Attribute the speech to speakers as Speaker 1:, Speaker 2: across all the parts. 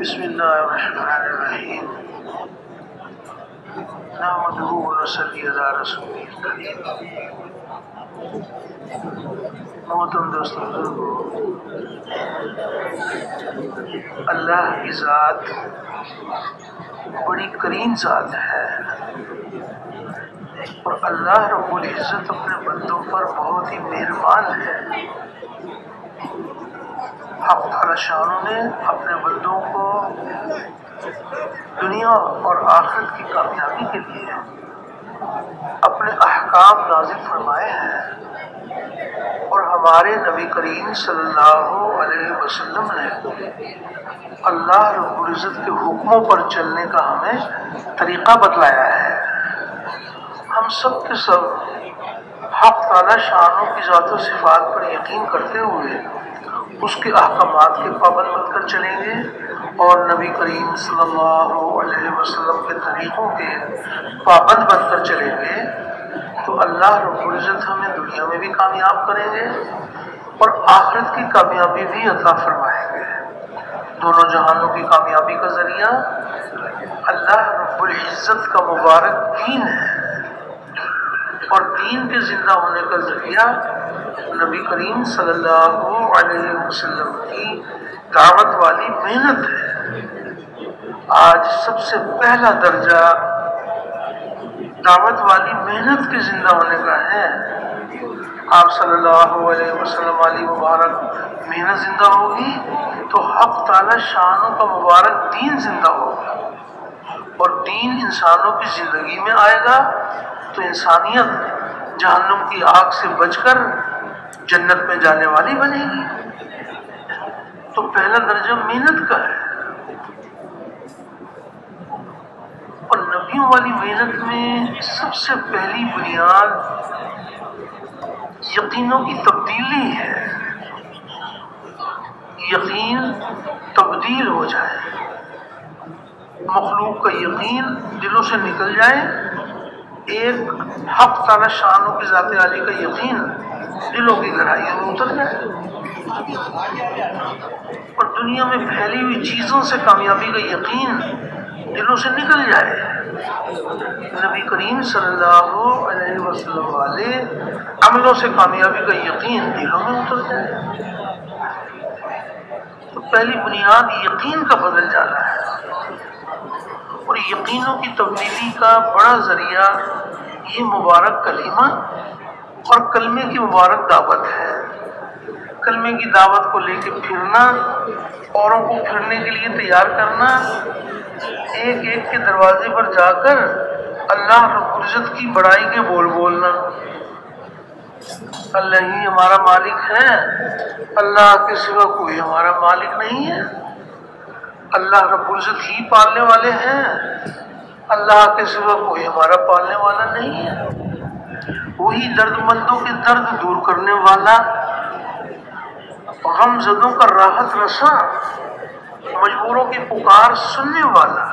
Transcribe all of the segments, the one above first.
Speaker 1: بسم اللہ الرحمن الرحیم نحمدہ ونصلی علی رسولہ الکریم۔ محترم دوستو بزرگو، اللہ کی ذات بڑی کریم ذات ہے اور اللہ رب العزت اپنے بندوں پر بہت ہی مہربان ہے۔ حق تعالی شانہ نے اپنے بندوں کو دنیا اور آخرت کی کامیابی کے لیے اپنے احکام نازل فرمائے ہیں، اور ہمارے نبی کریم صلی اللہ علیہ وسلم نے اللہ رب العزت کے حکموں پر چلنے کا ہمیں طریقہ بتلایا ہے۔ ہم سب کے سب حق تعالی شانہ کی ذات و صفات پر یقین کرتے ہوئے اس کے احکامات کے پابند بن کر چلیں گے اور نبی کریم صلی اللہ علیہ وسلم کے طریقوں کے پابند بن کر چلیں گے تو اللہ رب العزت ہمیں دنیا میں بھی کامیاب کریں گے اور آخرت کی کامیابی بھی عطا فرمائیں گے۔ دونوں جہانوں کی کامیابی کا ذریعہ اللہ رب العزت کا مبارک دین ہے، اور دین کے زندہ ہونے کا ذریعہ نبی کریم صلی اللہ علیہ وسلم کی دعوت والی محنت ہے۔ آج سب سے پہلا درجہ دعوت والی محنت کے زندہ ہونے کا ہے۔ آپ صلی اللہ علیہ وسلم والی مبارک محنت زندہ ہوگی تو حق تعالی شانہ کا مبارک دین زندہ ہوگا، اور دین انسانوں کی زندگی میں آئے گا تو انسانیت جہنم کی آگ سے بچ کر جنت میں جانے والی بنے گی۔ تو پہلا درجہ محنت کا ہے، اور نبیوں والی محنت میں سب سے پہلی بنیاد یقینوں کی تبدیلی ہے۔ یقین تبدیل ہو جائے، مخلوق کا یقین دلوں سے نکل جائے، ایک حق تعالی شانہ کی ذات عالی کا یقین دلوں کی گہرائیوں میں اتر جائے، اور دنیا میں پھیلی ہوئی چیزوں سے کامیابی کا یقین دلوں سے نکل جائے۔ نبی کریم صلی اللہ علیہ وسلم والے عملوں سے کامیابی کا یقین دلوں میں اتر جائے۔ تو پہلی بنیاد یقین کا بدل جانا ہے، اور یقینوں کی تبدیلی کا بڑا ذریعہ یہ مبارک کلمہ اور کلمے کی مبارک دعوت ہے۔ کلمے کی دعوت کو لے کے پھرنا، اوروں کو پھرنے کے لیے تیار کرنا، ایک ایک کے دروازے پر جا کر اللہ رب العزت کی بڑائی کے بول بولنا۔ اللہ ہی ہمارا مالک ہے، اللہ کے سوا کوئی ہمارا مالک نہیں ہے، اللہ رب العزت ہی پالنے والے ہیں، اللہ کے سوا کوئی ہمارا پالنے والا نہیں ہے۔ وہی درد مندوں کے درد دور کرنے والا، غم زدوں کا راحت رساں، مجبوروں کی پکار سننے والا،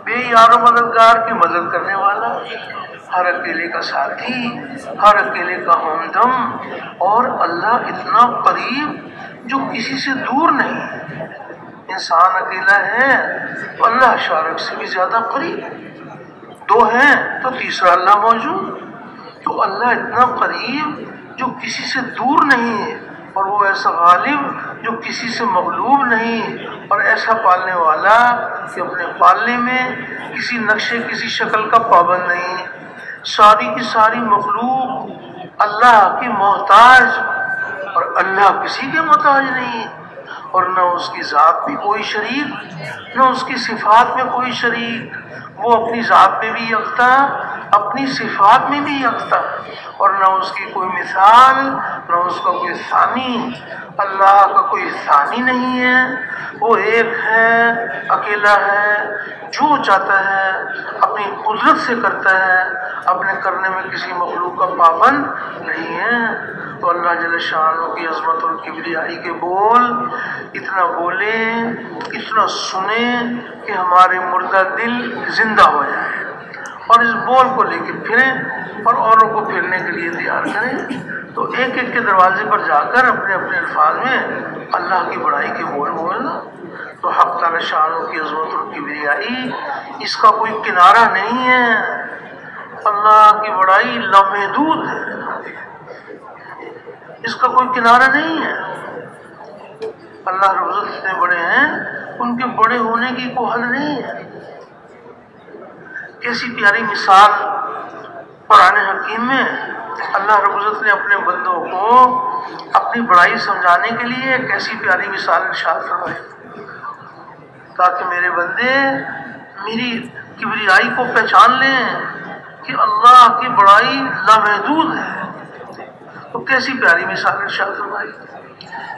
Speaker 1: بے یار و مددگار کی مدد کرنے والا، ہر اکیلے کا ساتھی، ہر اکیلے کا ہمدم، اور اللہ اتنا قریب جو کسی سے دور نہیں۔ انسان اکیلا ہے تو اللہ شارک سے بھی زیادہ قریب، دو ہیں تو تیسرا اللہ موجود۔ تو اللہ اتنا قریب جو کسی سے دور نہیں، اور وہ ایسا غالب جو کسی سے مغلوب نہیں، اور ایسا پالنے والا کہ اپنے پالنے میں کسی نقشے کسی شکل کا پابند نہیں۔ ساری کی ساری مخلوق اللہ کی محتاج، اور اللہ کسی کے محتاج نہیں، اور نہ اس کی ذات میں کوئی شریک، نہ اس کی صفات میں کوئی شریک۔ وہ اپنی ذات میں بھی یکتا، اپنی صفات میں بھی یکتا، اور نہ اس کی کوئی مثال، نہ اس کا کوئی ثانی۔ اللہ کا کوئی ثانی نہیں ہے، وہ ایک ہے، اکیلا ہے، جو چاہتا ہے اپنی قدرت سے کرتا ہے، اپنے کرنے میں کسی مخلوق کا پابند نہیں ہے۔ تو اللہ جل شانہ کی عظمت اور کبریائی کے بول اتنا بولے، اتنا سنے کہ ہمارے مردہ دل زندہ ہو جائے، اور اس بول کو لے کے پھریں اور اوروں کو پھرنے کے لیے تیار کریں۔ تو ایک ایک کے دروازے پر جا کر اپنے اپنے الفاظ میں اللہ کی بڑائی کے بول بولنا۔ تو تو حق تعالی شانوں کی عظمت اور کبریائی اس کا کوئی کنارہ نہیں ہے، اللہ کی بڑائی لامحدود ہے، اس کا کوئی کنارہ نہیں ہے۔ اللہ رب العزت اتنے بڑے ہیں، ان کے بڑے ہونے کی کوئی حد نہیں ہے۔ کیسی پیاری مثال قرآن حکیم میں اللہ رب العزت نے اپنے بندوں کو اپنی بڑائی سمجھانے کے لیے کیسی پیاری مثال ارشاد فرمائی، تاکہ میرے بندے میری کبریائی کو پہچان لیں کہ اللہ کی بڑائی لامحدود ہے۔ تو کیسی پیاری مثال ارشاد فرمائی،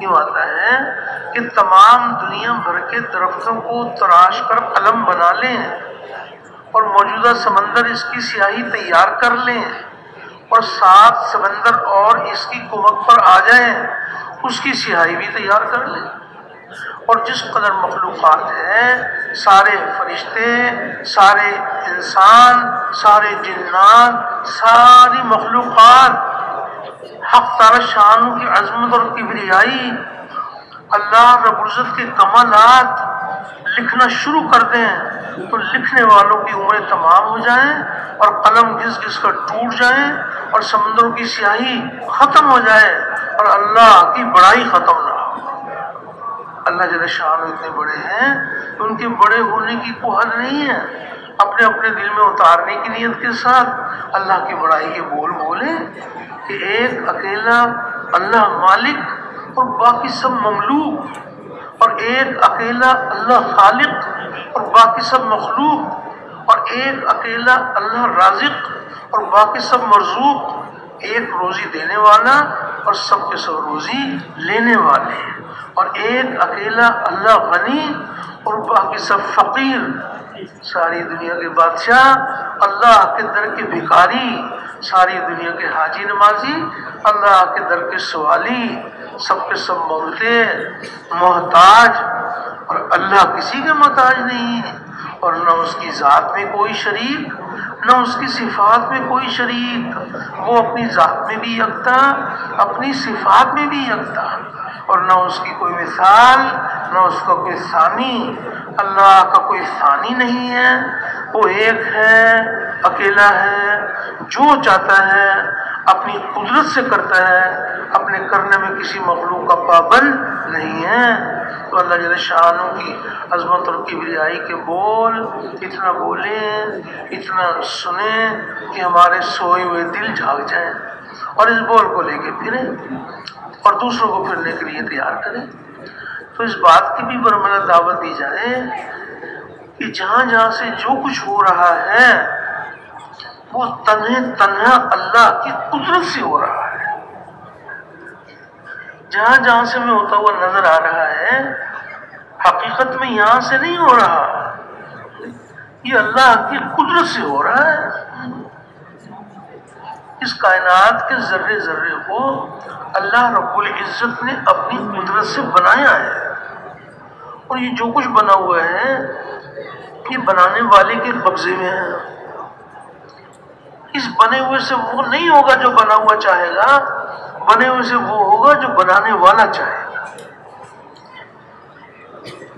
Speaker 1: یوں آتا ہے کہ تمام دنیا بھر کے درختوں کو تراش کر قلم بنا لیں اور موجودہ سمندر اس کی سیاہی تیار کر لیں اور 7 سمندر اور اس کی کمک پر آ جائیں، اس کی سیاہی بھی تیار کر لیں، اور جس قدر مخلوقات ہیں، سارے فرشتے، سارے انسان، سارے جنات، ساری مخلوقات حق تعالی شان کی عظمت اور کبریائی، اللہ رب العزت کے کمالات لکھنا شروع کر دیں تو لکھنے والوں کی عمریں تمام ہو جائیں اور قلم گھس گھس کر ٹوٹ جائیں اور سمندروں کی سیاہی ختم ہو جائے اور اللہ کی بڑائی ختم نہ ہو۔ اللہ جل شان اتنے بڑے ہیں، ان کے بڑے ہونے کی کوئی حد نہیں ہے۔ اپنے اپنے دل میں اتارنے کی نیت کے ساتھ اللہ کی بڑائی کے بول بولیں کہ ایک اکیلا اللہ مالک اور باقی سب مملوک، اور ایک اکیلا اللہ خالق اور باقی سب مخلوق، اور ایک اکیلا اللہ رازق اور باقی سب مرزوق، ایک روزی دینے والا اور سب کے سب روزی لینے والے، اور ایک اکیلا اللہ غنی اور باقی سب فقیر، ساری دنیا کے بادشاہ اللہ کے در کے بھکاری، ساری دنیا کے حاجی نمازی اللہ کے در کے سوالی، سب کے سب مانگتے محتاج، اور اللہ کسی کے محتاج نہیں، اور نہ اس کی ذات میں کوئی شریک، نہ اس کی صفات میں کوئی شریک، وہ اپنی ذات میں بھی یکتا، اپنی صفات میں بھی یکتا، اور نہ اس کی کوئی مثال، نہ اس کا کوئی ثانی، اللہ کا کوئی ثانی نہیں ہے، وہ ایک ہے، اکیلا ہے، جو چاہتا ہے اپنی قدرت سے کرتا ہے، اپنے کرنے میں کسی مخلوق کا پابند نہیں ہے۔ تو اللہ جل شانہ کی عظمت اور کبریائی کے بول اتنا بولیں، اتنا سنیں کہ ہمارے سوئے ہوئے دل جاگ جائیں اور اس بول کو لے کے پھریں اور دوسروں کو پھرنے کے لیے تیار کریں۔ تو اس بات کی بھی برملا دعوت دی جائے کہ جہاں جہاں سے جو کچھ ہو رہا ہے وہ تنہا اللہ کی قدرت سے ہو رہا ہے۔ جہاں جہاں سے میں ہوتا ہوا نظر آ رہا ہے، حقیقت میں یہاں سے نہیں ہو رہا، یہ اللہ کی قدرت سے ہو رہا ہے۔ اس کائنات کے ذرے ذرے کو اللہ رب العزت نے اپنی قدرت سے بنایا ہے، اور یہ جو کچھ بنا ہوا ہے یہ بنانے والے کے قبضے میں ہے۔ اس بنے ہوئے سے وہ نہیں ہوگا جو بنا ہوا چاہے گا، بنے ہوئے سے وہ ہوگا جو بنانے والا چاہے گا۔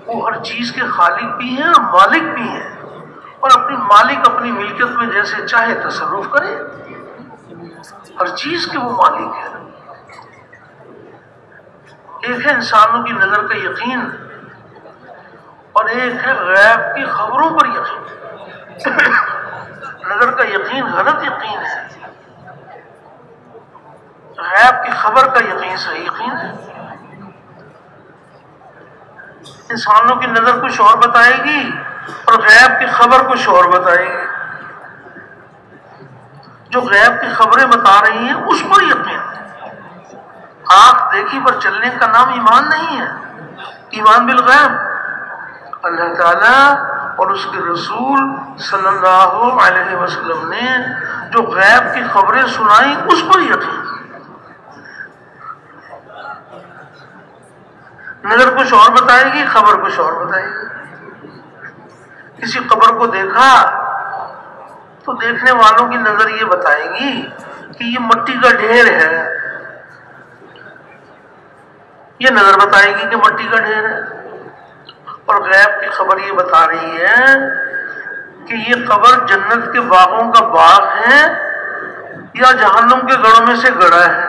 Speaker 1: وہ ہر چیز کے خالق بھی ہیں اور مالک بھی ہیں، اور اپنی مالک اپنی ملکیت میں جیسے چاہے تصرف کرے، ہر چیز کے وہ مالک ہیں۔ ایک ہے انسانوں کی نظر کا یقین، اور ایک ہے غیب کی خبروں پر یقین۔ نظر کا یقین غلط یقین ہے، غیب کی خبر کا یقین صحیح یقین ہے۔ انسانوں کی نظر کچھ اور بتائے گی اور غیب کی خبر کچھ اور بتائے گی۔ جو غیب کی خبریں بتا رہی ہیں اس پر یقین ہے۔ آنکھ دیکھی پر چلنے کا نام ایمان نہیں ہے، ایمان بالغیب۔ اللہ تعالیٰ اور اس کے رسول صلی اللہ علیہ وسلم نے جو غیب کی خبریں سنائیں اس پر یقین۔ نظر کچھ اور بتائے گی، خبر کچھ اور بتائے گی۔ کسی قبر کو دیکھا تو دیکھنے والوں کی نظر یہ بتائے گی کہ یہ مٹی کا ڈھیر ہے، یہ نظر بتائے گی کہ مٹی کا ڈھیر ہے، اور غیب کی خبر یہ بتا رہی ہے کہ یہ قبر جنت کے باغوں کا باغ ہے یا جہنم کے گڑھوں میں سے گڑھا ہے.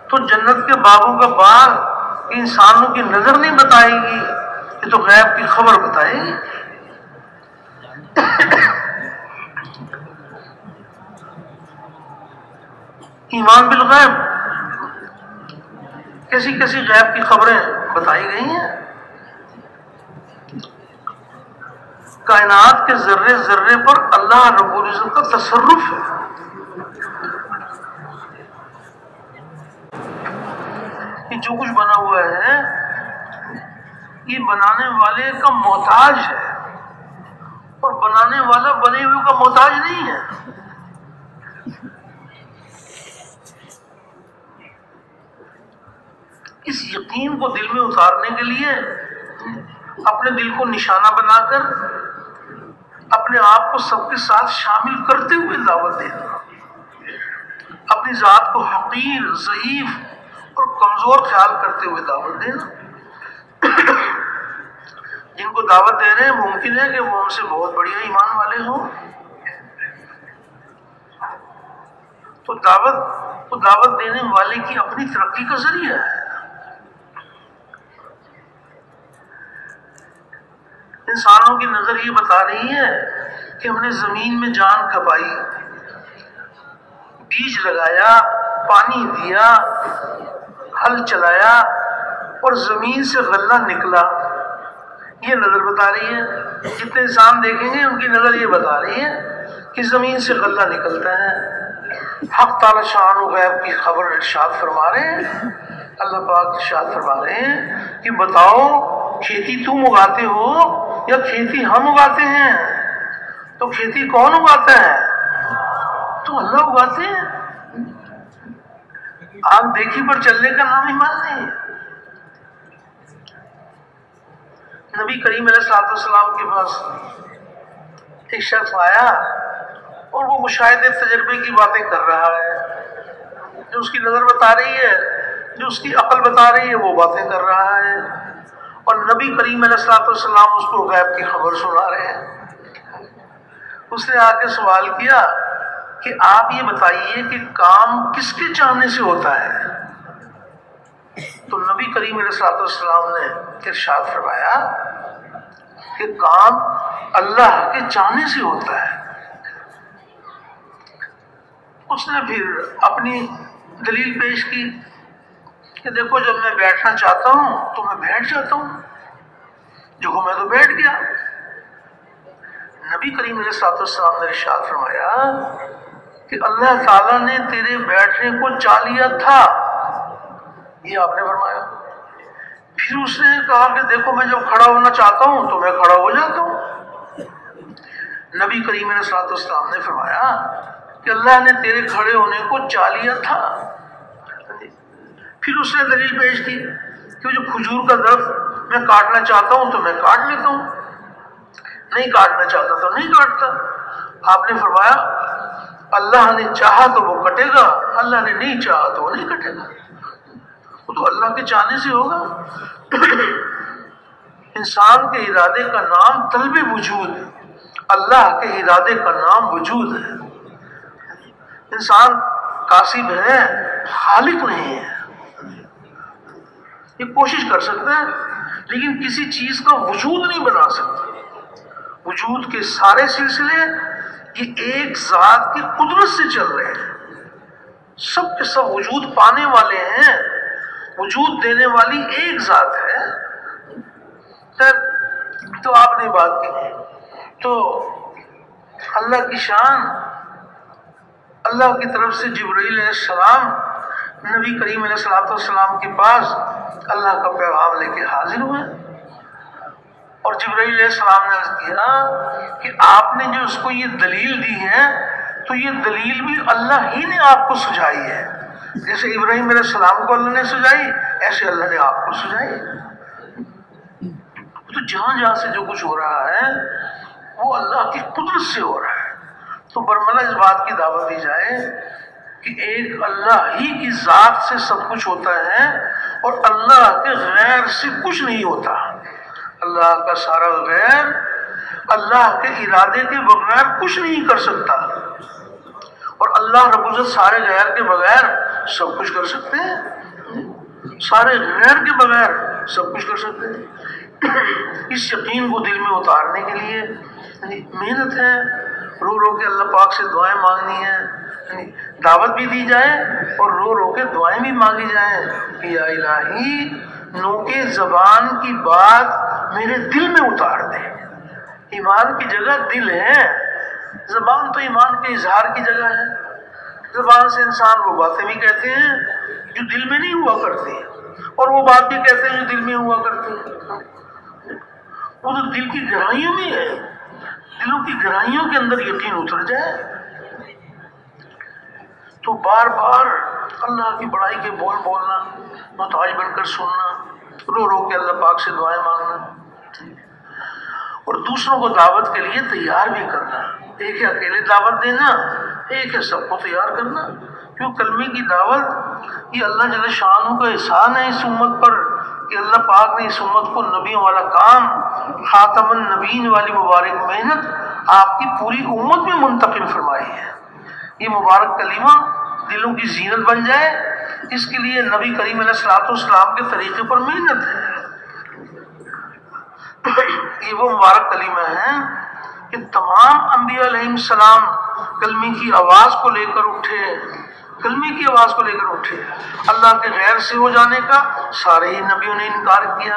Speaker 1: تو جنت کے باغوں کا باغ انسانوں کی نظر نہیں بتائے گی، یہ تو غیب کی خبر بتائے گی. ایمان بالغیب، کیسی کیسی غیب کی خبریں بتائی گئی ہیں. کائنات کے ذرے ذرے پر اللہ رب العزت کا تصرف ہے. یہ جو کچھ بنا ہوا ہے یہ بنانے والے کا محتاج ہے، اور بنانے والا بنے ہوئے کا محتاج نہیں ہے. اس یقین کو دل میں اتارنے کے لیے اپنے دل کو نشانہ بنا کر اپنے آپ کو سب کے ساتھ شامل کرتے ہوئے دعوت دینا، اپنی ذات کو حقیر، ضعیف اور کمزور خیال کرتے ہوئے دعوت دینا. جن کو دعوت دے رہے ہیں ممکن ہے کہ وہ ہم سے بہت بڑھیا ایمان والے ہوں. تو دعوت دینے والے کی اپنی ترقی کا ذریعہ ہے. انسانوں کی نظر یہ بتا رہی ہے کہ ہم نے زمین میں جان کھپائی، بیج لگایا، پانی دیا، ہل چلایا اور زمین سے غلہ نکلا. یہ نظر بتا رہی ہے. جتنے انسان دیکھیں گے ان کی نظر یہ بتا رہی ہے کہ زمین سے غلہ نکلتا ہے. حق تعالی شان و غیب کی خبر ارشاد فرما رہے ہیں. اللہ پاک ارشاد فرما رہے ہیں کہ بتاؤ کھیتی تم اگاتے ہو یا کھیتی ہم اگاتے ہیں؟ تو کھیتی کون اگاتا ہے؟ تو اللہ اگاتے ہیں. آنکھ دیکھی پر چلنے کا نام ایمان نہیں. نبی کریم علیہ السلام کے پاس ایک شخص آیا اور وہ مشاہدے تجربے کی باتیں کر رہا ہے. جو اس کی نظر بتا رہی ہے، جو اس کی عقل بتا رہی ہے، وہ باتیں کر رہا ہے. اور نبی کریم علیہ السلام اس کو غیب کی خبر سنا رہے ہیں. اس نے آ کے سوال کیا کہ آپ یہ بتائیے کہ کام کس کے چاہنے سے ہوتا ہے؟ تو نبی کریم علیہ السلام نے ارشاد فرمایا کہ کام اللہ کے چاہنے سے ہوتا ہے. اس نے پھر اپنی دلیل پیش کی کہ دیکھو جب میں بیٹھنا چاہتا ہوں تو میں بیٹھ جاتا ہوں، دیکھو میں تو بیٹھ گیا. نبی کریم علیہ السلام نے ارشاد فرمایا کہ اللہ تعالیٰ نے تیرے بیٹھنے کو چاہ لیا تھا. یہ آپ نے فرمایا. پھر اس نے کہا کہ دیکھو میں جب کھڑا ہونا چاہتا ہوں تو میں کھڑا ہو جاتا ہوں. نبی کریم علیہ السلام نے فرمایا کہ اللہ نے تیرے کھڑے ہونے کو چاہ لیا تھا. پھر اس نے دلیل پیش کی کہ جو کھجور کا درخت میں کاٹنا چاہتا ہوں تو میں کاٹ لیتا ہوں، نہیں کاٹنا چاہتا تو نہیں کاٹتا. آپ نے فرمایا اللہ نے چاہا تو وہ کٹے گا، اللہ نے نہیں چاہا تو وہ نہیں کٹے گا. وہ تو اللہ کے چاہنے سے ہوگا. انسان کے ارادے کا نام طلب وجود ہے، اللہ کے ارادے کا نام وجود ہے. انسان کاسب ہے، خالق نہیں ہے. یہ کوشش کر سکتا ہے لیکن کسی چیز کا وجود نہیں بنا سکتا. وجود کے سارے سلسلے یہ ایک ذات کی قدرت سے چل رہے ہیں. سب کے سب وجود پانے والے ہیں، وجود دینے والی ایک ذات ہے. تو آپ نے بات کی تو اللہ کی شان، اللہ کی طرف سے جبرائیل علیہ السلام نبی کریم علیہ السلام کے پاس اللہ کا پیغام لے کے حاضر ہوئے. اور جبرائیل علیہ السلام نے عرض کیا کہ آپ نے جو اس کو یہ دلیل دی ہے تو یہ دلیل بھی اللہ ہی نے آپ کو سجائی ہے. جیسے ابراہیم علیہ السلام کو اللہ نے سجائی، ایسے اللہ نے آپ کو سجائی. تو جہاں جہاں سے جو کچھ ہو رہا ہے وہ اللہ کی قدرت سے ہو رہا ہے. تو برملا اس بات کی دعوت دی جائے کہ ایک اللہ ہی کی ذات سے سب کچھ ہوتا ہے اور اللہ کے غیر سے کچھ نہیں ہوتا. اللہ کا سارا غیر اللہ کے ارادے کے بغیر کچھ نہیں کر سکتا، اور اللہ رب العزت سارے غیر کے بغیر سب کچھ کر سکتے ہیں، سارے غیر کے بغیر سب کچھ کر سکتے ہیں۔ اس یقین کو دل میں اتارنے کے لیے محنت ہے، رو رو کے اللہ پاک سے دعائیں مانگنی ہیں، دعوت بھی دی جائے اور رو رو کے دعائیں بھی مانگی جائیں کہ یا الہی نوکے زبان کی بات میرے دل میں اتار دے۔ ایمان کی جگہ دل ہے، زبان تو ایمان کے اظہار کی جگہ ہے۔ زبان سے انسان وہ باتیں بھی کہتے ہیں جو دل میں نہیں ہوا کرتی، اور وہ بات بھی کہتے ہیں جو دل میں ہوا کرتی ہے۔ وہ تو دل کی گہرائیوں میں ہے، دلوں کی گہرائیوں کے اندر یقین اتر جائے تو بار بار اللہ کی بڑائی کے بول بولنا، محتاج بن کر سننا، رو رو کے اللہ پاک سے دعائیں مانگنا، اور دوسروں کو دعوت کے لیے تیار بھی کرنا۔ ایک ہے اکیلے دعوت دینا، ایک ہے سب کو تیار کرنا، کیوں کلمے کی دعوت یہ اللہ جل شانہ کا احسان ہے اس امت پر کہ اللہ پاک نے اس امت کو نبیوں والا کام، خاتم النبیین والی مبارک محنت آپ کی پوری امت میں منتقل فرمائی ہے۔ یہ مبارک کلمہ دلوں کی زینت بن جائے، اس کے لیے نبی کریم علیہ الصلوۃ والسلام کے طریقے پر محنت ہے۔ یہ وہ مبارک کلمہ ہے کہ تمام انبیاء علیہ السلام کلمے کی آواز کو لے کر اٹھے، کلمے کی آواز کو لے کر اٹھے۔ اللہ کے غیر سے ہو جانے کا سارے ہی نبیوں نے انکار کیا،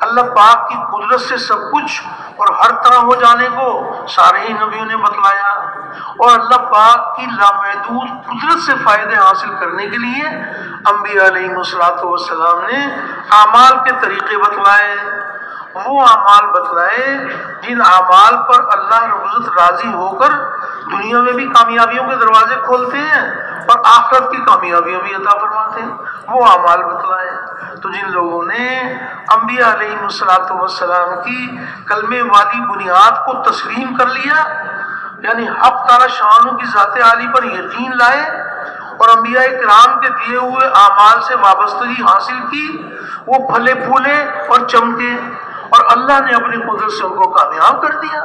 Speaker 1: اللہ پاک کی قدرت سے سب کچھ اور ہر طرح ہو جانے کو سارے ہی نبیوں نے بتلایا، اور اللہ پاک کی لامحدود قدرت سے فائدے حاصل کرنے کے لیے انبیاء علیہ السلام نے اعمال کے طریقے بتلائے، وہ اعمال بتلائے جن اعمال پر اللہ رب العزت راضی ہو کر دنیا میں بھی کامیابیوں کے دروازے کھولتے ہیں اور آخرت کی کامیابیاں بھی عطا فرماتے ہیں، وہ اعمال بتلائے۔ تو جن لوگوں نے انبیاء علیہ السلام کی کلمے والی بنیاد کو تسلیم کر لیا، یعنی حق تعالی شانہ کی ذات عالی پر یقین لائے اور انبیاء کرام کے دیے ہوئے اعمال سے وابستگی حاصل کی، وہ پھلے پھولے اور چمکے، اور اللہ نے اپنی قدرت سے ان کو کامیاب کر دیا۔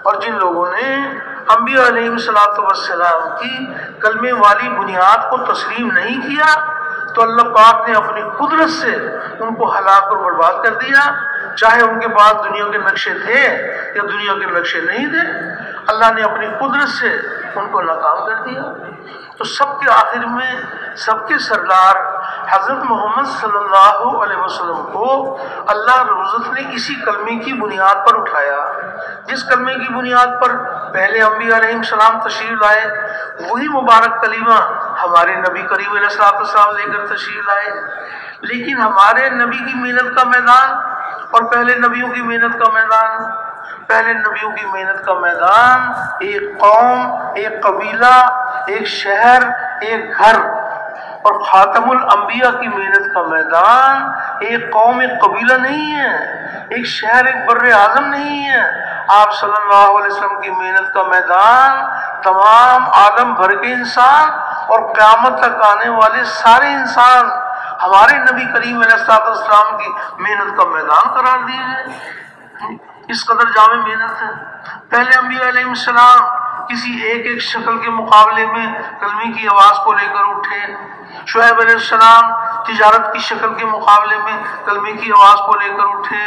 Speaker 1: اور جن لوگوں نے انبیاء علیہ السلام کی کلمے والی بنیاد کو تسلیم نہیں کیا تو اللہ پاک نے اپنی قدرت سے ان کو ہلاک اور برباد کر دیا، چاہے ان کے پاس دنیا کے نقشے تھے یا دنیا کے نقشے نہیں تھے، اللہ نے اپنی قدرت سے ان کو ناکام کر دیا۔ تو سب کے آخر میں سب کے سردار حضرت محمد صلی اللہ علیہ وسلم کو اللہ رب العزت نے اسی کلمے کی بنیاد پر اٹھایا، جس کلمے کی بنیاد پر پہلے انبیاء علیہ السلام تشریف لائے، وہی مبارک کلمہ ہمارے نبی کریم علیہ السلام لے کر تشریف لائے۔ لیکن ہمارے نبی کی محنت کا میدان اور پہلے نبیوں کی محنت کا میدان، پہلے نبیوں کی محنت کا میدان ایک قوم، ایک قبیلہ، ایک شہر، ایک گھر، اور خاتم الانبیاء کی محنت کا میدان ایک قوم، ایک قبیلہ نہیں ہے، ایک شہر، ایک بر اعظم نہیں ہے۔ آپ صلی اللہ علیہ وسلم کی محنت کا میدان تمام عالم بھر کے انسان اور قیامت تک آنے والے سارے انسان ہمارے نبی کریم علیہ السلام کی محنت کا میدان قرار دیے گئے۔ اس قدر جامع محنت ہے۔ پہلے انبیاء علیہ السلام کسی ایک ایک شکل کے مقابلے میں کلمے کی آواز کو لے کر اٹھے، شعیب علیہ السلام تجارت کی شکل کے مقابلے میں کلمے کی آواز کو لے کر اٹھے،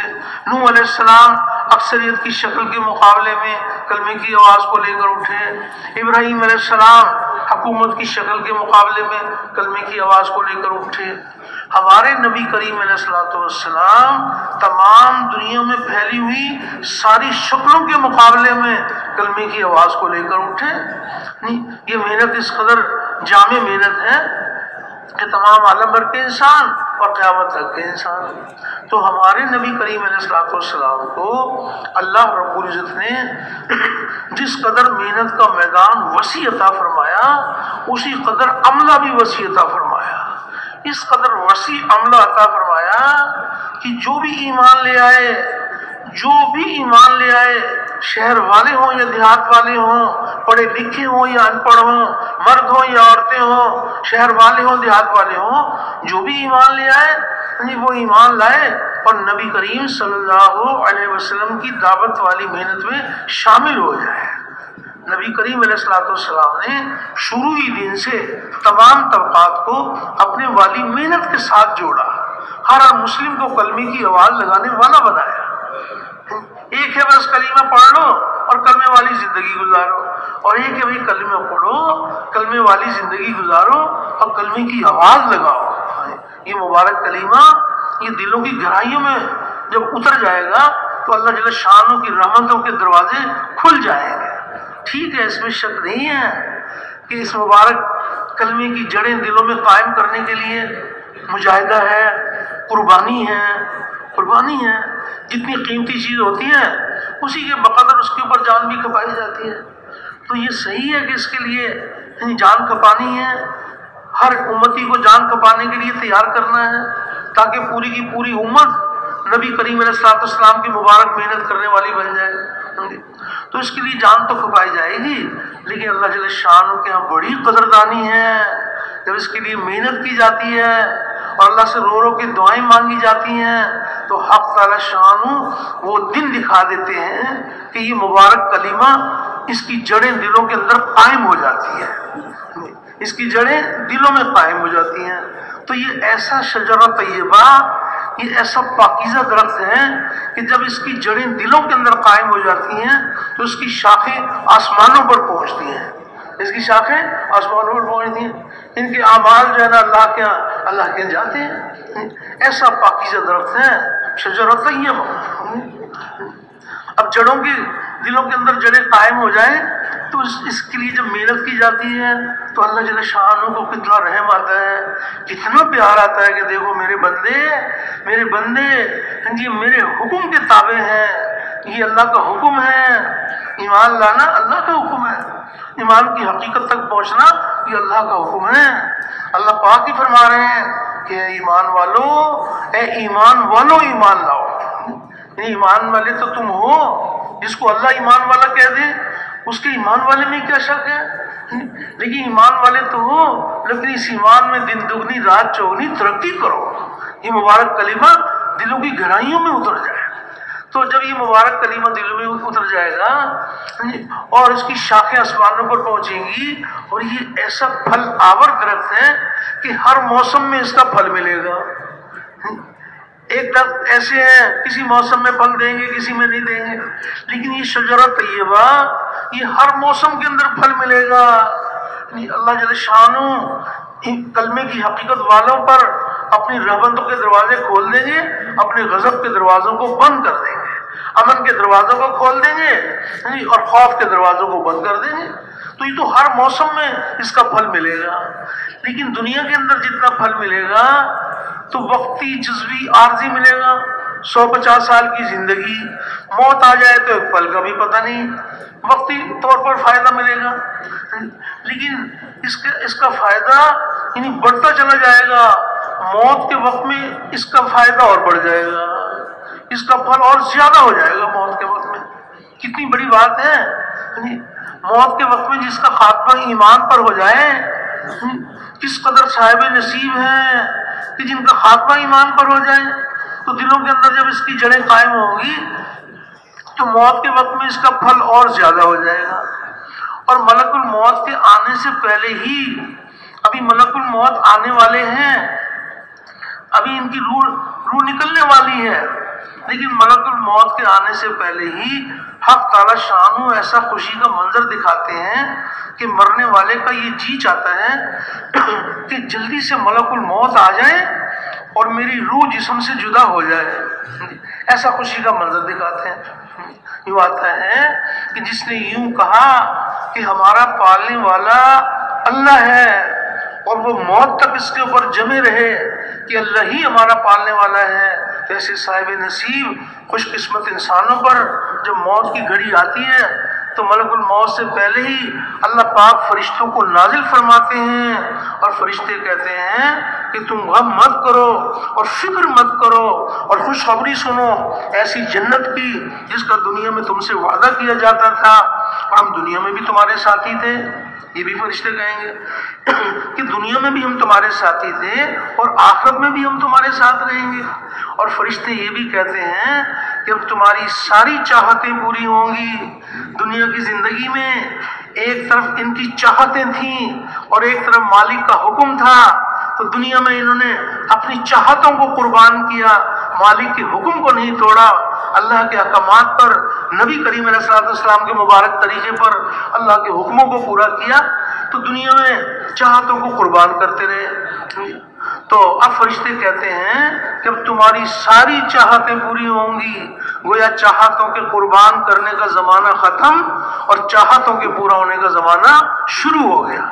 Speaker 1: نوح علیہ السلام اکثریت کی شکل کے مقابلے میں کلمے کی آواز کو لے کر اٹھے، ابراہیم علیہ السلام حکومت کی شکل کے مقابلے میں کلمے کی آواز کو لے کر اٹھے۔ ہمارے نبی کریم علیہ السلام تمام دنیا میں پھیلی ہوئی ساری شکلوں کے مقابلے میں کلمے کی آواز کو لے کر اٹھے۔ یہ محنت اس قدر جامع محنت ہے کہ تمام عالم بھر کے انسان اور قیامت تک کے انسان۔ تو ہمارے نبی کریم علیہ السلام کو اللہ رب العزت نے جس قدر محنت کا میدان وسیع عطا فرمایا، اسی قدر عملہ بھی وسیع عطا فرمایا، اس قدر وسیع عملہ عطا فرمایا کہ جو بھی ایمان لے آئے، جو بھی ایمان لے آئے، شہر والے ہوں یا دیہات والے ہوں، پڑھے لکھے ہوں یا ان پڑھ ہوں، مرد ہوں یا عورتیں ہوں، شہر والے ہوں دیہات والے ہوں، جو بھی ایمان لے آئے وہ ایمان لائے اور نبی کریم صلی اللہ علیہ وسلم کی دعوت والی محنت میں شامل ہو جائے۔ نبی کریم علیہ السلام نے شروعی دن سے تمام طبقات کو اپنے والی محنت کے ساتھ جوڑا، ہر مسلم کو کلمے کی آواز لگانے والا بنایا۔ ایک ہے بس کلمہ پڑھ لو اور کلمے والی زندگی گزارو، اور ایک ہے بھائی کلمہ پڑھو، کلمے والی زندگی گزارو اور کلمے کی آواز لگاؤ۔ یہ مبارک کلمہ یہ دلوں کی گہرائیوں میں جب اتر جائے گا تو اللہ جل شانہ کی رحمتوں کے دروازے کھل جائیں گے۔ ٹھیک ہے، اس میں شک نہیں ہے کہ اس مبارک کلمے کی جڑیں دلوں میں قائم کرنے کے لیے مجاہدہ ہے، قربانی ہے۔ جتنی قیمتی چیز ہوتی ہے اسی کے بقدر اس کے اوپر جان بھی کھپائی جاتی ہے۔ تو یہ صحیح ہے کہ اس کے لیے جان کھپانی ہے، ہر امتی کو جان کھپانے کے لیے تیار کرنا ہے تاکہ پوری کی پوری امت نبی کریم علیہ السلام کی مبارک محنت کرنے والی بن جائے۔ تو اس کے لیے جان تو کھپائی جائے گی، لیکن اللہ جل شانہ کے یہاں بڑی قدردانی ہے جب اس کے لیے محنت کی جاتی ہے اور اللہ سے رو کے دعائیں مانگی جاتی ہیں تو حق تعالی شانہ وہ دن دکھا دیتے ہیں کہ یہ مبارک کلمہ اس کی جڑیں دلوں کے اندر قائم ہو جاتی ہے، اس کی جڑیں دلوں میں قائم ہو جاتی ہیں۔ تو یہ ایسا شجرہ طیبہ، یہ ایسا پاکیزہ درخت ہے کہ جب اس کی جڑیں دلوں کے اندر قائم ہو جاتی ہیں تو اس کی شاخیں آسمانوں پر پہنچتی ہیں، اس کی شاخیں آسمانوں پر پہنچتی ہیں، ان کے اعمال جو ہے نا اللہ کے یہاں جاتے ہیں۔ ایسا پاکیزہ درخت ہے شجرہ طیبہ۔ اب جڑوں کی دلوں کے اندر جڑیں قائم ہو جائیں تو اس کے لیے جب محنت کی جاتی ہے تو اللہ جل شانہ کو کتنا رحم آتا ہے، کتنا پیار آتا ہے کہ دیکھو میرے بندے یہ میرے حکم کے تابع ہیں، یہ اللہ کا حکم ہے۔ ایمان لانا اللہ کا حکم ہے، ایمان کی حقیقت تک پہنچنا یہ اللہ کا حکم ہے۔ اللہ پاک ہی فرما رہے ہیں کہ اے ایمان والو ایمان لاؤ۔ ایمان والے تو تم ہو، جس کو اللہ ایمان والا کہہ دے اس کے ایمان والے میں کیا شک ہے؟ لیکن ایمان والے تو ہو، لیکن اس ایمان میں دن دگنی رات چوگنی ترقی کرو، یہ مبارک کلمہ دلوں کی گہرائیوں میں اتر جائے۔ تو جب یہ مبارک کلمہ دلوں میں اتر جائے گا اور اس کی شاخیں آسمانوں پر پہنچیں گی، اور یہ ایسا پھل آور درخت ہے کہ ہر موسم میں اس کا پھل ملے گا۔ ایک درخت ایسے ہیں کسی موسم میں پھل دیں گے، کسی میں نہیں دیں گے، لیکن یہ شجرہ طیبہ یہ ہر موسم کے اندر پھل ملے گا۔ اللہ جل شانہ کلمے کی حقیقت والوں پر اپنی رحمتوں کے دروازے کھول دیں گے، اپنے غضب کے دروازوں کو بند کر دیں گے، امن کے دروازوں کو کھول دیں گے اور خوف کے دروازوں کو بند کر دیں گے۔ تو یہ تو ہر موسم میں اس کا پھل ملے گا۔ لیکن دنیا کے اندر جتنا پھل ملے گا تو وقتی جزوی عارضی ملے گا، 150 سال کی زندگی، موت آ جائے تو ایک پل کا بھی پتہ نہیں، وقتی طور پر فائدہ ملے گا، لیکن اس کا فائدہ یعنی بڑھتا چلا جائے گا، موت کے وقت میں اس کا فائدہ اور بڑھ جائے گا، اس کا پھل اور زیادہ ہو جائے گا موت کے وقت میں۔ کتنی بڑی بات ہے، یعنی موت کے وقت میں جس کا خاتمہ ایمان پر ہو جائے، کس قدر صاحب نصیب ہیں کہ جن کا خاتمہ ایمان پر ہو جائے۔ تو دلوں کے اندر جب اس کی جڑیں قائم ہوں گی تو موت کے وقت میں اس کا پھل اور زیادہ ہو جائے گا۔ اور ملک الموت کے آنے سے پہلے ہی، ابھی ملک الموت آنے والے ہیں، ابھی ان کی روح نکلنے والی ہے، لیکن ملک الموت کے آنے سے پہلے ہی حق تعالی شانہ ایسا خوشی کا منظر دکھاتے ہیں کہ مرنے والے کا یہ جی چاہتا ہے کہ جلدی سے ملک الموت آ جائے اور میری روح جسم سے جدا ہو جائے، ایسا خوشی کا منظر دکھاتے ہیں۔ یوں آتا ہے کہ جس نے یوں کہا کہ ہمارا پالنے والا اللہ ہے اور وہ موت تک اس کے اوپر جمے رہے کہ اللہ ہی ہمارا پالنے والا ہے، تو ایسے صاحب نصیب خوش قسمت انسانوں پر جب موت کی گھڑی آتی ہے تو ملک الموت سے پہلے ہی اللہ پاک فرشتوں کو نازل فرماتے ہیں اور فرشتے کہتے ہیں کہ کہ تم غم مت کرو اور فکر مت کرو اور خوشخبری سنو ایسی جنت کی جس کا دنیا میں تم سے وعدہ کیا جاتا تھا، اور ہم دنیا میں بھی تمہارے ساتھی تھے۔ یہ بھی فرشتے کہیں گے کہ دنیا میں بھی ہم تمہارے ساتھی تھے اور آخرت میں بھی ہم تمہارے ساتھ رہیں گے۔ اور فرشتے یہ بھی کہتے ہیں کہ اب تمہاری ساری چاہتیں پوری ہوں گی۔ دنیا کی زندگی میں ایک طرف ان کی چاہتیں تھیں اور ایک طرف مالک کا حکم تھا، تو دنیا میں انہوں نے اپنی چاہتوں کو قربان کیا، مالک کے حکم کو نہیں توڑا، اللہ کے احکامات پر، نبی کریم علیہ السلام کے مبارک طریقے پر اللہ کے حکموں کو پورا کیا، تو دنیا میں چاہتوں کو قربان کرتے رہے۔ تو اب فرشتے کہتے ہیں کہ اب تمہاری ساری چاہتیں پوری ہوں گی، گویا چاہتوں کے قربان کرنے کا زمانہ ختم اور چاہتوں کے پورا ہونے کا زمانہ شروع ہو گیا۔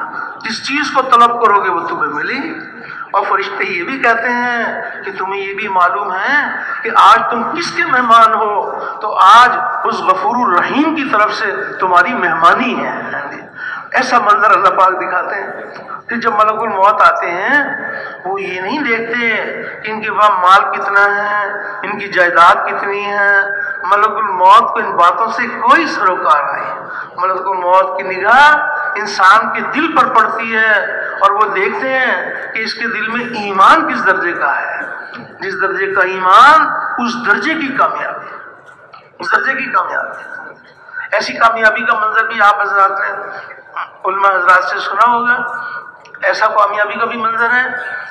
Speaker 1: جس چیز کو طلب کرو گے وہ تمہیں ملے گی۔ اور فرشتے یہ بھی کہتے ہیں کہ تمہیں یہ بھی معلوم ہے کہ آج تم کس کے مہمان ہو، تو آج اس غفور الرحیم کی طرف سے تمہاری مہمانی ہے۔ ایسا منظر اللہ پاک دکھاتے ہیں کہ جب ملک الموت آتے ہیں وہ یہ نہیں دیکھتے کہ ان کے پاس مال کتنا ہے، ان کی جائیداد کتنی ہے، ملک الموت کو ان باتوں سے کوئی سروکار نہیں۔ ملک الموت کی نگاہ انسان کے دل پر پڑتی ہے اور وہ دیکھتے ہیں کہ اس کے دل میں ایمان کس درجے کا ہے۔ جس درجے کا ایمان اس درجے کی کامیابی، اس درجے کی کامیابی۔ ایسی کامیابی کا منظر بھی آپ حضرات نے علماء حضرات سے سنا ہوگا۔ ایسا کامیابی کا بھی منظر ہے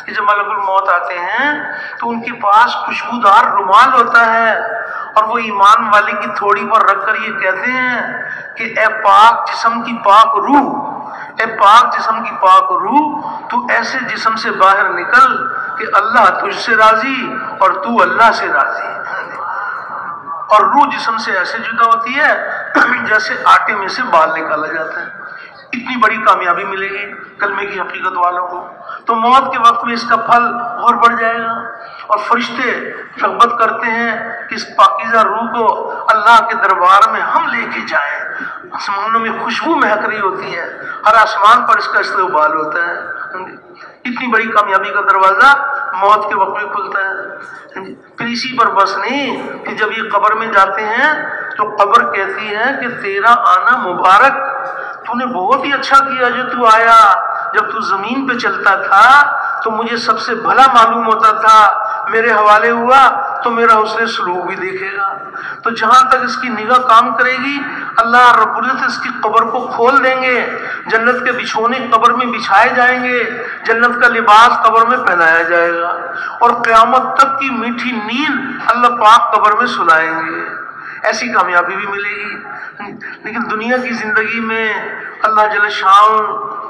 Speaker 1: کہ جب ملک الموت آتے ہیں تو ان کے پاس خوشبودار رومال ہوتا ہے اور وہ ایمان والے کی تھوڑی پر رکھ کر یہ کہتے ہیں کہ اے پاک جسم کی پاک روح، اے پاک جسم کی پاک روح، تو ایسے جسم سے باہر نکل کہ اللہ تجھ سے راضی اور تو اللہ سے راضی۔ اور روح جسم سے ایسے جدا ہوتی ہے جیسے آٹے میں سے بال نکالا جاتا ہے۔ اتنی بڑی کامیابی ملے گی کلمے کی حقیقت والوں کو۔ تو موت کے وقت میں اس کا پھل اور بڑھ جائے گا، اور فرشتے رغبت کرتے ہیں کہ اس پاکیزہ روح کو اللہ کے دربار میں ہم لے کے جائیں۔ آسمانوں میں خوشبو مہک رہی ہوتی ہے، ہر آسمان پر اس کا استقبال ہوتا ہے۔ اتنی بڑی کامیابی کا دروازہ موت کے وقت میں کھلتا ہے۔ پھر اسی پر بس نہیں کہ جب یہ قبر میں جاتے ہیں تو قبر کہتی ہے کہ تیرا آنا مبارک، تو نے بہت ہی اچھا کیا جو تو آیا۔ جب تو زمین پہ چلتا تھا تو مجھے سب سے بھلا معلوم ہوتا تھا، میرے حوالے ہوا تو میرا حسن سلوک بھی دیکھے گا۔ تو جہاں تک اس کی نگاہ کام کرے گی اللہ رب العزت اس کی قبر کو کھول دیں گے، جنت کے بچھونے قبر میں بچھائے جائیں گے، جنت کا لباس قبر میں پہنایا جائے گا، اور قیامت تک کی میٹھی نیند اللہ پاک قبر میں سلائیں گے۔ ایسی کامیابی بھی ملے گی۔ لیکن دنیا کی زندگی میں اللہ جل شان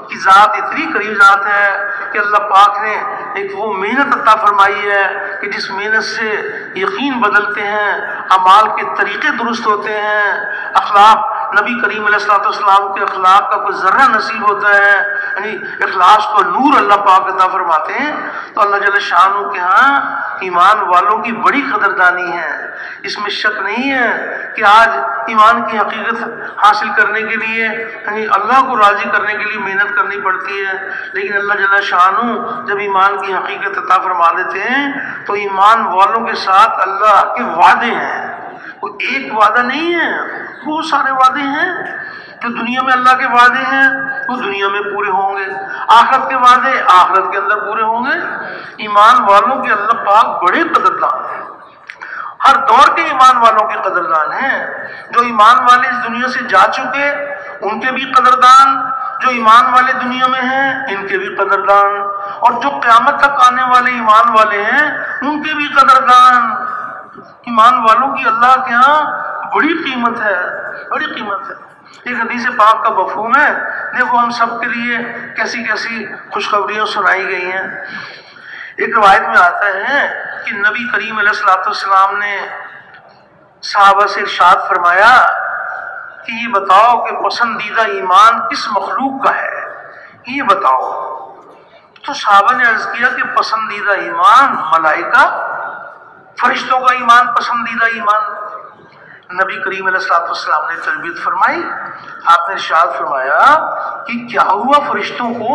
Speaker 1: کی ذات اتنی قریب ذات ہے کہ اللہ پاک نے ایک وہ محنت عطا فرمائی ہے کہ جس محنت سے یقین بدلتے ہیں، اعمال کے طریقے درست ہوتے ہیں، اخلاق نبی کریم علیہ السلام کے اخلاق کا کوئی ذرہ نصیب ہوتا ہے، یعنی اخلاص کو نور اللہ پاک عطا فرماتے ہیں۔ تو اللہ جل شانہ کے ہاں ایمان والوں کی بڑی قدردانی ہے۔ اس میں شک نہیں ہے کہ آج ایمان کی حقیقت حاصل کرنے کے لیے یعنی اللہ کو راضی کرنے کے لیے محنت کرنی پڑتی ہے، لیکن اللہ جل شانہ جب ایمان کی حقیقت عطا فرما دیتے ہیں تو ایمان والوں کے ساتھ اللہ کے وعدے ہیں۔ وہ ایک وعدہ نہیں ہے، بہت سارے وعدے ہیں۔ جو دنیا میں اللہ کے وعدے ہیں وہ دنیا میں پورے ہوں گے، آخرت کے وعدے آخرت کے اندر پورے ہوں گے۔ ایمان والوں کے اللہ پاک بڑے قدردان ہیں، ہر دور کے ایمان والوں کے قدردان ہیں۔ جو ایمان والے اس دنیا سے جا چکے ان کے بھی قدردان، جو ایمان والے دنیا میں ہیں ان کے بھی قدردان، اور جو قیامت تک آنے والے ایمان والے ہیں ان کے بھی قدردان۔ ایمان والوں کی اللہ کے ہاں بڑی قیمت ہے، بڑی قیمت ہے۔ ایک حدیث پاک کا مفہوم ہے، دیکھو ہم سب کے لیے کیسی کیسی خوشخبریاں سنائی گئی ہیں۔ ایک روایت میں آتا ہے کہ نبی کریم علیہ السلام نے صحابہ سے ارشاد فرمایا کہ یہ بتاؤ کہ پسندیدہ ایمان کس مخلوق کا ہے، یہ بتاؤ۔ تو صحابہ نے عرض کیا کہ پسندیدہ ایمان ملائکہ، فرشتوں کا ایمان پسندیدہ ایمان۔ نبی کریم علیہ السلام نے تربیت فرمائی، آپ نے ارشاد فرمایا کہ کیا ہوا فرشتوں کو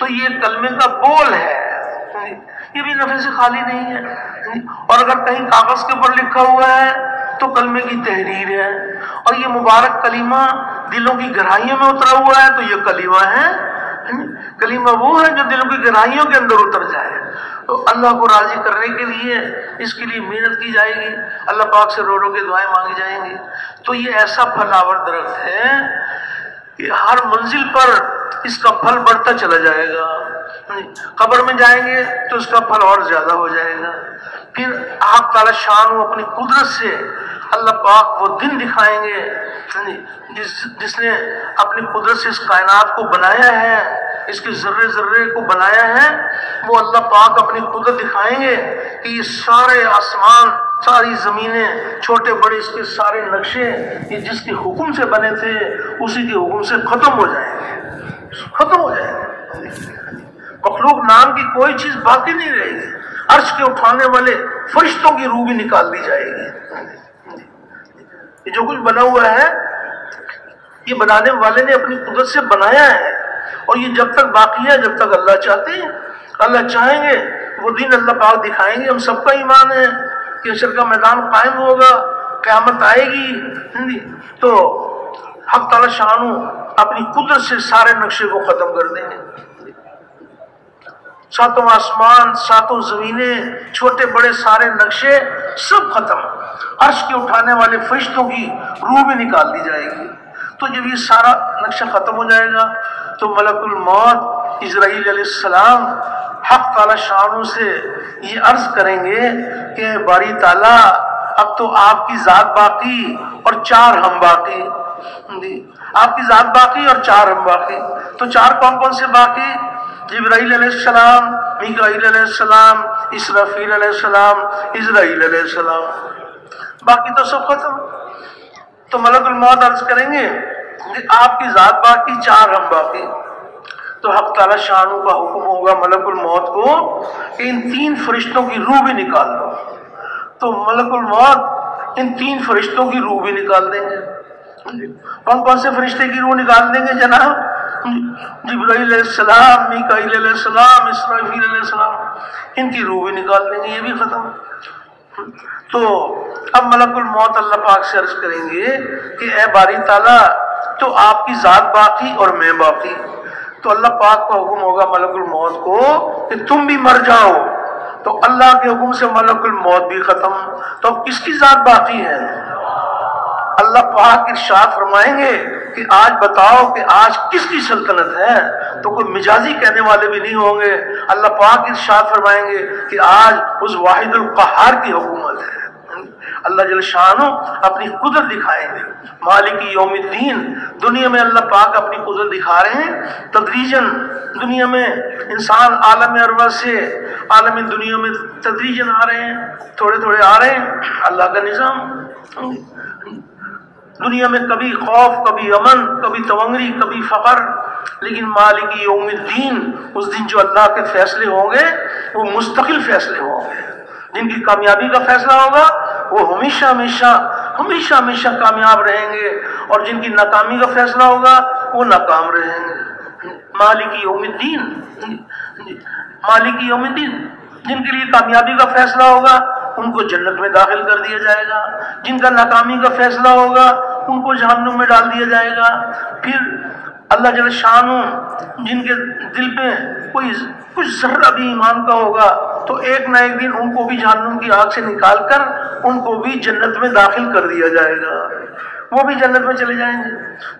Speaker 1: تو یہ کلمے کا بول ہے، یہ بھی نفع سے خالی نہیں ہے۔ اور اگر کہیں کاغذ کے اوپر لکھا ہوا ہے تو کلمے کی تحریر ہے، اور یہ مبارک کلمہ دلوں کی گہرائیوں میں اترا ہوا ہے تو یہ کلمہ ہے۔ کلمہ وہ ہے جو دلوں کی گہرائیوں کے اندر اتر جائے۔ تو اللہ کو راضی کرنے کے لیے اس کے لیے محنت کی جائے گی، اللہ پاک سے رو رو کے دعائیں مانگی جائیں گی۔ تو یہ ایسا پھلاور درخت ہے کہ ہر منزل پر اس کا پھل بڑھتا چلا جائے گا۔ قبر میں جائیں گے تو اس کا پھل اور زیادہ ہو جائے گا۔ پھر آپ تعالی شان اپنی قدرت سے اللہ پاک وہ دن دکھائیں گے جس نے اپنی قدرت سے اس کائنات کو بنایا ہے، اس کے ذرے ذرے کو بنایا ہے۔ وہ اللہ پاک اپنی قدرت دکھائیں گے کہ یہ سارے آسمان، ساری زمینیں، چھوٹے بڑے اس کے سارے نقشے یہ جس کے حکم سے بنے تھے اسی کے حکم سے ختم ہو جائیں گے، ختم ہو جائیں گے۔ مخلوق نام کی کوئی چیز باقی نہیں رہے گی۔ عرش کے اٹھانے والے فرشتوں کی روح بھی نکال دی جائے گی۔ یہ جو کچھ بنا ہوا ہے یہ بنانے والے نے اپنی قدرت سے بنایا ہے، اور یہ جب تک باقی ہے جب تک اللہ چاہتے ہیں، اللہ چاہیں گے وہ دن اللہ پاک دکھائیں گے۔ ہم سب کا ایمان ہے کہ حشر کا میدان قائم ہوگا، قیامت آئے گی، تو حق تعالی شان اپنی قدرت سے سارے نقشے کو ختم کر دیں گے۔ ساتوں آسمان، ساتوں زمینیں، چھوٹے بڑے سارے نقشے سب ختم۔ عرش کے اٹھانے والے فرشتوں کی روح بھی نکال دی جائے گی۔ تو جب یہ سارا نقشہ ختم ہو جائے گا تو ملک الموت اسرائیل علیہ السلام حق تعالی شان سے یہ عرض کریں گے کہ باری تعالیٰ اب تو آپ کی ذات باقی اور چار ہم باقی، آپ کی ذات باقی اور چار ہم باقی۔ تو چار کون کون سے باقی؟ جبرائیل علیہ السلام، میکائیل علیہ السلام، اسرافیل علیہ السلام، اسرائیل علیہ السلام، باقی تو سب ختم۔ تو ملک الموت عرض کریں گے کہ آپ کی ذات باقی، چار ہم باقی۔ تو حق تعالی شانو کا حکم ہوگا ملک الموت کو کہ ان تین فرشتوں کی روح بھی نکال دو۔ تو ملک الموت ان تین فرشتوں کی روح بھی نکال دیں گے۔ کون کون سے فرشتے کی روح نکال دیں گے جناب؟ جبرائیل علیہ السلام، میکائیل علیہ السلام، اسرافیل علیہ السلام، ان کی روح بھی نکال دیں گے، یہ بھی ختم۔ تو اب ملک الموت اللہ پاک سے عرض کریں گے کہ اے باری تعالیٰ تو آپ کی ذات باقی اور میں باقی۔ تو اللہ پاک کا حکم ہوگا ملک الموت کو کہ تم بھی مر جاؤ۔ تو اللہ کے حکم سے ملک الموت بھی ختم۔ تو اب کس کی ذات باقی ہے؟ اللہ پاک ارشاد فرمائیں گے کہ آج بتاؤ کہ آج کس کی سلطنت ہے؟ تو کوئی مجازی کہنے والے بھی نہیں ہوں گے۔ اللہ پاک ارشاد فرمائیں گے کہ آج اس واحد القہار کی حکومت ہے۔ اللہ جل شانہ اپنی قدرت دکھائیں گے۔ مالک یوم الدین، دنیا میں اللہ پاک اپنی قدرت دکھا رہے ہیں تدریجاً۔ دنیا میں انسان عالم ارواح سے عالم دنیا میں تدریجاً آ رہے ہیں، تھوڑے تھوڑے آ رہے ہیں، اللہ کا نظام۔ دنیا میں کبھی خوف، کبھی امن، کبھی تونگری، کبھی فقر، لیکن مالک یوم الدین، اس دن جو اللہ کے فیصلے ہوں گے وہ مستقل فیصلے ہوں گے۔ جن کی کامیابی کا فیصلہ ہوگا وہ ہمیشہ ہمیشہ ہمیشہ ہمیشہ کامیاب رہیں گے، اور جن کی ناکامی کا فیصلہ ہوگا وہ ناکام رہیں گے۔ مالک یوم الدین، مالک یوم الدین، جن کے لیے کامیابی کا فیصلہ ہوگا ان کو جنت میں داخل کر دیا جائے گا، جن کا ناکامی کا فیصلہ ہوگا ان کو جہنم میں ڈال دیا جائے گا۔ پھر اللہ جل شانہ جن کے دل پہ کوئی کچھ ذرہ بھی ایمان کا ہوگا تو ایک نہ ایک دن ان کو بھی جہنم کی آگ سے نکال کر ان کو بھی جنت میں داخل کر دیا جائے گا، وہ بھی جنت میں چلے جائیں گے۔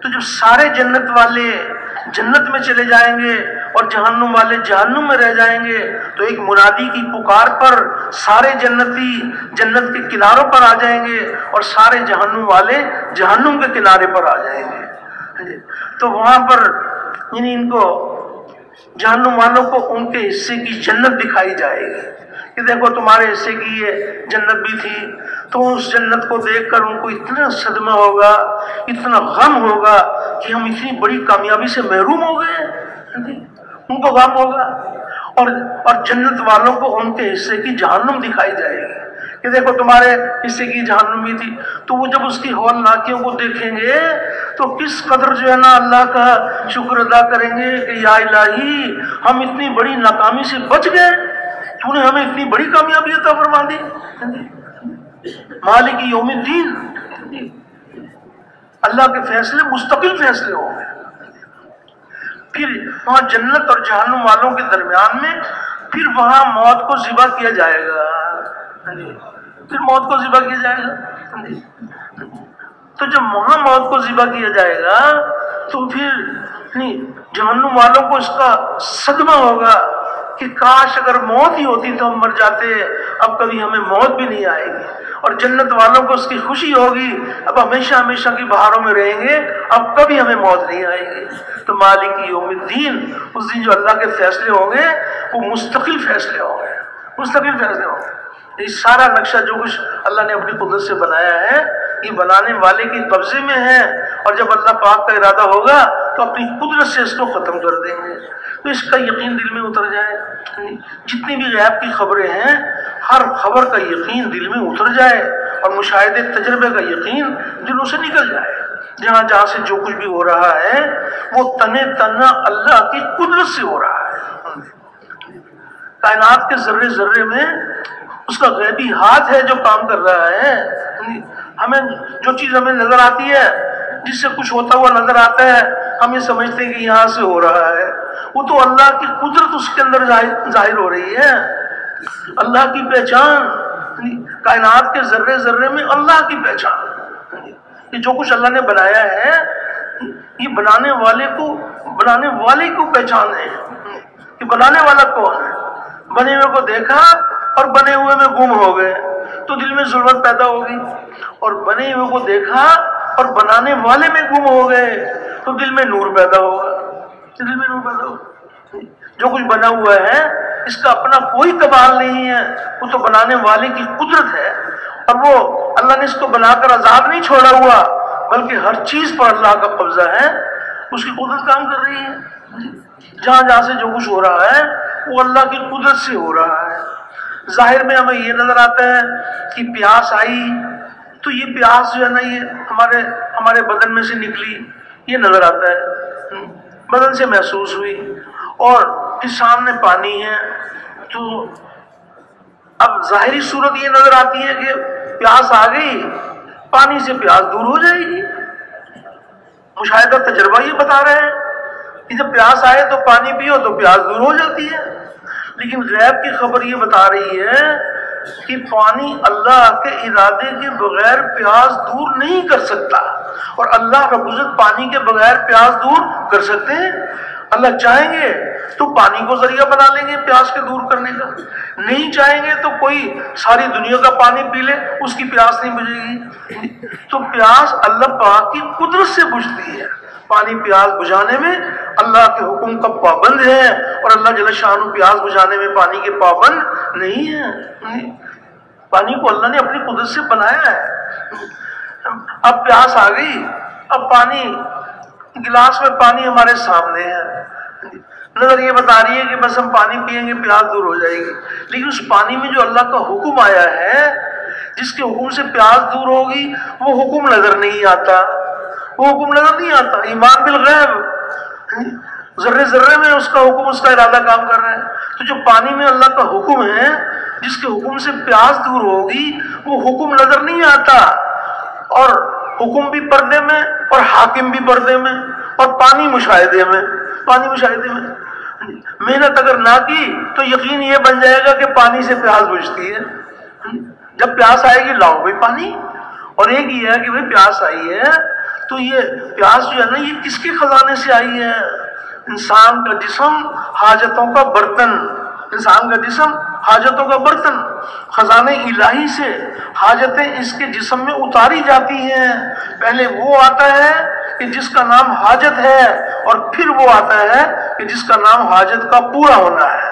Speaker 1: تو جب سارے جنت والے جنت میں چلے جائیں گے اور جہنم والے جہنم میں رہ جائیں گے تو ایک منادی کی پکار پر سارے جنتی جنت کے کناروں پر آ جائیں گے اور سارے جہنم والے جہنم کے کنارے پر آ جائیں گے۔ تو وہاں پر یعنی ان کو جہنم والوں کو ان کے حصے کی جنت دکھائی جائے گی کہ دیکھو تمہارے حصے کی یہ جنت بھی تھی۔ تو اس جنت کو دیکھ کر ان کو اتنا صدمہ ہوگا، اتنا غم ہوگا کہ ہم اتنی بڑی کامیابی سے محروم ہو گئے، ان کو غم ہوگا۔ اور جنت والوں کو ان کے حصے کی جہنم دکھائی جائے گی کہ دیکھو تمہارے حصے کی جہنمی تھی، تو وہ جب اس کی ہولناکیوں کو دیکھیں گے تو کس قدر جو ہے نا اللہ کا شکر ادا کریں گے کہ یا الہی ہم اتنی بڑی ناکامی سے بچ گئے، تو نے ہمیں اتنی بڑی کامیابی عطا فرما دی۔ مالک یوم الدین، اللہ کے فیصلے مستقل فیصلے ہوں گے۔ پھر وہاں جنت اور جہنم والوں کے درمیان میں پھر وہاں موت کو ذبح کیا جائے گا، پھر موت کو ذبح کیا جائے گا۔ تو جب وہاں موت کو ذبح کیا جائے گا تو پھر جہنم والوں کو اس کا صدمہ ہوگا کہ کاش اگر موت ہی ہوتی تو ہم مر جاتے، اب کبھی ہمیں موت بھی نہیں آئے گی۔ اور جنت والوں کو اس کی خوشی ہوگی، اب ہمیشہ ہمیشہ کی بہاروں میں رہیں گے، اب کبھی ہمیں موت نہیں آئے گی۔ تو مالک یوم الدین، اس دن جو اللہ کے فیصلے ہوں گے وہ مستقل فیصلے ہوں گے، مستقل فیصلے ہوں گے۔ یہ سارا نقشہ جو کچھ اللہ نے اپنی قدرت سے بنایا ہے یہ بنانے والے کے قبضے میں ہے، اور جب اللہ پاک کا ارادہ ہوگا تو اپنی قدرت سے اس کو ختم کر دیں گے۔ تو اس کا یقین دل میں اتر جائے، جتنی بھی غیب کی خبریں ہیں ہر خبر کا یقین دل میں اتر جائے، اور مشاہدے تجربے کا یقین دلوں سے نکل جائے۔ جہاں جہاں سے جو کچھ بھی ہو رہا ہے وہ تنے تنہا اللہ کی قدرت سے ہو رہا ہے۔ کائنات کے ذرے ذرے میں اس کا غیبی ہاتھ ہے جو کام کر رہا ہے۔ ہمیں جو چیز ہمیں نظر آتی ہے، جس سے کچھ ہوتا ہوا نظر آتا ہے، ہم یہ سمجھتے ہیں کہ یہاں سے ہو رہا ہے، وہ تو اللہ کی قدرت اس کے اندر ظاہر ہو رہی ہے۔ اللہ کی پہچان، کائنات کے ذرے ذرے میں اللہ کی پہچان، یہ جو کچھ اللہ نے بنایا ہے یہ بنانے والے کو پہچانے کہ بنانے والا کون ہے۔ بنے ہوئے کو دیکھا اور بنے ہوئے میں گم ہو گئے تو دل میں ظلمت پیدا ہوگی، اور بنے ہوئے کو دیکھا اور بنانے والے میں گم ہو گئے تو دل میں نور پیدا ہوگا، دل میں نور پیدا ہوگا۔ جو کچھ بنا ہوا ہے اس کا اپنا کوئی کمال نہیں ہے، وہ تو بنانے والے کی قدرت ہے، اور وہ اللہ نے اس کو بنا کر آزاد نہیں چھوڑا ہوا، بلکہ ہر چیز پر اللہ کا قبضہ ہے، اس کی قدرت کام کر رہی ہے۔ جہاں جہاں سے جو کچھ ہو رہا ہے وہ اللہ کی قدرت سے ہو رہا ہے۔ ظاہر میں ہمیں یہ نظر آتا ہے کہ پیاس آئی تو یہ پیاس جو ہے نا یہ ہمارے بدن میں سے نکلی، یہ نظر آتا ہے، بدن سے محسوس ہوئی، اور پھر سامنے پانی ہے تو اب ظاہری صورت یہ نظر آتی ہے کہ پیاس آ گئی، پانی سے پیاس دور ہو جائے گی۔ مشاہدہ تجربہ یہ بتا رہے ہیں کہ جب پیاس آئے تو پانی پیو تو پیاس دور ہو جاتی ہے، لیکن غیب کی خبر یہ بتا رہی ہے کہ پانی اللہ کے ارادے کے بغیر پیاس دور نہیں کر سکتا، اور اللہ رب العزت پانی کے بغیر پیاس دور کر سکتے ہیں۔ اللہ چاہیں گے تو پانی کو ذریعہ بنا لیں گے پیاس کے دور کرنے کا، نہیں چاہیں گے تو کوئی ساری دنیا کا پانی پی لے اس کی پیاس نہیں بجھے گی۔ تو پیاس اللہ پاک کی قدرت سے بجھتی ہے۔ پانی پیاس بجھانے میں اللہ کے حکم کا پابند ہے، اور اللہ جل شانہ پیاس بجھانے میں پانی کے پابند نہیں ہے۔ پانی کو اللہ نے اپنی قدرت سے بنایا ہے۔ اب پیاس آ گئی، اب پانی گلاس میں پانی ہمارے سامنے ہے، نظر یہ بتا رہی ہے کہ بس ہم پانی پیئیں گے پیاس دور ہو جائے گی، لیکن اس پانی میں جو اللہ کا حکم آیا ہے جس کے حکم سے پیاس دور ہوگی وہ حکم نظر نہیں آتا، وہ حکم نظر نہیں آتا۔ ایمان بالغیب، ذرے ذرے میں اس کا حکم، اس کا ارادہ کام کر رہا ہے۔ تو جو پانی میں اللہ کا حکم ہے جس کے حکم سے پیاس دور ہوگی وہ حکم نظر نہیں آتا، اور حکم بھی پردے میں اور حاکم بھی پردے میں، اور پانی مشاہدے میں، پانی مشاہدے میں۔ محنت اگر نہ کی تو یقین یہ بن جائے گا کہ پانی سے پیاس بجھتی ہے۔ جب پیاس آئے گی لاؤ بھائی پانی، اور ایک یہ ہے کہ بھائی پیاس آئی ہے تو یہ پیاس جو ہے نا یہ کس کے خزانے سے آئی ہے؟ انسان کا جسم حاجتوں کا برتن، انسان کا جسم حاجتوں کا برتن، خزانے الہی سے حاجتیں اس کے جسم میں اتاری جاتی ہیں۔ پہلے وہ آتا ہے کہ جس کا نام حاجت ہے، اور پھر وہ آتا ہے کہ جس کا نام حاجت کا پورا ہونا ہے۔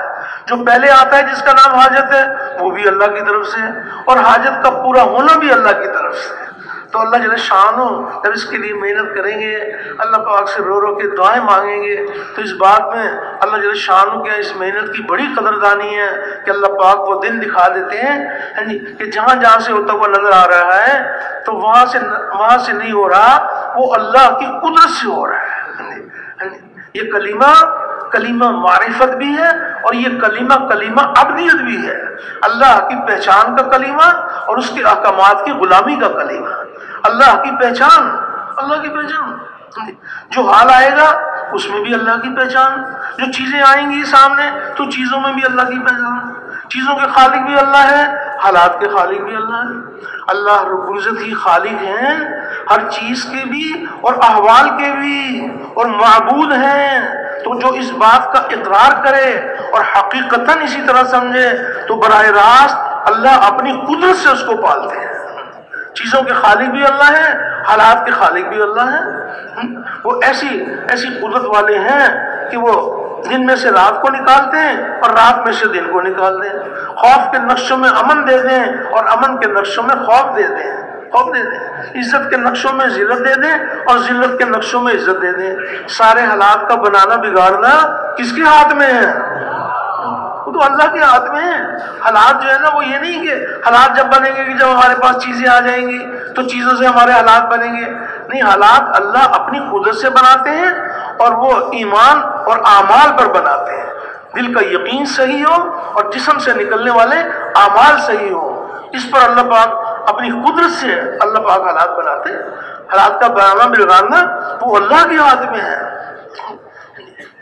Speaker 1: جو پہلے آتا ہے جس کا نام حاجت ہے وہ بھی اللہ کی طرف سے، اور حاجت کا پورا ہونا بھی اللہ کی طرف سے۔ تو تو اللہ جل شانہ جب اس کے لیے محنت کریں گے، اللہ پاک سے رو رو کے دعائیں مانگیں گے، تو اس بات میں اللہ جل شانہ کے اس محنت کی بڑی قدردانی ہے کہ اللہ پاک وہ دن دکھا دیتے ہیں کہ جہاں جہاں سے ہوتا ہوا نظر آ رہا ہے تو وہاں سے نہیں ہو رہا، وہ اللہ کی قدرت سے ہو رہا ہے۔ یہ کلمہ معرفت بھی ہے، اور یہ کلمہ عبدیت بھی ہے، اللہ کی پہچان کا کلمہ اور اس کے احکامات کی غلامی کا کلمہ۔ اللہ کی پہچان جو حال آئے گا اس میں بھی اللہ کی پہچان، جو چیزیں آئیں گی سامنے تو چیزوں میں بھی اللہ کی پہچان، چیزوں کے خالق بھی اللہ ہے، حالات کے خالق بھی اللہ ہے۔ اللہ رب العزت ہی خالق ہیں ہر چیز کے بھی اور احوال کے بھی، اور معبود ہیں۔ تو جو اس بات کا اقرار کرے اور حقیقتاً اسی طرح سمجھے تو براہ راست اللہ اپنی قدرت سے اس کو پالتے ہیں۔ چیزوں کے خالق بھی اللہ ہیں، حالات کے خالق بھی اللہ ہیں۔ وہ ایسی قدرت والے ہیں کہ وہ دن میں سے رات کو نکالتے ہیں اور رات میں سے دن کو نکالتے ہیں، خوف کے نقشوں میں امن دے دیں اور امن کے نقشوں میں خوف دے دیں، عزت کے نقشوں میں ذلت دے دیں اور ذلت کے نقشوں میں عزت دے دیں۔ سارے حالات کا بنانا بگاڑنا کس کے ہاتھ میں ہے؟ وہ تو اللہ کے ہاتھ میں ہے۔ حالات جو ہے نا وہ یہ نہیں کہ حالات جب بنیں گے کہ جب ہمارے پاس چیزیں آ جائیں گی تو چیزوں سے ہمارے حالات بنیں گے، نہیں، حالات اللہ اپنی قدرت سے بناتے ہیں اور وہ ایمان اور اعمال پر بناتے ہیں۔ دل کا یقین صحیح ہو اور جسم سے نکلنے والے اعمال صحیح ہو، اس پر اللہ پاک اپنی قدرت سے اللہ پاک حالات بناتے ہیں۔ حالات کا بنانا بگاڑنا وہ اللہ کے ہاتھ میں ہے۔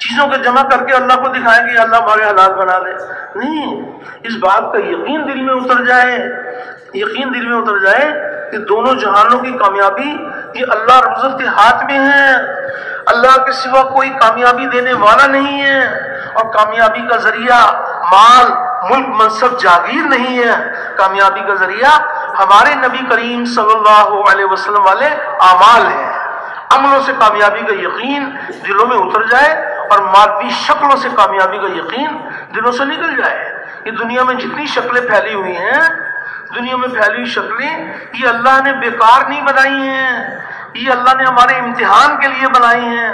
Speaker 1: چیزوں کے جمع کر کے اللہ کو دکھائیں گے اللہ ہمارے حالات بنا دے، نہیں، اس بات کا یقین دل میں اتر جائے کہ دونوں جہانوں کی کامیابی یہ اللہ رب العزت کے ہاتھ میں ہے۔ اللہ کے سوا کوئی کامیابی دینے والا نہیں ہے، اور کامیابی کا ذریعہ مال، ملک، منصب، جاگیر نہیں ہے۔ کامیابی کا ذریعہ ہمارے نبی کریم صلی اللہ علیہ وسلم والے اعمال ہیں۔ عملوں سے کامیابی کا یقین دلوں میں اتر جائے اور مادی شکلوں سے کامیابی کا یقین دلوں سے نکل جائے۔ یہ دنیا میں جتنی شکلیں پھیلی ہوئی ہیں، دنیا میں پھیلی ہوئی شکلیں یہ اللہ نے بیکار نہیں بنائی ہیں، یہ اللہ نے ہمارے امتحان کے لیے بنائی ہیں،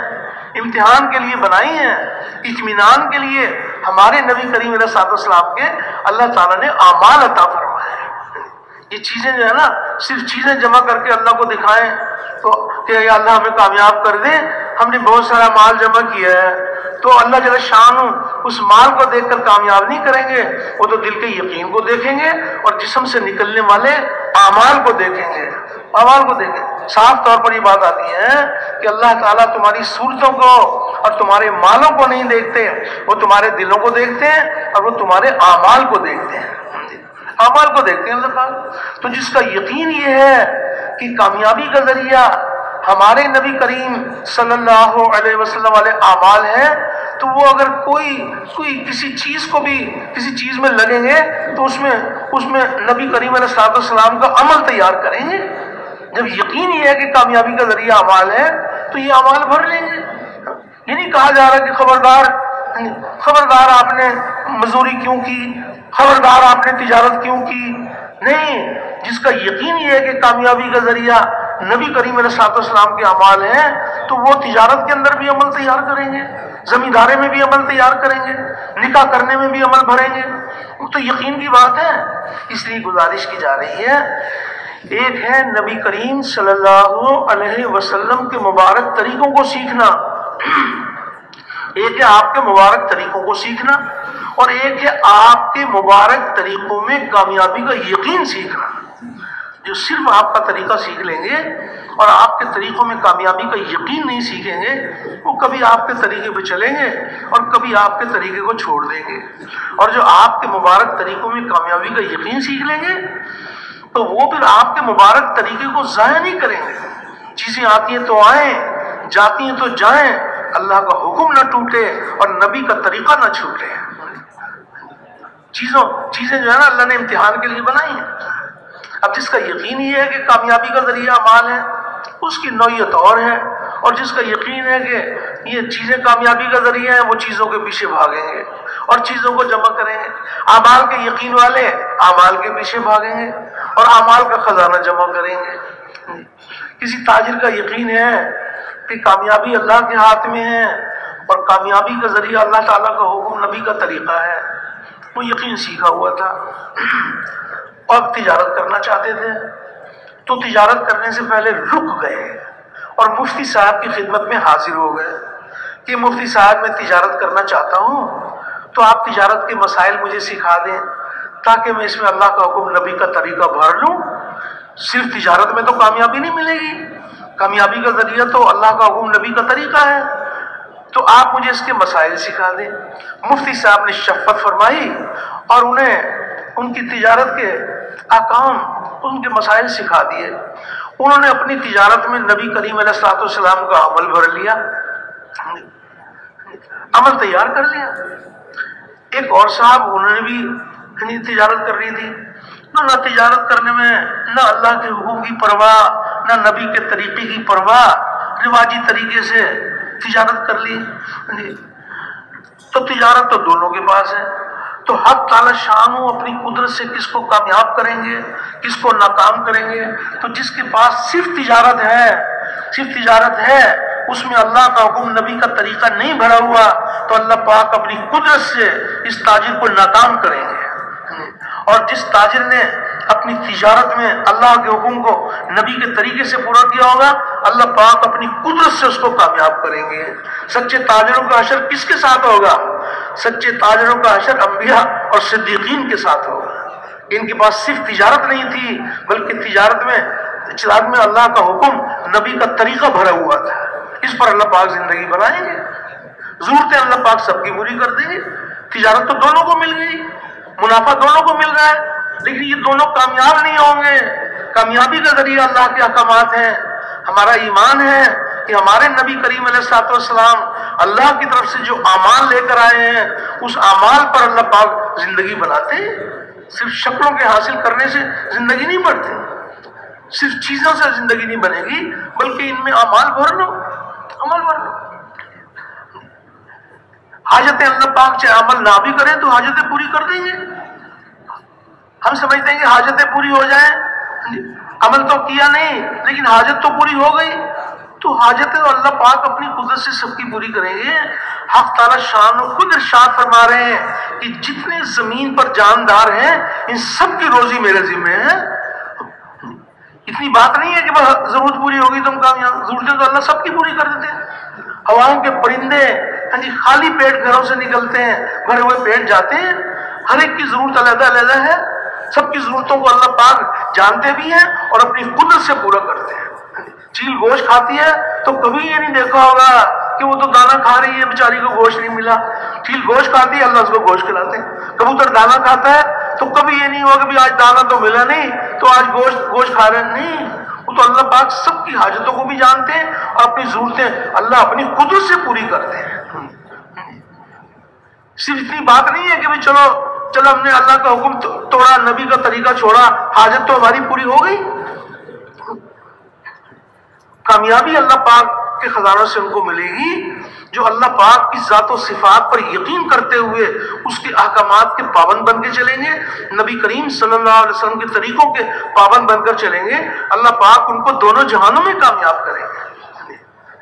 Speaker 1: اطمینان کے لیے۔ ہمارے نبی کریم علیہ السلام کے اللہ تعالیٰ نے اعمال عطا فرمائے۔ یہ چیزیں جو ہے نا صرف چیزیں جمع کر کے اللہ کو دکھائیں تو کہ یا اللہ ہمیں کامیاب کر دے، ہم نے بہت سارا مال جمع کیا ہے، تو اللہ جل شانہ اس مال کو دیکھ کر کامیاب نہیں کریں گے، وہ تو دل کے یقین کو دیکھیں گے اور جسم سے نکلنے والے اعمال کو دیکھیں گے۔ صاف طور پر یہ بات آتی ہے کہ اللہ تعالیٰ تمہاری صورتوں کو اور تمہارے مالوں کو نہیں دیکھتے، وہ تمہارے دلوں کو دیکھتے ہیں اور وہ تمہارے اعمال کو دیکھتے ہیں۔ اللہ پاک تو جس کا یقین یہ ہے کہ کامیابی کا ذریعہ ہمارے نبی کریم صلی اللہ علیہ وسلم والے اعمال ہیں، تو وہ اگر کوئی کسی چیز میں لگیں گے تو اس میں نبی کریم علیہ السلام کا عمل تیار کریں گے۔ جب یقین یہ ہے کہ کامیابی کا ذریعہ اعمال ہے تو یہ اعمال بھر لیں گے۔ یہ نہیں کہا جا رہا کہ خبردار آپ نے مزدوری کیوں کی، خبردار آپ نے تجارت کیوں کی، نہیں، جس کا یقین یہ ہے کہ کامیابی کا ذریعہ نبی کریم علیہ السلام کے اعمال ہیں تو وہ تجارت کے اندر بھی عمل تیار کریں گے، زمینداری میں بھی عمل تیار کریں گے، نکاح کرنے میں بھی عمل بھریں گے۔ وہ تو یقین کی بات ہے۔ اس لیے گزارش کی جا رہی ہے، ایک ہے نبی کریم صلی اللہ علیہ وسلم کے مبارک طریقوں کو سیکھنا، ایک ہے آپ کے مبارک طریقوں کو سیکھنا، اور ایک ہے آپ کے مبارک طریقوں میں کامیابی کا یقین سیکھنا۔ جو صرف آپ کا طریقہ سیکھ لیں گے اور آپ کے طریقوں میں کامیابی کا یقین نہیں سیکھیں گے، وہ کبھی آپ کے طریقے پہ چلیں گے اور کبھی آپ کے طریقے کو چھوڑ دیں گے۔ اور جو آپ کے مبارک طریقوں میں کامیابی کا یقین سیکھ لیں گے تو وہ پھر آپ کے مبارک طریقے کو ضائع نہیں کریں گے۔ چیزیں آتی ہیں تو آئیں، جاتی ہیں تو جائیں، اللہ کا حکم نہ ٹوٹے اور نبی کا طریقہ نہ چھوٹے۔ چیزیں جو ہے نا اللہ نے امتحان کے لیے بنائی ہیں۔ اب جس کا یقین یہ ہے کہ کامیابی کا ذریعہ اعمال ہے، اس کی نوعیت اور ہے، اور جس کا یقین ہے کہ یہ چیزیں کامیابی کا ذریعہ ہیں، وہ چیزوں کے پیچھے بھاگیں گے اور چیزوں کو جمع کریں گے۔ اعمال کے یقین والے اعمال کے پیچھے بھاگیں گے اور اعمال کا خزانہ جمع کریں گے۔ کسی تاجر کا یقین ہے کہ کامیابی اللہ کے ہاتھ میں ہے اور کامیابی کا ذریعہ اللہ تعالیٰ کا حکم، نبی کا طریقہ ہے، وہ یقین سیکھا ہوا تھا اور تجارت کرنا چاہتے تھے، تو تجارت کرنے سے پہلے رک گئے اور مفتی صاحب کی خدمت میں حاضر ہو گئے کہ مفتی صاحب میں تجارت کرنا چاہتا ہوں، تو آپ تجارت کے مسائل مجھے سکھا دیں تاکہ میں اس میں اللہ کا حکم، نبی کا طریقہ بھر لوں۔ صرف تجارت میں تو کامیابی نہیں ملے گی، کامیابی کا ذریعہ تو اللہ کا حکم، نبی کا طریقہ ہے، تو آپ مجھے اس کے مسائل سکھا دیں۔ مفتی صاحب نے شفقت فرمائی اور انہیں ان کی تجارت کے احکام، ان کے مسائل سکھا دیے۔ انہوں نے اپنی تجارت میں نبی کریم علیہ الصلوۃ والسلام کا عمل بھر لیا، عمل تیار کر لیا۔ ایک اور صاحب، انہوں نے بھی تجارت کرنی تھی، نہ تجارت کرنے میں نہ اللہ کے حکم کی پرواہ، نہ نبی کے طریقے کی پرواہ، رواجی طریقے سے تجارت کر لی۔ تو تجارت تو دونوں کے پاس ہے، تو حق تعالی شان اپنی قدرت سے کس کو کامیاب کریں گے، کس کو ناکام کریں گے۔ تو جس کے پاس صرف تجارت ہے، اس میں اللہ کا حکم، نبی کا طریقہ نہیں بھرا ہوا، تو اللہ پاک اپنی قدرت سے اس تاجر کو ناکام کریں گے۔ اور جس تاجر نے اپنی تجارت میں اللہ کے حکم کو نبی کے طریقے سے پورا کیا ہوگا، اللہ پاک اپنی قدرت سے اس کو کامیاب کریں گے۔ سچے تاجروں کا حشر کس کے ساتھ ہوگا؟ سچے تاجروں کا حشر انبیاء اور صدیقین کے ساتھ ہوگا۔ ان کے پاس صرف تجارت نہیں تھی، بلکہ تجارت میں اللہ کا حکم، نبی کا طریقہ بھرا ہوا تھا۔ اس پر اللہ پاک زندگی بنائیں گے، ضرورتیں اللہ پاک سب کی پوری کر دیں گے۔ تجارت تو دونوں کو مل گئی، منافع دونوں کو مل رہا ہے، لیکن یہ دونوں کامیاب نہیں ہوں گے۔ کامیابی کا ذریعہ اللہ کے احکامات ہیں، ہمارا ایمان ہے کہ ہمارے نبی کریم علیہ الصلوۃ والسلام اللہ کی طرف سے جو اعمال لے کر آئے ہیں، اس اعمال پر اللہ پاک زندگی بناتے ہیں۔ صرف شکلوں کے حاصل کرنے سے زندگی نہیں بڑھتی، صرف چیزوں سے زندگی نہیں بنے گی، بلکہ ان میں اعمال بھر لو، عمل بھر لو۔ حاجتیں اللہ پاک چاہے عمل نہ بھی کریں تو حاجتیں پوری کر دیں گے۔ ہم سمجھتے ہیں کہ حاجتیں پوری ہو جائیں، عمل تو کیا نہیں لیکن حاجت تو پوری ہو گئی، تو حاجتیں اللہ پاک اپنی قدرت سے سب کی پوری کریں گے۔ حق تعالی شان خود ارشاد فرما رہے ہیں کہ جتنے زمین پر جاندار ہیں، ان سب کی روزی میرے ذمہ ہے۔ اتنی بات نہیں ہے کہ بس ضرورت پوری ہوگی تم کامیاب، ضرورتیں تو اللہ سب کی پوری کر دیتے ہیں۔ ہواؤں کے پرندے خالی پیٹ گھروں سے نکلتے ہیں، بھرے ہوئے پیٹ جاتے ہیں، ہر ایک کی ضرورت علیحدہ علیحدہ ہے، سب کی ضرورتوں کو اللہ پاک جانتے بھی ہیں اور اپنی قدرت سے پورا کرتے ہیں۔ چیل گوشت کھاتی ہے تو کبھی یہ نہیں دیکھا ہوگا کہ وہ تو دانا کھا رہی ہے، بیچاری کو گوشت نہیں ملا۔ چیل گوشت کھاتی ہے، اللہ اس کو گوشت کھلاتے ہیں۔ کبوتر دانا کھاتا ہے تو کبھی یہ نہیں ہوگا کہ آج دانا تو ملا نہیں تو آج گوشت کھا رہے ہیں، نہیں، وہ تو اللہ پاک سب کی حاجتوں کو بھی جانتے ہیں اور اپنی ضرورتیں اللہ اپنی قدرت سے پوری کرتے ہیں۔ صرف اتنی بات نہیں ہے کہ چلو ہم نے اللہ کا حکم توڑا، نبی کا طریقہ چھوڑا، حاجت تو ہماری پوری ہو گئی۔ کامیابی اللہ پاک کے خزانوں سے ان کو ملے گی جو اللہ پاک کی ذات و صفات پر یقین کرتے ہوئے اس کے احکامات کے پابند بن کے چلیں گے، نبی کریم صلی اللہ علیہ وسلم کے طریقوں کے پابند بن کر چلیں گے۔ اللہ پاک ان کو دونوں جہانوں میں کامیاب کریں گے۔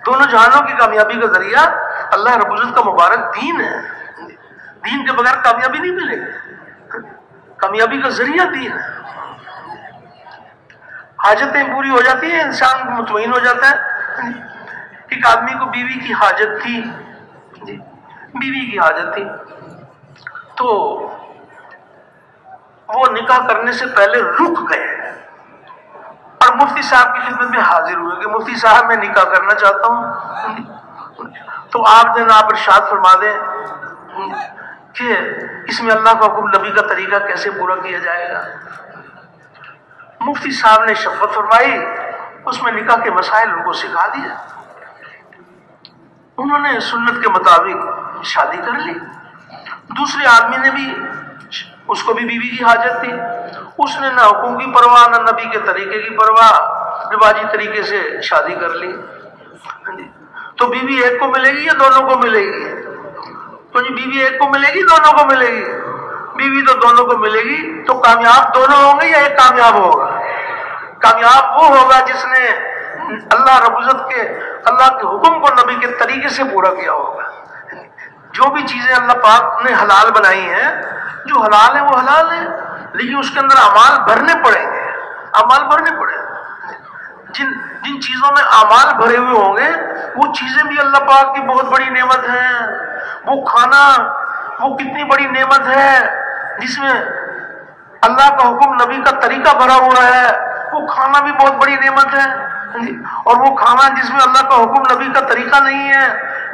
Speaker 1: دونوں جہانوں کی کامیابی کا ذریعہ اللہ رب العزت کا مبارک دین ہے۔ دین کے بغیر کامیابی نہیں ملے گی، کامیابی کا ذریعہ دین ہے۔ حاجتیں پوری ہو جاتی ہیں، انسان مطمئن ہو جاتا ہے۔ ایک آدمی کو بیوی کی حاجت تھی، بیوی کی حاجت تھی تو وہ نکاح کرنے سے پہلے رک گئے اور مفتی صاحب کی خدمت میں حاضر ہوئے کہ مفتی صاحب میں نکاح کرنا چاہتا ہوں۔ تو آپ جناب ارشاد فرما دیں کہ اس میں اللہ کا حکم، نبی کا طریقہ کیسے پورا کیا جائے گا۔ مفتی صاحب نے شفقت فرمائی، اس میں نکاح کے مسائل ان کو سکھا دیا۔ انہوں نے سنت کے مطابق شادی کر لی۔ دوسرے آدمی نے بھی، اس کو بھی بیوی کی حاجت تھی، اس نے نہ حکم کی پرواہ نہ نبی کے طریقے کی پرواہ، رواجی طریقے سے شادی کر لی۔ تو بیوی ایک کو ملے گی یا دونوں کو ملے گی؟ تو جی بیوی ایک کو ملے گی، دونوں کو ملے گی؟ بیوی تو دونوں کو ملے گی، تو کامیاب دونوں ہوں گے یا ایک کامیاب ہوگا؟ کامیاب وہ ہوگا جس نے اللہ رب العزت کے حکم کو نبی کے طریقے سے پورا کیا ہوگا۔ جو بھی چیزیں اللہ پاک نے حلال بنائی ہیں، جو حلال ہیں وہ حلال ہیں، لیکن اس کے اندر اعمال بھرنے پڑیں گے، اعمال بھرنے پڑیں گے۔ جن چیزوں میں اعمال بھرے ہوئے ہوں گے وہ چیزیں بھی اللہ پاک کی بہت بڑی نعمت ہیں۔ وہ کھانا وہ کتنی بڑی نعمت ہے جس میں اللہ کا حکم نبی کا طریقہ بھرا ہوا ہے، وہ کھانا بھی بہت بڑی نعمت ہے۔ اور وہ کھانا جس میں اللہ کا حکم نبی کا طریقہ نہیں ہے،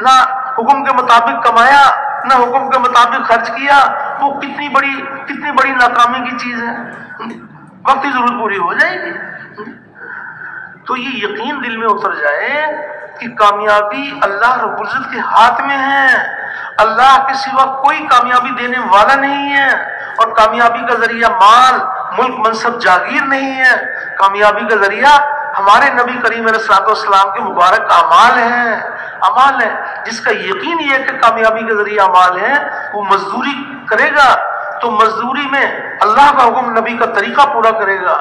Speaker 1: نہ حکم کے مطابق کمایا نہ حکم کے مطابق خرچ کیا، وہ کتنی بڑی ناکامی کی چیز ہے۔ وقت کی ضرورت پوری ہو جائے گی۔ تو یہ یقین دل میں اتر جائے کہ کامیابی اللہ رب العزت کے ہاتھ میں ہے، اللہ کے سوا کوئی کامیابی دینے والا نہیں ہے، اور کامیابی کا ذریعہ مال، ملک، منصب، جاگیر نہیں ہے۔ کامیابی کا ذریعہ ہمارے نبی کریم علیہ السلام کے مبارک اعمال ہیں، اعمال ہے۔ جس کا یقین یہ ہے کہ کامیابی کا ذریعہ اعمال ہے، وہ مزدوری کرے گا تو مزدوری میں اللہ کا حکم نبی کا طریقہ پورا کرے گا۔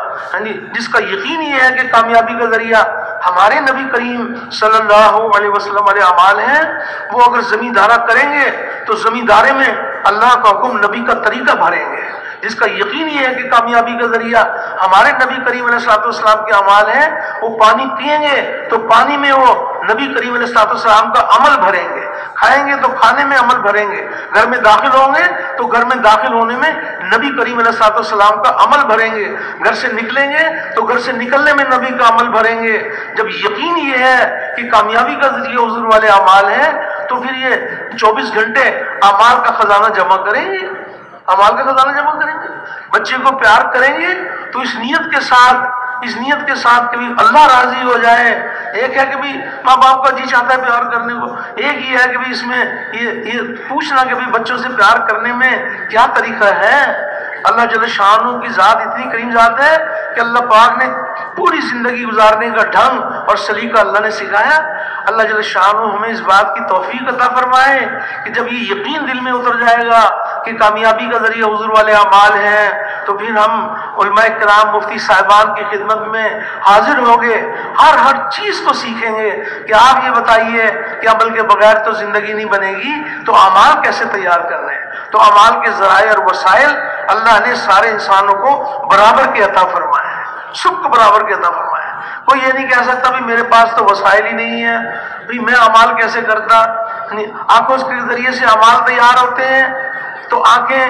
Speaker 1: جس کا یقین یہ ہے کہ کامیابی کا ذریعہ ہمارے نبی کریم صلی اللہ علیہ وسلم والے اعمال ہیں، وہ اگر زمیندارہ کریں گے تو زمیندارے میں اللہ کا حکم نبی کا طریقہ بھریں گے۔ جس کا یقین یہ ہے کہ کامیابی کا ذریعہ ہمارے نبی کریم علیہ السلام کے اعمال ہیں، وہ پانی پیئیں گے تو پانی میں وہ نبی کریم علیہ السلام کا عمل بھریں گے، کھائیں گے تو کھانے میں عمل بھریں گے، گھر میں داخل ہوں گے تو گھر میں داخل ہونے میں نبی کریم علیہ السلام کا عمل بھریں گے، گھر سے نکلیں گے تو گھر سے نکلنے میں نبی کا عمل بھریں گے۔ جب یقین یہ ہے کہ کامیابی کا ذریعہ حضور والے اعمال ہیں تو پھر یہ 24 گھنٹے اعمال کا خزانہ جمع کریں گے، اعمال کا خزانہ جمع کریں گے۔ بچے کو پیار کریں گے تو اس نیت کے ساتھ کہ بھی اللہ راضی ہو جائے۔ ایک ہے کہ بھی ماں باپ کا جی چاہتا ہے پیار کرنے کو، ایک یہ ہے کہ بھی اس میں یہ پوچھنا کہ بھی بچوں سے پیار کرنے میں کیا طریقہ ہے۔ اللہ جل شانہ کی ذات اتنی کریم ذات ہے کہ اللہ پاک نے پوری زندگی گزارنے کا ڈھنگ اور سلیقہ اللہ نے سکھایا۔ اللہ جل شانہ ہمیں اس بات کی توفیق عطا فرمائے کہ جب یہ یقین دل میں اتر جائے گا کہ کامیابی کا ذریعہ حضور والے اعمال ہیں تو پھر ہم علماء کرام مفتی صاحبان کی خدمت میں حاضر ہوں گے، ہر چیز کو سیکھیں گے کہ آپ یہ بتائیے کہ عمل کے بغیر تو زندگی نہیں بنے گی، تو اعمال کیسے تیار کر رہے ہیں۔ تو اعمال کے ذرائع اور وسائل اللہ نے سارے انسانوں کو برابر کے عطا فرمائے ہیں، سب کو برابر کے عطا فرمائے ہیں۔ کوئی یہ نہیں کہہ سکتا بھی میرے پاس تو وسائل ہی نہیں ہے، بھی میں اعمال کیسے کرتا۔ آنکھوں کے ذریعے سے اعمال تیار ہوتے ہیں، تو آنکھیں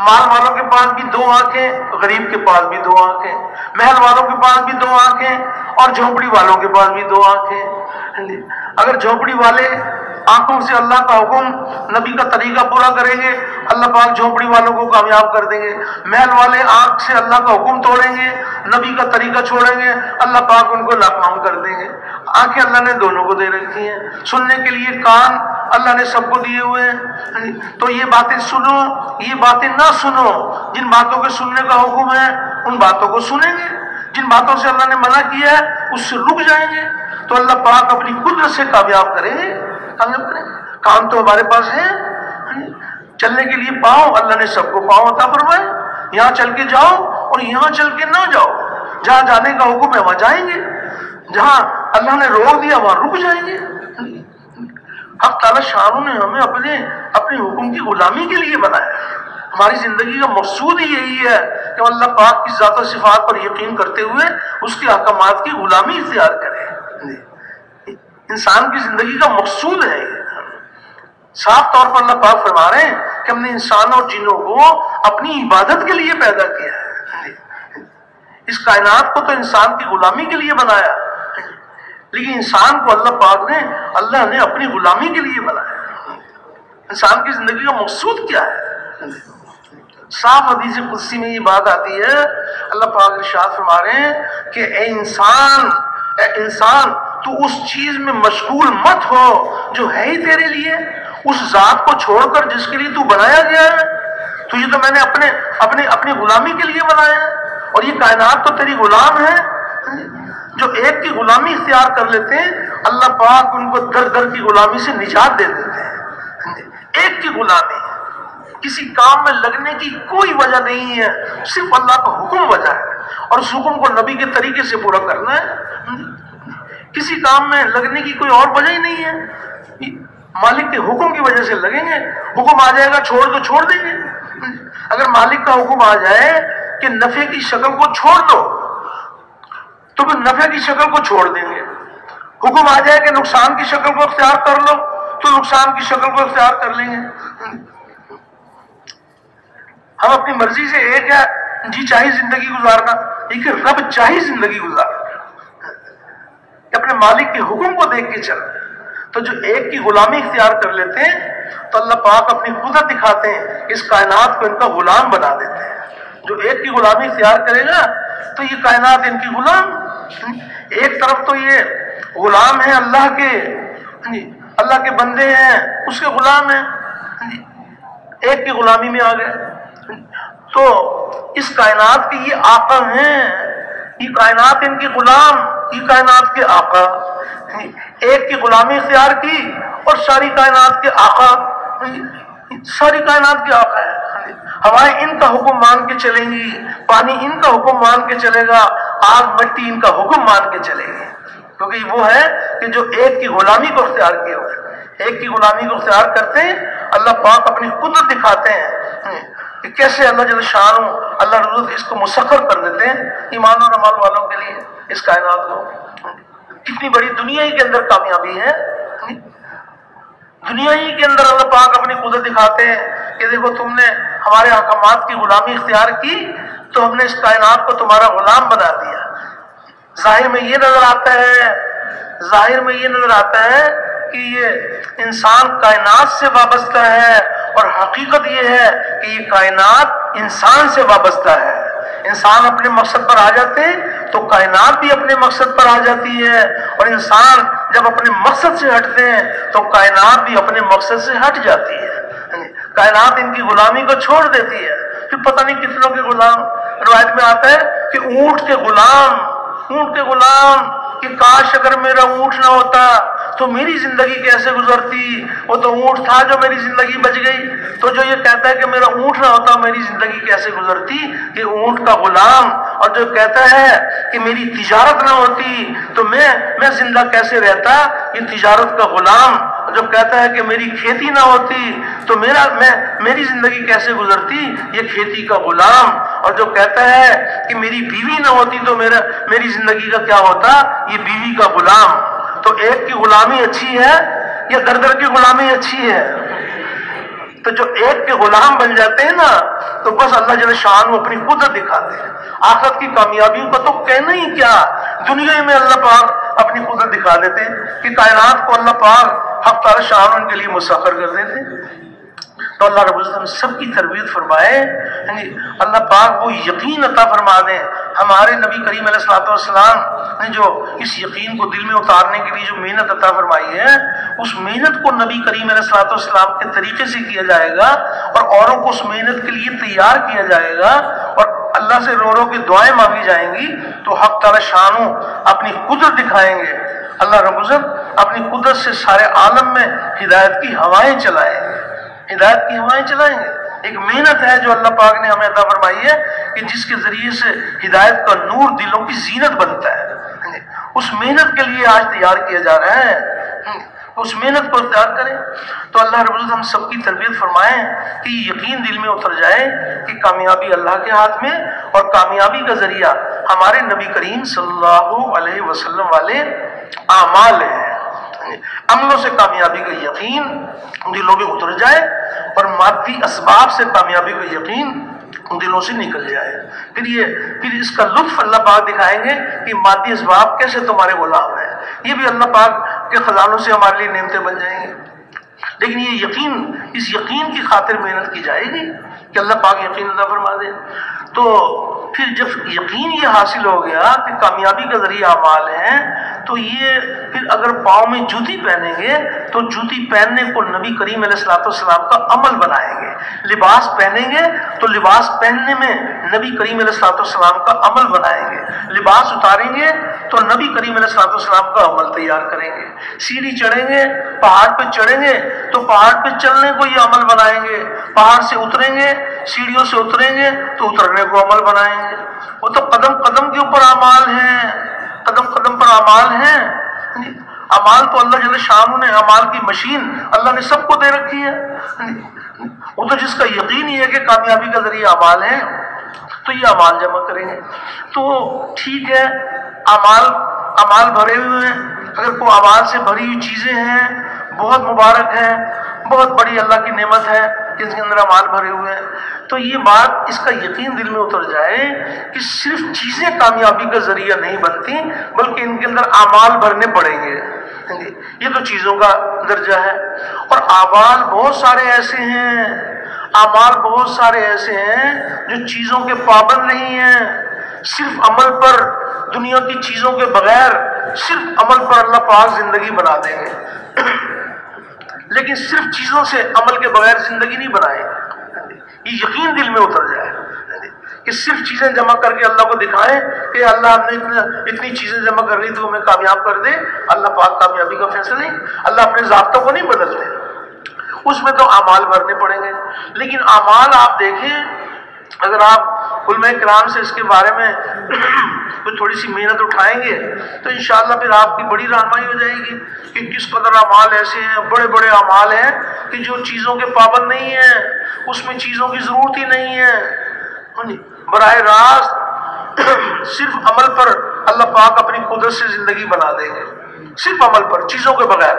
Speaker 1: مال والوں کے پاس بھی 2 آنکھیں، غریب کے پاس بھی 2 آنکھیں، محل والوں کے پاس بھی 2 آنکھیں، اور جھونپڑی والوں کے پاس بھی 2 آنکھیں۔ اگر جھونپڑی والے آنکھوں سے اللہ کا حکم نبی کا طریقہ پورا کریں گے، اللہ پاک جھونپڑی والوں کو کامیاب کر دیں گے۔ محل والے آنکھ سے اللہ کا حکم توڑیں گے، نبی کا طریقہ چھوڑیں گے، اللہ پاک ان کو ناکام کر دیں گے۔ آنکھیں اللہ نے دونوں کو دے رکھی ہیں، سننے کے لیے کان اللہ نے سب کو دیے ہوئے ہیں۔ تو یہ باتیں سنو، یہ باتیں نہ سنو۔ جن باتوں کے سننے کا حکم ہے ان باتوں کو سنیں گے، جن باتوں سے اللہ نے منع کیا ہے اس سے رک جائیں گے، تو اللہ پاک اپنی قدرت سے کامیاب کریں گے، کامیاب کریں گے۔ کان تو ہمارے پاس ہے، چلنے کے لیے پاؤں اللہ نے سب کو پاؤں عطا فرمائے، یہاں چل کے جاؤ اور یہاں چل کے نہ جاؤ، جہاں جانے کا حکم ہے وہاں جائیں گے، جہاں اللہ نے روک دیا وہاں رک جائیں گے۔ حق تعالی شانہ نے ہمیں اپنے حکم کی غلامی کے لیے بنایا۔ ہماری زندگی کا مقصود ہی یہی ہے کہ اللہ پاک کی ذات و صفات پر یقین کرتے ہوئے اس کے احکامات کی غلامی اختیار کرے۔ انسان کی زندگی کا مقصود ہے یہ۔ صاف طور پر اللہ پاک فرما رہے ہیں کہ ہم نے انسان اور جنوں کو اپنی عبادت کے لیے پیدا کیا ہے۔ اس کائنات کو تو انسان کی غلامی کے لیے بنایا، لیکن انسان کو اللہ نے اپنی غلامی کے لیے بنایا۔ انسان کی زندگی کا مقصود کیا ہے؟ صاف حدیث قدسی میں یہ بات آتی ہے، اللہ پاک ارشاد فرما رہے ہیں کہ اے انسان تو اس چیز میں مشغول مت ہو جو ہے ہی تیرے لیے، اس ذات کو چھوڑ کر جس کے لیے تو بنایا گیا ہے۔ تجھے تو میں نے اپنی غلامی کے لیے بنایا ہے، اور یہ کائنات تو تیری غلام ہے۔ جو ایک کی غلامی اختیار کر لیتے ہیں اللہ پاک ان کو در در کی غلامی سے نجات دے دیتے ہیں۔ ایک کی غلامی، کسی کام میں لگنے کی کوئی وجہ نہیں ہے، صرف اللہ کا حکم وجہ ہے، اور اس حکم کو نبی کے طریقے سے پورا کرنا ہے۔ کسی کام میں لگنے کی کوئی اور وجہ ہی نہیں ہے، مالک کے حکم کی وجہ سے لگیں گے۔ حکم آ جائے گا چھوڑ تو چھوڑ دیں گے۔ اگر مالک کا حکم آ جائے کہ نفع کی شکل کو چھوڑ دو تو پھر نفع کی شکل کو چھوڑ دیں گے۔ حکم آ جائے کہ نقصان کی شکل کو اختیار کر لو تو نقصان کی شکل کو اختیار کر لیں گے۔ ہم اپنی مرضی سے ایک ہے جی چاہی زندگی گزارنا، ایک رب چاہی زندگی گزارنا، اپنے مالک کے حکم کو دیکھ کے چلنا۔ تو جو ایک کی غلامی اختیار کر لیتے ہیں تو اللہ پاک اپنی قدرت دکھاتے ہیں، اس کائنات کو ان کا غلام بنا دیتے ہیں۔ جو ایک کی غلامی اختیار کرے گا تو یہ کائنات ان کی غلام، ایک طرف تو یہ غلام ہیں اللہ کے بندے ہیں، اس کے غلام ہیں، ایک کی غلامی میں آ گئے۔ تو اس کائنات کے یہ آقا ہیں، یہ کائنات ان کی غلام، یہ کائنات کے آقا۔ ایک کی غلامی اختیار کی اور ساری کائنات کے آقا، ساری کائنات کے آقا ہے۔ ہوائیں ان کا حکم مان کے چلیں گی، پانی ان کا حکم مان کے چلے گا، آگ مٹی ان کا حکم مان کے چلے گی، کیونکہ وہ ہے کہ جو ایک کی غلامی کو اختیار کیے ہوئے، ایک کی غلامی کو اختیار کرتے ہیں۔ اللہ پاک اپنی قدرت دکھاتے ہیں کہ کیسے اللہ جل شانہ اللہ رضا اس کو مسخر کر دیتے ہیں ایمان اور عمل والوں کے لیے، اس کائنات کو۔ کتنی بڑی دنیا ہی کے اندر کامیابی ہے، دنیا ہی کے اندر اللہ پاک اپنی قدرت دکھاتے ہیں کہ دیکھو تم نے ہمارے احکامات کی غلامی اختیار کی تو ہم نے اس کائنات کو تمہارا غلام بنا دیا۔ ظاہر میں یہ نظر آتا ہے کہ یہ انسان کائنات سے وابستہ ہے، اور حقیقت یہ ہے کہ یہ کائنات انسان سے وابستہ ہے۔ انسان اپنے مقصد پر آ جاتے ہیں تو کائنات بھی اپنے مقصد پر آ جاتی ہے، اور انسان جب اپنے مقصد سے ہٹتے ہیں تو کائنات بھی اپنے مقصد سے ہٹ جاتی ہے۔ کائنات ان کی غلامی کو چھوڑ دیتی ہے، پھر پتہ نہیں کتنوں کے غلام۔ روایت میں آتا ہے کہ اونٹ کے غلام کہ کاش اگر میرا اونٹ نہ ہوتا تو میری زندگی کیسے گزرتی، وہ تو اونٹ تھا جو میری زندگی بچ گئی۔ تو جو یہ کہتا ہے کہ میرا اونٹ نہ ہوتا میری زندگی کیسے گزرتی، یہ اونٹ کا غلام۔ اور جو کہتا ہے کہ میری تجارت نہ ہوتی تو میں زندہ کیسے رہتا، یہ تجارت کا غلام۔ جو کہتا ہے کہ میری کھیتی نہ ہوتی تو میری زندگی کیسے گزرتی، یہ کھیتی کا غلام۔ اور جو کہتا ہے کہ میری بیوی نہ ہوتی تو میری زندگی کا کیا ہوتا، یہ بیوی کا غلام۔ تو ایک کی غلامی اچھی ہے یا در کی غلامی اچھی ہے؟ تو جو ایک کے غلام بن جاتے ہیں نا تو بس اللہ جل شانہ اپنی قدرت دکھاتے ہیں۔ آخرت کی کامیابیوں کا تو کہنا ہی کیا، دنیا میں اللہ پاک اپنی قدرت دکھا دیتے ہیں کہ کائنات کو اللہ پاک حق تعالی شان ان کے لیے مسخر کر دیتے ہیں۔ تو اللہ رب العزت ہم سب کی تربیت فرمائے، اللہ پاک وہ یقین عطا فرما دیں۔ ہمارے نبی کریم علیہ الصلوۃ والسلام نے جو اس یقین کو دل میں اتارنے کے لیے جو محنت عطا فرمائی ہے، اس محنت کو نبی کریم علیہ الصلوۃ والسلام کے طریقے سے کیا جائے گا، اور اوروں کو اس محنت کے لیے تیار کیا جائے گا، اور اللہ سے رو کے دعائیں مانگی جائیں گی تو حق تعالی شانہ اپنی قدرت دکھائیں گے۔ اللہ رب العزت اپنی قدرت سے سارے عالم میں ہدایت کی ہوائیں چلائیں گے، ہدایت کی ہوائیں چلائیں گے۔ ایک محنت ہے جو اللہ پاک نے ہمیں عطا فرمائی ہے کہ جس کے ذریعے سے ہدایت کا نور دلوں کی زینت بنتا ہے، اس محنت کے لیے آج تیار کیا جا رہا ہے، اس محنت کو اختیار کریں۔ تو اللہ رب العزت ہم سب کی تربیت فرمائیں کہ یہ یقین دل میں اتر جائے کہ کامیابی اللہ کے ہاتھ میں، اور کامیابی کا ذریعہ ہمارے نبی کریم صلی اللہ علیہ وسلم والے اعمال ہیں۔ عملوں سے کامیابی کا یقین دلوں میں اتر جائے، اور مادی اسباب سے کامیابی کا یقین دلوں سے نکل جائے۔ پھر اس کا لطف اللہ پاک دکھائیں گے کہ مادی اسباب کیسے تمہارے غلام ہیں، یہ بھی اللہ پاک کے خزانوں سے ہمارے لیے نعمتیں بن جائیں گی۔ لیکن یہ یقین، اس یقین کی خاطر محنت کی جائے گی کہ اللہ پاک یقین عطا فرما دے۔ تو پھر جب یقین یہ حاصل ہو گیا کہ کامیابی کا ذریعہ اعمال ہیں، تو یہ پھر اگر پاؤں میں جوتی پہنیں گے تو جوتی پہننے کو نبی کریم علیہ الصلوۃ والسلام کا عمل بنائیں گے، لباس پہنیں گے تو لباس پہننے میں نبی کریم علیہ الصلوۃ والسلام کا عمل بنائیں گے، لباس اتاریں گے تو نبی کریم علیہ الصلوۃ والسلام کا عمل تیار کریں گے، سیڑھی چڑھیں گے، پہاڑ پہ چڑھیں گے تو پہاڑ پہ چلنے کو یہ عمل بنائیں گے، پہاڑ سے اتریں گے، سیڑھیوں سے اتریں گے تو اترنے کو عمل بنائیں گے۔ وہ تو قدم قدم کے اوپر اعمال ہیں، قدم قدم پر اعمال ہیں۔ اعمال تو اللہ جل شانہ نے، اعمال کی مشین اللہ نے سب کو دے رکھی ہے۔ وہ تو جس کا یقین ہی ہے کہ کامیابی کا ذریعہ اعمال ہیں تو یہ اعمال جمع کریں گے۔ تو ٹھیک ہے، اعمال بھرے ہوئے ہیں، اگر کوئی اعمال سے بھری ہوئی چیزیں ہیں بہت مبارک ہے، بہت بڑی اللہ کی نعمت ہے کہ اس کے اندر اعمال بھرے ہوئے ہیں، تو یہ بات، اس کا یقین دل میں اتر جائے کہ صرف چیزیں کامیابی کا ذریعہ نہیں بنتی بلکہ ان کے اندر اعمال بھرنے پڑیں گے۔ یہ تو چیزوں کا درجہ ہے، اور اعمال بہت سارے ایسے ہیں، اعمال بہت سارے ایسے ہیں جو چیزوں کے پابند نہیں ہیں، صرف عمل پر، دنیا کی چیزوں کے بغیر صرف عمل پر اللہ پاک زندگی بنا دیں گے، لیکن صرف چیزوں سے عمل کے بغیر زندگی نہیں بنائیں گے۔ یہ یقین دل میں اتر جائے کہ صرف چیزیں جمع کر کے اللہ کو دکھائیں کہ اللہ ہم نے اتنی چیزیں جمع کر لی تو ہمیں کامیاب کر دے۔ اللہ پاک کامیابی کا فیصلہ نہیں، اللہ اپنے ضابطوں کو نہیں بدلتے، اس میں تو اعمال بھرنے پڑیں گے۔ لیکن اعمال آپ دیکھیں، اگر آپ علماء کرام سے اس کے بارے میں تھوڑی سی محنت اٹھائیں گے تو انشاءاللہ پھر آپ کی بڑی رہنمائی ہو جائے گی کہ کس قدر اعمال ایسے ہیں، بڑے بڑے اعمال ہیں کہ جو چیزوں کے پابند نہیں ہیں، اس میں چیزوں کی ضرورت ہی نہیں ہے، براہ راست صرف عمل پر اللہ پاک اپنی قدرت سے زندگی بنا دیں گے، صرف عمل پر، چیزوں کے بغیر۔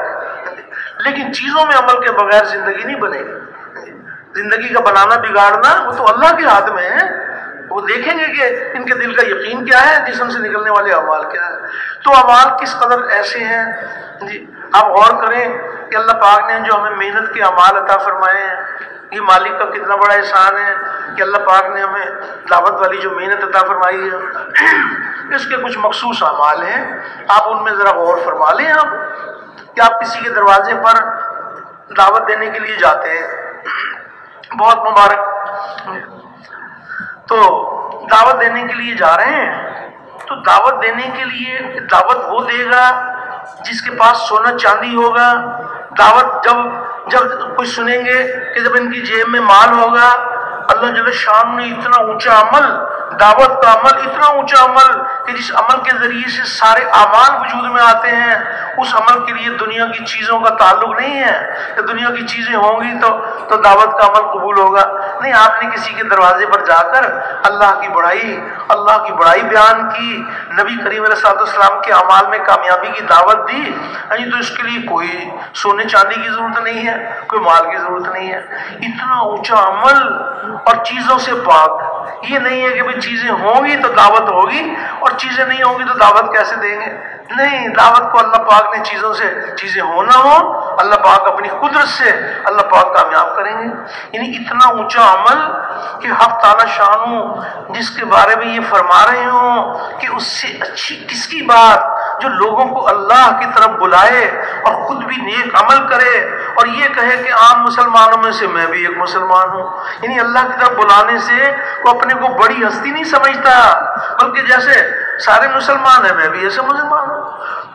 Speaker 1: لیکن چیزوں میں عمل کے بغیر زندگی نہیں بنے گی، زندگی کا بنانا بگاڑنا وہ تو اللہ کے ہاتھ میں ہے، وہ دیکھیں گے کہ ان کے دل کا یقین کیا ہے، جسم سے نکلنے والے اعمال کیا ہے۔ تو اعمال کس قدر ایسے ہیں جی، آپ غور کریں کہ اللہ پاک نے جو ہمیں محنت کے اعمال عطا فرمائے ہیں، یہ مالک کا کتنا بڑا احسان ہے کہ اللہ پاک نے ہمیں دعوت والی جو محنت عطا فرمائی ہے، اس کے کچھ مخصوص اعمال ہیں، آپ ان میں ذرا غور فرما لیں۔ آپ کہ آپ کسی کے دروازے پر دعوت دینے کے لیے جاتے ہیں، بہت مبارک، تو دعوت دینے کے لیے جا رہے ہیں، تو دعوت دینے کے لیے دعوت وہ دے گا جس کے پاس سونا چاندی ہوگا۔ دعوت جب کوئی سنیں گے کہ جب ان کی جیب میں مال ہوگا، اللہ جل شان نے اتنا اونچا عمل، دعوت کا عمل، اتنا اونچا عمل کہ جس عمل کے ذریعے سے سارے اعمال وجود میں آتے ہیں، اس عمل کے لیے دنیا کی چیزوں کا تعلق نہیں ہے کہ دنیا کی چیزیں ہوں گی تو دعوت کا عمل قبول ہوگا۔ نہیں، آپ نے کسی کے دروازے پر جا کر اللہ کی بڑائی بیان کی، نبی کریم علیہ السلام کے اعمال میں کامیابی کی دعوت دی، تو اس کے لیے کوئی سونے چاندی کی ضرورت نہیں ہے، کوئی مال کی ضرورت نہیں ہے۔ اتنا اونچا عمل اور چیزوں سے پاک، یہ نہیں ہے کہ بھئی چیزیں ہوں گی تو دعوت ہوگی اور چیزیں نہیں ہوں گی تو دعوت کیسے دیں گے۔ نہیں، دعوت کو اللہ پاک نے چیزوں سے، چیزیں ہونا ہو، اللہ پاک اپنی قدرت سے اللہ پاک کامیاب کریں گے۔ یعنی اتنا اونچا عمل کہ حق تعالی شانہ جس کے بارے میں یہ فرما رہے ہوں کہ اس سے اچھی کس کی بات، جو لوگوں کو اللہ کی طرف بلائے اور خود بھی نیک عمل کرے اور یہ کہے کہ عام مسلمانوں میں سے میں بھی ایک مسلمان ہوں۔ یعنی اللہ کی طرف بلانے سے وہ اپنے کو بڑی ہستی نہیں سمجھتا، بلکہ جیسے سارے مسلمان ہیں میں بھی ایسے مسلمان ہوں۔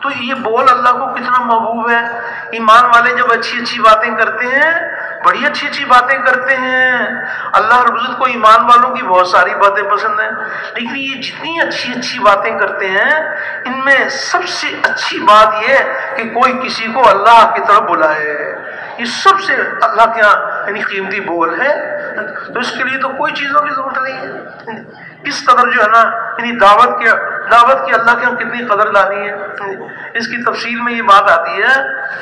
Speaker 1: تو یہ بول اللہ کو کتنا محبوب ہے۔ ایمان والے جب اچھی اچھی باتیں کرتے ہیں، بڑی اچھی اچھی باتیں کرتے ہیں، اللہ رب العزت کو ایمان والوں کی بہت ساری باتیں پسند ہیں، لیکن یہ جتنی اچھی اچھی باتیں کرتے ہیں ان میں سب سے اچھی بات یہ ہے کہ کوئی کسی کو اللہ کی طرف بلائے، یہ سب سے اللہ کے یہاں یعنی قیمتی بول ہے۔ تو اس کے لیے تو کوئی چیزوں کی ضرورت نہیں ہے۔ کس قدر جو ہے نا یعنی دعوت کی اللہ کے یہاں کتنی قدر لانی ہے، اس کی تفصیل میں یہ بات آتی ہے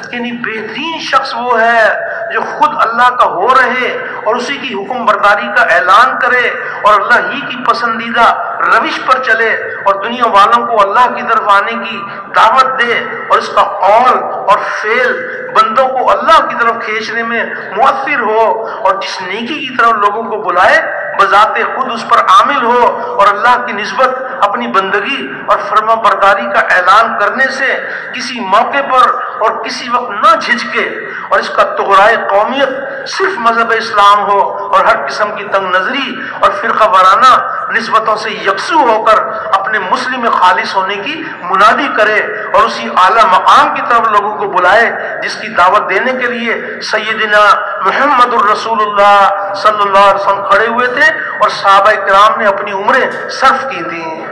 Speaker 1: کہ یعنی بہترین شخص وہ ہے جو خود اللہ کا ہو رہے اور اسی کی حکم برداری کا اعلان کرے اور اللہ ہی کی پسندیدہ روش پر چلے اور دنیا والوں کو اللہ کی طرف آنے کی دعوت دے اور اس کا قول اور فعل بندوں کو اللہ کی طرف کھینچنے میں مؤثر ہو اور جس نیکی کی طرف لوگوں کو بلائے بذات خود اس پر عامل ہو اور اللہ کی نسبت اپنی بندگی اور فرما برداری کا اعلان کرنے سے کسی موقع پر اور کسی وقت نہ جھجکے اور اس کا طغرائے قومیت صرف مذہب اسلام ہو اور ہر قسم کی تنگ نظری اور فرقہ وارانہ نسبتوں سے یکسو ہو کر اپنے مسلم خالص ہونے کی منادی کرے اور اسی اعلیٰ مقام کی طرف لوگوں کو بلائے جس کی دعوت دینے کے لیے سیدنا محمد الرسول اللہ صلی اللہ علیہ وسلم کھڑے ہوئے تھے اور صحابہ کرام نے اپنی عمریں صرف کی تھیں۔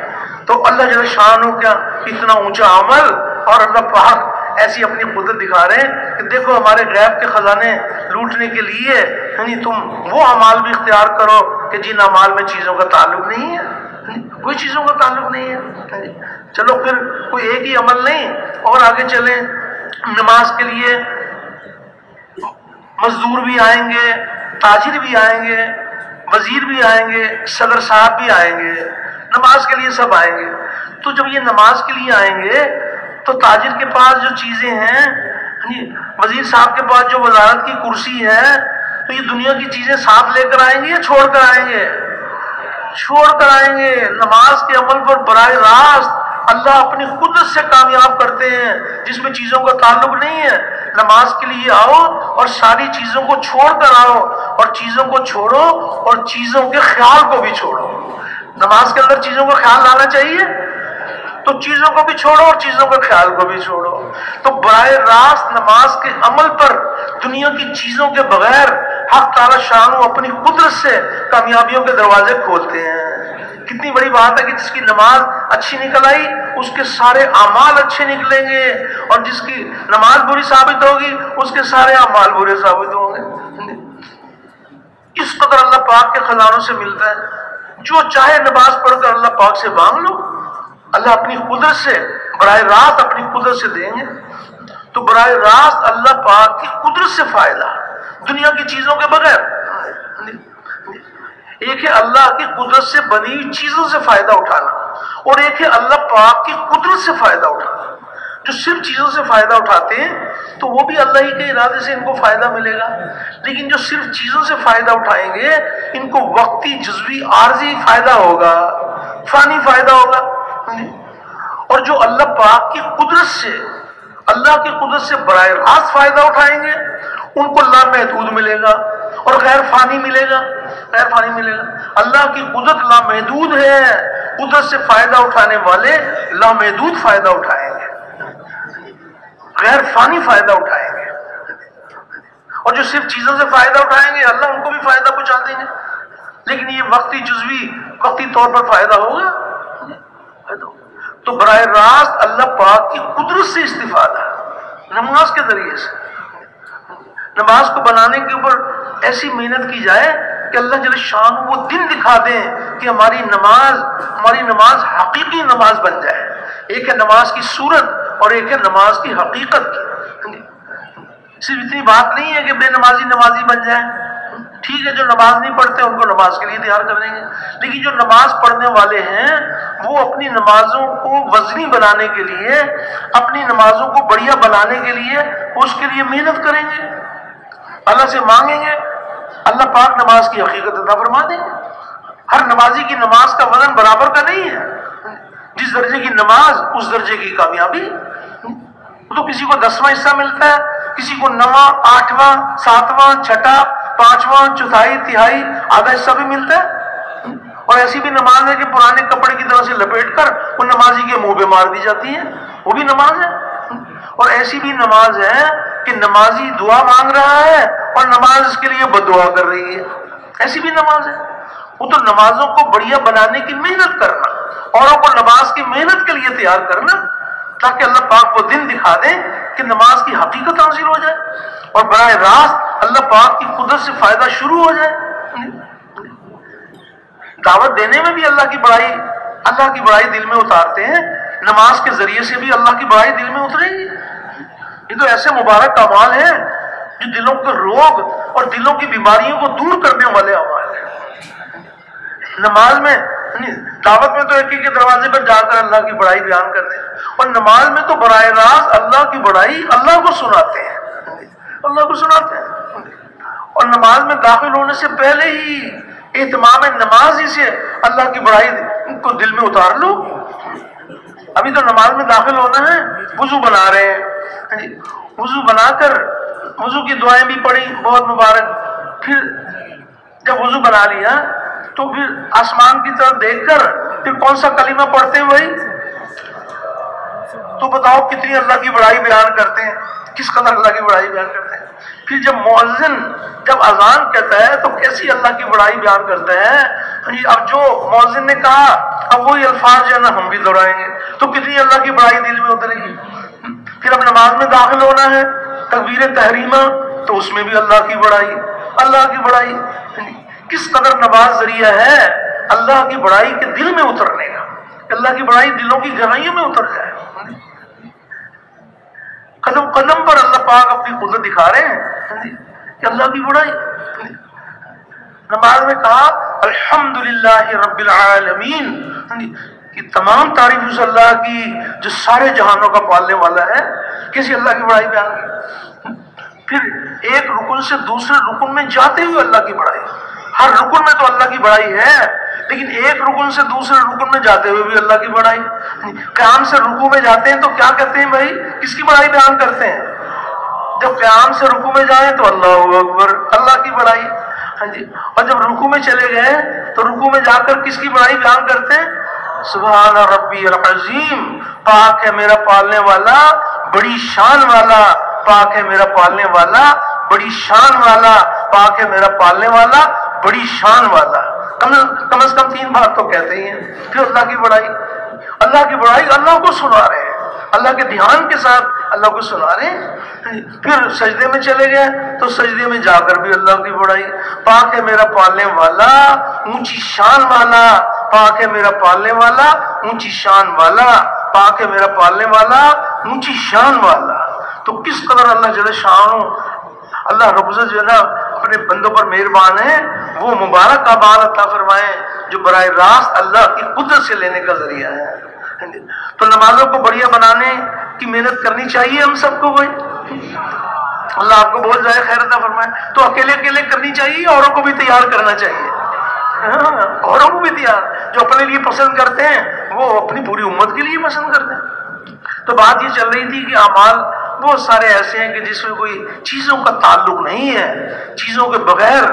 Speaker 1: تو اللہ جل شانہ کیا اتنا اونچا عمل، اور اللہ پاک ایسی اپنی قدرت دکھا رہے ہیں کہ دیکھو ہمارے غیب کے خزانے لوٹنے کے لیے یعنی تم وہ اعمال بھی اختیار کرو کہ جن اعمال میں چیزوں کا تعلق نہیں ہے، کوئی چیزوں کا تعلق نہیں ہے۔ چلو پھر کوئی ایک ہی عمل نہیں، اور آگے چلیں، نماز کے لیے مزدور بھی آئیں گے، تاجر بھی آئیں گے، وزیر بھی آئیں گے، صدر صاحب بھی آئیں گے، نماز کے لیے سب آئیں گے۔ تو جب یہ نماز کے لیے آئیں گے تو تاجر کے پاس جو چیزیں ہیں، وزیر صاحب کے پاس جو وزارت کی کرسی ہے، تو یہ دنیا کی چیزیں ساتھ لے کر آئیں گے یا چھوڑ کر آئیں گے؟ چھوڑ کر آئیں گے۔ نماز کے عمل پر براہ راست اللہ اپنی قدرت سے کامیاب کرتے ہیں جس میں چیزوں کا تعلق نہیں ہے۔ نماز کے لیے آؤ اور ساری چیزوں کو چھوڑ کر آؤ، اور چیزوں کو چھوڑو اور چیزوں کے خیال کو بھی چھوڑو۔ نماز کے اندر چیزوں کا خیال لانا چاہیے، تو چیزوں کو بھی چھوڑو اور چیزوں کے خیال کو بھی چھوڑو۔ تو براہ راست نماز کے عمل پر دنیا کی چیزوں کے بغیر حق تعالی شان اپنی قدرت سے کامیابیوں کے دروازے کھولتے ہیں۔ کتنی بڑی بات ہے کہ جس کی نماز اچھی نکل آئی اس کے سارے اعمال اچھے نکلیں گے، اور جس کی نماز بری ثابت ہوگی اس کے سارے اعمال برے ثابت ہوں گے۔ اس قدر اللہ پاک کے خزانوں سے ملتا ہے۔ جو چاہے نماز پڑھ کر اللہ پاک سے مانگ لو، اللہ اپنی قدرت سے براہ راست اپنی قدرت سے دیں گے۔ تو براہ راست اللہ پاک کی قدرت سے فائدہ دنیا کی چیزوں کے بغیر۔ ایک ہے اللہ کی قدرت سے بنی چیزوں سے فائدہ اٹھانا، اور ایک ہے اللہ پاک کی قدرت سے فائدہ اٹھانا۔ جو صرف چیزوں سے فائدہ اٹھاتے ہیں تو وہ بھی اللہ ہی کے ارادے سے ان کو فائدہ ملے گا، لیکن جو صرف چیزوں سے فائدہ اٹھائیں گے ان کو وقتی جزوی عارضی فائدہ ہوگا، فانی فائدہ ہوگا۔ اور جو اللہ پاک کی قدرت سے اللہ کی قدرت سے براہ راست فائدہ اٹھائیں گے ان کو لامحدود ملے گا اور غیر فانی ملے گا، غیر فانی ملے گا۔ اللہ کی قدرت لامحدود ہے، قدرت سے فائدہ اٹھانے والے لامحدود فائدہ اٹھائیں گے، غیر فانی فائدہ اٹھائیں گے۔ اور جو صرف چیزوں سے فائدہ اٹھائیں گے اللہ ان کو بھی فائدہ پہنچا دیں گے، لیکن یہ وقتی جزوی وقتی طور پر فائدہ ہوگا۔ تو براہ راست اللہ پاک کی قدرت سے استفادہ نماز کے ذریعے سے۔ نماز کو بنانے کے اوپر ایسی محنت کی جائے کہ اللہ جل شان وہ دن دکھا دیں کہ ہماری نماز حقیقی نماز بن جائے۔ ایک ہے نماز کی صورت اور ایک ہے نماز کی حقیقت کی۔ صرف اتنی بات نہیں ہے کہ بے نمازی نمازی بن جائیں، ٹھیک ہے، جو نماز نہیں پڑھتے ان کو نماز کے لیے تیار کر دیں گے، لیکن جو نماز پڑھنے والے ہیں وہ اپنی نمازوں کو وزنی بنانے کے لیے، اپنی نمازوں کو بڑھیا بنانے کے لیے اس کے لیے محنت کریں گے، اللہ سے مانگیں گے، اللہ پاک نماز کی حقیقت عطا فرما دیں گے۔ ہر نمازی کی نماز کا وزن برابر کا نہیں ہے، جس درجے کی نماز اس درجے کی کامیابی۔ تو کسی کو 10واں حصہ ملتا ہے، کسی کو 9واں، 8واں، 7واں، 6واں، 5واں، چوتھائی، تہائی، آدھا حصہ بھی ملتا ہے۔ اور ایسی بھی نماز ہے کہ پرانے کپڑے کی طرح سے لپیٹ کر وہ نمازی کے منہ پہ مار دی جاتی ہے، وہ بھی نماز ہے۔ اور ایسی بھی نماز ہے کہ نمازی دعا مانگ رہا ہے اور نماز اس کے لیے بد دعا کر رہی ہے، ایسی بھی نماز ہے۔ وہ تو نمازوں کو بڑھیا بنانے کی محنت کرنا، اوروں کو نماز کی محنت کے لیے تیار کرنا، تاکہ اللہ پاک وہ دن دکھا دیں کہ نماز کی حقیقت حاصل ہو جائے اور براہ راست اللہ پاک کی قدرت سے فائدہ شروع ہو جائے۔ دعوت دینے میں بھی اللہ کی بڑائی دل میں اتارتے ہیں، نماز کے ذریعے سے بھی اللہ کی بڑائی دل میں اترے گی۔ یہ تو ایسے مبارک اعمال ہیں جو دلوں کے روگ اور دلوں کی بیماریوں کو دور کرنے والے اعمال ہیں۔ نماز میں دعوت میں تو ایک کے دروازے پر جا کر اللہ کی بڑائی بیان کرتے ہیں، اور نماز میں تو براہ راست اللہ کی بڑائی اللہ کو سناتے ہیں، اللہ کو سناتے ہیں۔ اور نماز میں داخل ہونے سے پہلے ہی اہتمام نماز ہی سے اللہ کی بڑائی کو دل میں اتار لو۔ ابھی تو نماز میں داخل ہونا ہے، وضو بنا رہے ہیں، وضو بنا کر وضو کی دعائیں بھی پڑھی بہت مبارک، پھر جب وضو بنا لیا تو پھر آسمان کی طرف دیکھ کر پھر کون سا کلمہ پڑھتے ہیں بھائی؟ تو بتاؤ کتنی اللہ کی بڑائی بیان کرتے ہیں، کس قدر اللہ کی بڑائی بیان کرتے ہیں۔ پھر جب مؤذن جب اذان کہتا ہے تو کیسی اللہ کی بڑائی بیان کرتا ہے۔ اب جو مؤذن نے کہا اب وہی الفاظ جو ہے نا ہم بھی دہرائیں گے، تو کتنی اللہ کی بڑائی دل میں اترے گی۔ پھر اب نماز میں داخل ہونا ہے، تکبیر تحریمہ، تو اس میں بھی اللہ کی بڑائی، اللہ کی بڑائی۔ کس قدر نماز ذریعہ ہے اللہ کی بڑائی کے دل میں اترنے کا، اللہ کی بڑائی دلوں کی گہرائیوں میں اتر جائے۔ قدم قدم پر اللہ پاک اپنی قدرت دکھا رہے ہیں کہ اللہ کی بڑائی۔ نماز میں کہا الحمدللہ رب العالمین، کہ تمام تعریف اس اللہ کی جو سارے جہانوں کا پالنے والا ہے، کسی اللہ کی بڑائی بیان کی۔ پھر ایک رکن سے دوسرے رکن میں جاتے ہوئے اللہ کی بڑائی، ہر رکن میں تو اللہ کی بڑائی ہے، لیکن ایک رکن سے دوسرے رکن میں جاتے ہوئے بھی اللہ کی بڑائی۔ قیام سے رکوع میں جاتے ہیں تو کیا کہتے ہیں بھائی؟ کس کی بڑائی بیان کرتے ہیں؟ جب قیام سے رکوع میں جائیں تو اللہ اکبر، اللہ کی بڑائی۔ اور جب رکوع میں چلے گئے تو رکوع میں جا کر کس کی بڑائی بیان کرتے ہیں؟ سبحان ربی العظیم، پاک ہے میرا پالنے والا، بڑی شان والا، پاک ہے میرا پالنے والا، بڑی شان والا، پاک ہے میرا پالنے والا، بڑی شان والا۔ کم از کم 3 بار تو کہتے ہی ہیں۔ پھر اللہ کی بڑائی، اللہ کی بڑائی، اللہ کو سنا رہے ہیں، اللہ کے دھیان کے ساتھ اللہ کو سنا رہے ہیں۔ پھر سجدے میں چلے گئے تو سجدے میں جا کر بھی اللہ کی بڑائی، پاک ہے میرا پالنے والا، اونچی شان والا، پاک ہے میرا پالنے والا، اونچی شان والا، پاک ہے میرا پالنے والا، اونچی شان والا۔ تو کس قدر اللہ جل شانہ، اللہ رب العزت جو ہے نا اپنے بندوں پر مہربان ہے، وہ مبارک اعمال عطا فرمائے جو براہ راست اللہ کی قدرت سے لینے کا ذریعہ ہے۔ تو نمازوں کو بڑھیا بنانے کی محنت کرنی چاہیے ہم سب کو بھائی، اللہ آپ کو بہت زیادہ خیر عطا فرمائے۔ تو اکیلے اکیلے کرنی چاہیے، اوروں کو بھی تیار کرنا چاہیے، اوروں کو بھی تیار، جو اپنے لیے پسند کرتے ہیں وہ اپنی پوری امت کے لیے پسند کرتے ہیں۔ تو بات یہ چل رہی تھی کہ اعمال بہت سارے ایسے ہیں کہ جس میں کوئی چیزوں کا تعلق نہیں ہے، چیزوں کے بغیر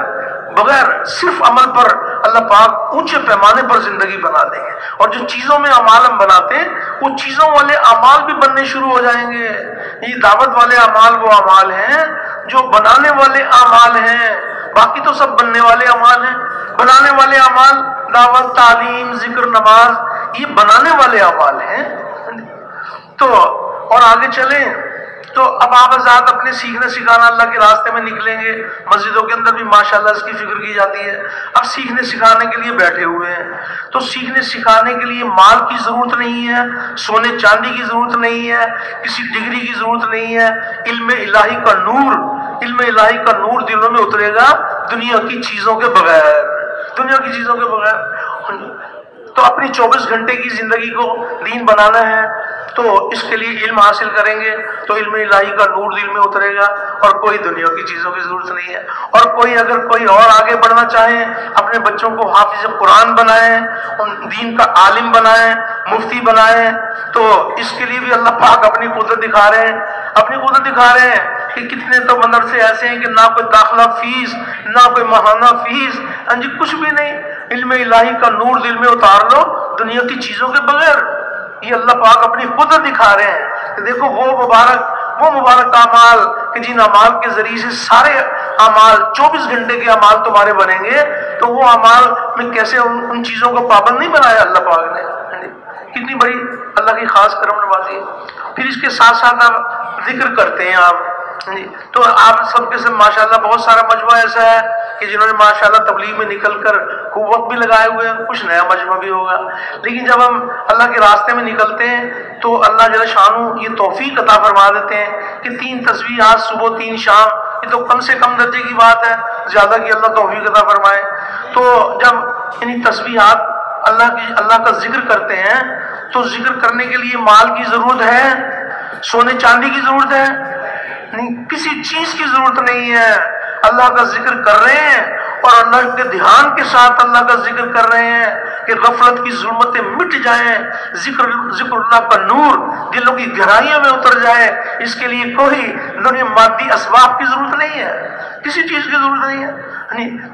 Speaker 1: صرف عمل پر اللہ پاک اونچے پیمانے پر زندگی بنا دیں گے، اور جو چیزوں میں اعمال ہم بناتے ہیں وہ چیزوں والے اعمال بھی بننے شروع ہو جائیں گے۔ یہ دعوت والے اعمال وہ اعمال ہیں جو بنانے والے اعمال ہیں، باقی تو سب بننے والے اعمال ہیں۔ بنانے والے اعمال دعوت، تعلیم، ذکر، نماز، یہ بنانے والے اعمال ہیں۔ تو اور آگے چلیں تو اب آپ حضرات اپنے سیکھنے سکھانا اللہ کے راستے میں نکلیں گے، مسجدوں کے اندر بھی ماشاءاللہ اس کی فکر کی جاتی ہے۔ اب سیکھنے سکھانے کے لیے بیٹھے ہوئے ہیں، تو سیکھنے سکھانے کے لیے مال کی ضرورت نہیں ہے، سونے چاندی کی ضرورت نہیں ہے، کسی ڈگری کی ضرورت نہیں ہے۔ علم الہی کا نور، علم الہی کا نور دلوں میں اترے گا دنیا کی چیزوں کے بغیر، دنیا کی چیزوں کے بغیر۔ تو اپنی 24 گھنٹے کی زندگی کو دین بنانا ہے تو اس کے لیے علم حاصل کریں گے تو علم الہی کا نور دل میں اترے گا، اور کوئی دنیا کی چیزوں کی ضرورت نہیں ہے۔ اور کوئی اگر کوئی اور آگے بڑھنا چاہیں، اپنے بچوں کو حافظ قرآن بنائیں، دین کا عالم بنائیں، مفتی بنائیں، تو اس کے لیے بھی اللہ پاک اپنی قدرت دکھا رہے ہیں، اپنی قدرت دکھا رہے ہیں کہ کتنے تو مدرسے ایسے ہیں کہ نہ کوئی داخلہ فیس، نہ کوئی ماہانہ فیس، کچھ بھی نہیں۔ علم الہی کا نور دل میں اتار لو دنیا کی چیزوں کے بغیر۔ یہ اللہ پاک اپنی قدرت دکھا رہے ہیں کہ دیکھو وہ مبارک اعمال کہ جن اعمال کے ذریعے سے سارے اعمال 24 گھنٹے کے اعمال تمہارے بنیں گے، تو وہ اعمال میں کیسے ان چیزوں کو پابند نہیں بنایا اللہ پاک نے۔ کتنی بڑی اللہ کی خاص کرم نوازی ہے۔ پھر اس کے ساتھ ساتھ آپ ذکر کرتے ہیں آپ، تو آپ سب کے سب ماشاءاللہ بہت سارا مجموعہ ایسا ہے کہ جنہوں نے ماشاءاللہ تبلیغ میں نکل کر خوب وقت بھی لگائے ہوئے ہیں، کچھ نیا مجموعہ بھی ہوگا۔ لیکن جب ہم اللہ کے راستے میں نکلتے ہیں تو اللہ جل شانہ یہ توفیق عطا فرما دیتے ہیں کہ 3 تسبیحات صبح 3 شام، یہ تو کم سے کم درجے کی بات ہے، زیادہ کی اللہ توفیق عطا فرمائے۔ تو جب انہی تسبیحات اللہ کا ذکر کرتے ہیں تو ذکر کرنے کے لیے مال کی ضرورت ہے، سونے چاندی کی ضرورت ہے نہیں، کسی چیز کی ضرورت نہیں ہے۔ اللہ کا ذکر کر رہے ہیں اور اللہ کے دھیان کے ساتھ اللہ کا ذکر کر رہے ہیں کہ غفلت کی ظلمتیں مٹ جائیں، ذکر اللہ کا نور دلوں کی گہرائیوں میں اتر جائے، اس کے لیے کوئی دنیا مادی اسباب کی ضرورت نہیں ہے، کسی چیز کی ضرورت نہیں ہے.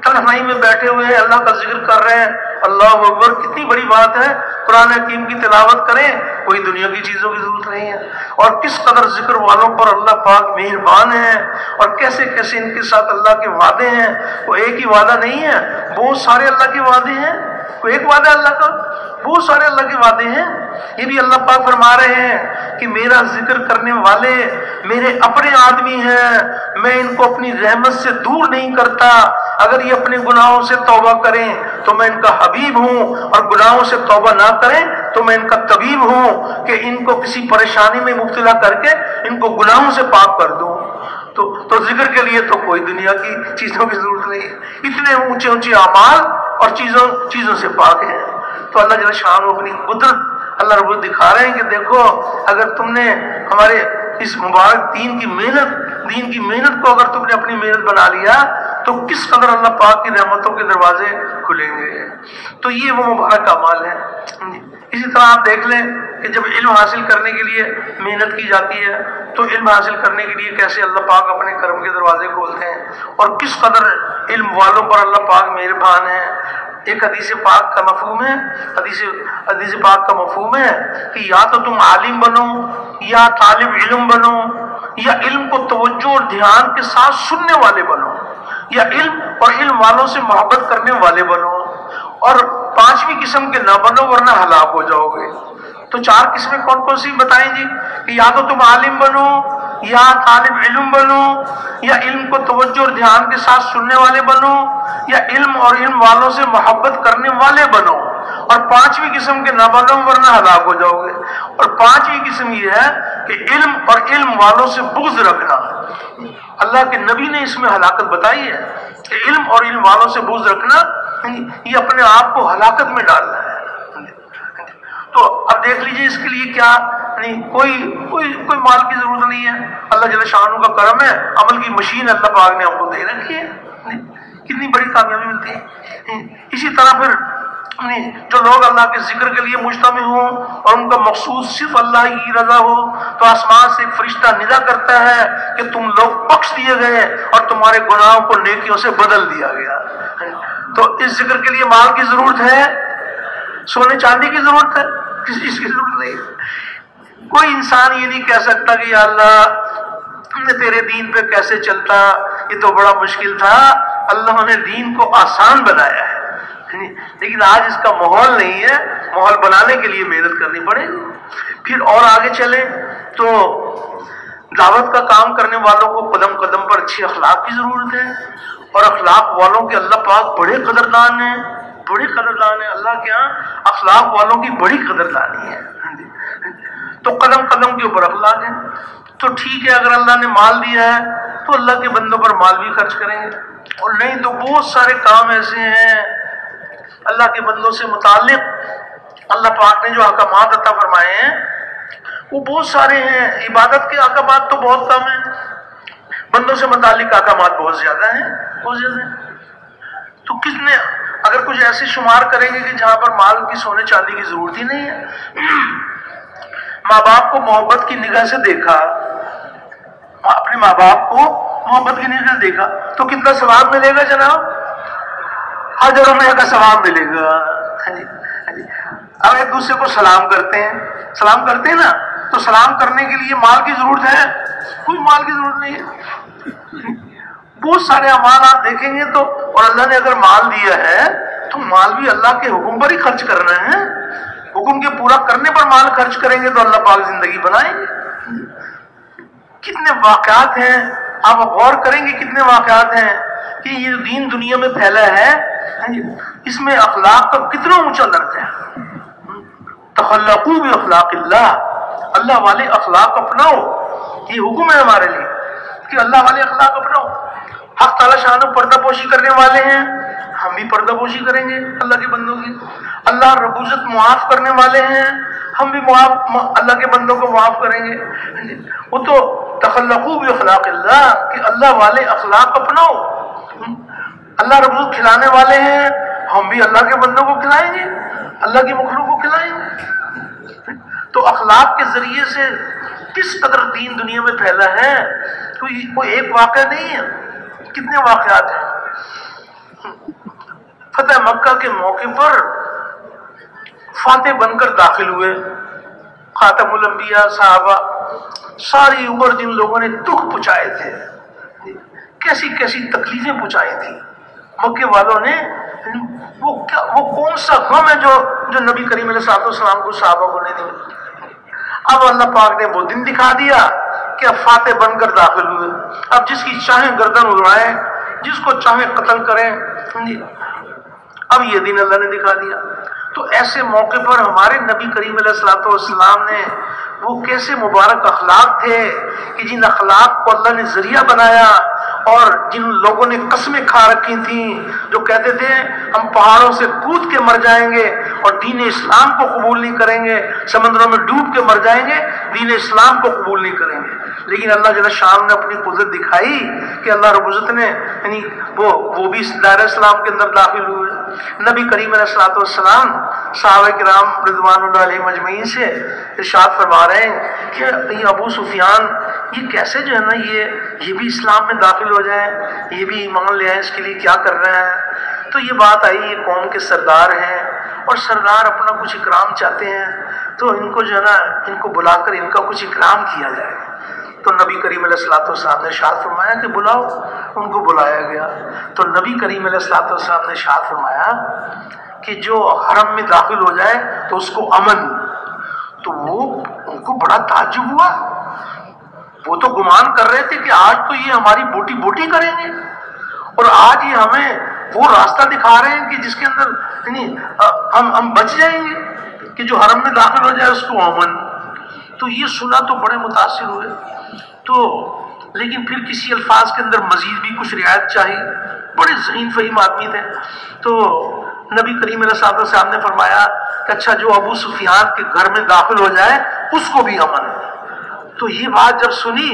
Speaker 1: تنہائی میں بیٹھے ہوئے ہیں، اللہ کا ذکر کر رہے ہیں، اللہ اکبر، کتنی بڑی بات ہے. قرآن حکیم کی تلاوت کریں، کوئی دنیا کی چیزوں کی ضرورت نہیں ہے. اور کس قدر ذکر والوں پر اللہ پاک مہربان ہے، اور کیسے کیسے ان کے ساتھ اللہ کے وعدے ہیں. وہ ایک ہی وعدہ نہیں ہے، بہت سارے اللہ کے وعدے ہیں. کوئی ایک وعدہ اللہ کا، بہت سارے اللہ کے وعدے ہیں. یہ بھی اللہ پاک فرما رہے ہیں کہ میرا ذکر کرنے والے میرے اپنے آدمی ہیں، میں ان کو اپنی رحمت سے دور نہیں کرتا. اگر یہ اپنے گناہوں سے توبہ کریں تو میں ان کا حبیب ہوں، اور گناہوں سے توبہ نہ کریں تو میں ان کا طبیب ہوں کہ ان کو کسی پریشانی میں مبتلا کر کے ان کو گناہوں سے پاک کر دوں. تو ذکر کے لیے تو کوئی دنیا کی چیزوں کی ضرورت نہیں ہے. اتنے اونچے اونچے اعمال اور چیزوں سے پاک ہیں. تو اللہ جل شانہ اپنی قدرت اللہ رب دکھا رہے ہیں کہ دیکھو، اگر تم نے ہمارے اس مبارک دین کی محنت کو اگر تم نے اپنی محنت بنا لیا تو کس قدر اللہ پاک کی رحمتوں کے دروازے کھلیں گے. تو یہ وہ مبارک اعمال ہیں. اسی طرح آپ دیکھ لیں کہ جب علم حاصل کرنے کے لیے محنت کی جاتی ہے تو علم حاصل کرنے کے لیے کیسے اللہ پاک اپنے کرم کے دروازے کھولتے ہیں، اور کس قدر علم والوں پر اللہ پاک مہربان ہے. ایک حدیث پاک کا مفہوم ہے، حدیث پاک کا مفہوم ہے کہ یا تو تم عالم بنو یا طالب علم بنو، یا علم کو توجہ اور دھیان کے ساتھ سننے والے بنو، یا علم اور علم والوں سے محبت کرنے والے بنو، اور پانچویں قسم کے نہ بنو ورنہ ہلاک ہو جاؤ گے. تو چار قسمیں کون کون سی بتائیں جی؟ کہ یا تو تم عالم بنو یا طالب علم بنو، یا علم کو توجہ اور دھیان کے ساتھ سننے والے بنو، یا علم اور علم والوں سے محبت کرنے والے بنو، اور پانچویں قسم کے نہ بنو ورنہ ہلاک ہو جاؤ گے. اور پانچویں قسم یہ ہے کہ علم اور علم والوں سے بغض رکھنا. اللہ کے نبی نے اس میں ہلاکت بتائی ہے کہ علم اور علم والوں سے بغض رکھنا یہ اپنے آپ کو ہلاکت میں ڈالنا ہے. تو اب دیکھ لیجئے اس کے لیے کیا کوئی مال کی ضرورت نہیں ہے. اللہ جل شانہ کا کرم ہے، عمل کی مشین اللہ پاک نے ہم کو دے رکھی ہے. کتنی بڑی کامیابی ملتی ہے. اسی طرح پھر جو لوگ اللہ کے ذکر کے لیے مجتمع ہوں اور ان کا مقصود صرف اللہ کی رضا ہو تو آسمان سے ایک فرشتہ ندا کرتا ہے کہ تم لوگ بخش دیے گئے اور تمہارے گناہوں کو نیکیوں سے بدل دیا گیا. تو اس ذکر کے لیے مال کی ضرورت ہے، سونے چاندی کی ضرورت ہے، کسی چیز کی ضرورت نہیں. کوئی انسان یہ نہیں کہہ سکتا کہ یا اللہ میں تیرے دین پہ کیسے چلتا، یہ تو بڑا مشکل تھا. اللہ نے دین کو آسان بنایا ہے، لیکن آج اس کا ماحول نہیں ہے. ماحول بنانے کے لیے محنت کرنی پڑے گی. پھر اور آگے چلیں تو دعوت کا کام کرنے والوں کو قدم قدم پر اچھی اخلاق کی ضرورت ہے، اور اخلاق والوں کے اللہ پاک بڑے قدردان ہیں. اللہ کے ہاں اخلاق والوں کی بڑی قدردانی ہے. تو قدم قدم کے اوپر اخلاق ہے. تو ٹھیک ہے، اگر اللہ نے مال دیا ہے تو اللہ کے بندوں پر مال بھی خرچ کریں گے، اور نہیں تو بہت سارے کام ایسے ہیں اللہ کے بندوں سے متعلق اللہ پاک نے جو احکامات عطا فرمائے ہیں وہ بہت سارے ہیں. عبادت کے احکامات تو بہت کم ہیں، بندوں سے متعلق احکامات بہت زیادہ ہیں. تو کس نے اگر کچھ ایسے شمار کریں گے کہ جہاں پر مال کی سونے چاندی کی ضرورت ہی نہیں ہے. ماں باپ کو محبت کی نگاہ سے دیکھا، اپنے ماں باپ کو محبت کی نگاہ سے دیکھا تو کتنا ثواب ملے گا جناب؟ 1000 روپے کا ثواب ملے گا. اب ایک دوسرے کو سلام کرتے ہیں نا، تو سلام کرنے کے لیے مال کی ضرورت ہے؟ کوئی مال کی ضرورت نہیں ہے. بہت سارے اعمال آپ دیکھیں گے تو، اور اللہ نے اگر مال دیا ہے تو مال بھی اللہ کے حکم پر ہی خرچ کرنا ہے. حکم کے پورا کرنے پر مال خرچ کریں گے تو اللہ پاک زندگی بنائیں گے. کتنے واقعات ہیں، آپ غور کریں گے کتنے واقعات ہیں کہ یہ جو دین دنیا میں پھیلا ہے اس میں اخلاق کا کتنا اونچا درجہ ہے. تخلقوا باخلاق اللہ والے اخلاق اپناؤ. یہ حکم ہے ہمارے لیے کہ اللہ والے اخلاق اپناؤ. حق تعالی شان پردہ پوشی کرنے والے ہیں، ہم بھی پردہ پوشی کریں گے اللہ کے بندوں کی. اللہ رب العزت معاف کرنے والے ہیں، ہم بھی اللہ کے بندوں کو معاف کریں گے. وہ تو تخلقوا باخلاق اللہ کہ اللہ والے اخلاق اپناؤ. اللہ رب العزت کھلانے والے ہیں، ہم بھی اللہ کے بندوں کو کھلائیں گے، اللہ کی مخلوق کو کھلائیں گے۔ تو اخلاق کے ذریعے سے کس قدر دین دنیا میں پھیلا ہے، کوئی ایک واقعہ نہیں ہے، کتنے واقعات ہیں۔ فتح مکہ کے موقع پر فاتح بن کر داخل ہوئے خاتم الانبیاء صحابہ، ساری عمر جن لوگوں نے دکھ پہنچائے تھے، کیسی کیسی تکلیفیں پہنچائی تھی مکے والوں نے، وہ کون سا غم ہے جو نبی کریم علیہ السلام کو صحابہ کو نہیں دیا۔ اب اللہ پاک نے وہ دن دکھا دیا کہ اب فاتح بن کر داخل ہوئے، اب جس کی چاہیں گردن اڑائیں، جس کو چاہیں قتل کریں، اب یہ دن اللہ نے دکھا دیا۔ تو ایسے موقع پر ہمارے نبی کریم علیہ السلام نے وہ کیسے مبارک اخلاق تھے کہ جن اخلاق کو اللہ نے ذریعہ بنایا، اور جن لوگوں نے قسمیں کھا رکھی تھیں، جو کہتے تھے ہم پہاڑوں سے کود کے مر جائیں گے اور دین اسلام کو قبول نہیں کریں گے، سمندروں میں ڈوب کے مر جائیں گے، دین اسلام کو قبول نہیں کریں گے، لیکن اللہ جل شان نے اپنی قدرت دکھائی کہ اللہ رب العزت نے یعنی وہ بھی دائرہ اسلام کے اندر داخل ہوئے۔ نبی کریم علیہ السلام صحابہ کرام رضوان اللہ علیہ مجمعین سے ارشاد فرما رہے ہیں کہ یہ ابو سفیان یہ کیسے جو ہے نا یہ بھی اسلام میں داخل ہو جائے، یہ بھی ایمان لے آئے، اس کے لیے کیا کر رہے ہیں؟ تو یہ بات آئی، یہ قوم کے سردار ہیں اور سردار اپنا کچھ اکرام چاہتے ہیں، تو ان کو جو ہے نا ان کو بلا کر ان کا کچھ اکرام کیا جائے۔ تو نبی کریم علیہ السلام نے ارشاد فرمایا کہ بلاؤ، ان کو بلایا گیا۔ تو نبی کریم علیہ السلام نے ارشاد فرمایا کہ جو حرم میں داخل ہو جائے تو اس کو امن۔ تو وہ ان کو بڑا تعجب ہوا، وہ تو گمان کر رہے تھے کہ آج تو یہ ہماری بوٹی بوٹی کریں گے، اور آج یہ ہمیں وہ راستہ دکھا رہے ہیں کہ جس کے اندر یعنی ہم بچ جائیں گے کہ جو حرم میں داخل ہو جائے اس کو امن۔ تو یہ سنا تو بڑے متاثر ہوئے، تو لیکن پھر کسی الفاظ کے اندر مزید بھی کچھ رعایت چاہی، بڑے ذہین فہیم آدمی تھے۔ تو نبی کریم علیہ السلام نے فرمایا کہ اچھا جو ابو سفیان کے گھر میں داخل ہو جائے اس کو بھی امن ہے۔ تو یہ بات جب سنی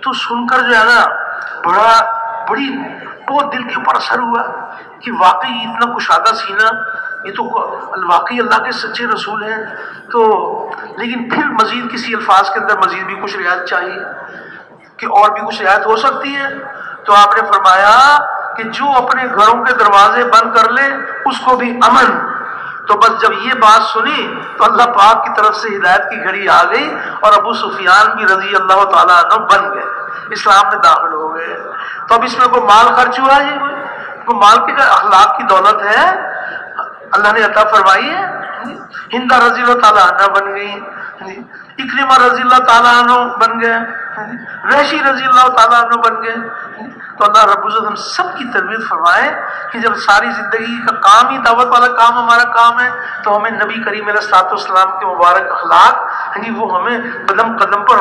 Speaker 1: تو سن کر جو ہے نا بہت دل کے اوپر اثر ہوا کہ واقعی اتنا کشادہ سینہ، یہ تو واقعی اللہ کے سچے رسول ہیں۔ تو لیکن پھر مزید کسی الفاظ کے اندر مزید بھی کچھ رعایت چاہیے کہ اور بھی کچھ رعایت ہو سکتی ہے۔ تو آپ نے فرمایا کہ جو اپنے گھروں کے دروازے بند کر لے اس کو بھی امن۔ تو بس جب یہ بات سنی تو اللہ پاک کی طرف سے ہدایت کی گھڑی آ گئی اور ابو سفیان بھی رضی اللہ تعالیٰ عنہ بن گئے، اسلام میں داخل ہو گئے۔ تو اب اس میں کوئی مال خرچ ہوا ہے؟ کوئی مال کی اخلاق کی دولت ہے، اللہ نے عطا فرمائی ہے۔ ہندہ رضی اللہ تعالیٰ عنہ بن گئی، اکرمہ رضی اللہ تعالیٰ عنہ بن گئے، وحشی رضی اللہ تعالیٰ عنہ بن گئے۔ تو اللہ رب العزت ہم سب کی تربیت فرمائے کہ جب ساری زندگی کا کام ہی دعوت والا کام ہمارا کام ہے تو ہمیں نبی کریم علیہ السلام کے مبارک اخلاق وہ ہمیں قدم قدم پر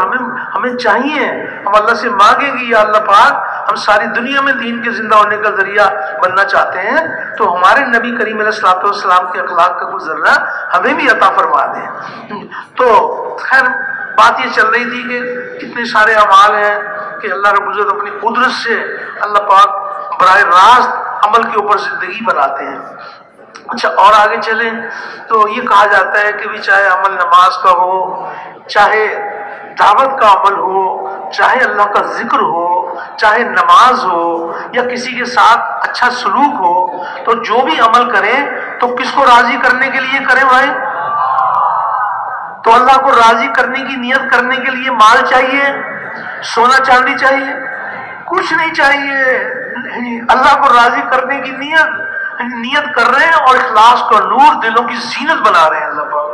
Speaker 1: ہمیں چاہیے۔ ہم اللہ سے مانگیں گے یا اللہ پاک ہم ساری دنیا میں دین کے زندہ ہونے کا ذریعہ بننا چاہتے ہیں تو ہمارے نبی کریم علیہ السلام کے اخلاق کا کوئی ذرہ ہمیں بھی عطا فرما دیں۔ تو خیر بات یہ چل رہی تھی کہ کتنے سارے اعمال ہیں کہ اللہ رب العزت اپنی قدرت سے اللہ پاک براہ راست عمل کے اوپر زندگی بناتے ہیں۔ اچھا اور آگے چلیں تو یہ کہا جاتا ہے کہ بھی چاہے عمل نماز کا ہو، چاہے دعوت کا عمل ہو، چاہے اللہ کا ذکر ہو، چاہے نماز ہو یا کسی کے ساتھ اچھا سلوک ہو، تو جو بھی عمل کریں تو کس کو راضی کرنے کے لیے کریں بھائی؟ تو اللہ کو راضی کرنے کی نیت کرنے کے لیے مال چاہیے، سونا چاندی چاہیے، کچھ نہیں چاہیے۔ اللہ کو راضی کرنے کی نیت کر رہے ہیں اور اخلاص کا نور دلوں کی زینت بنا رہے ہیں اللہ پاک۔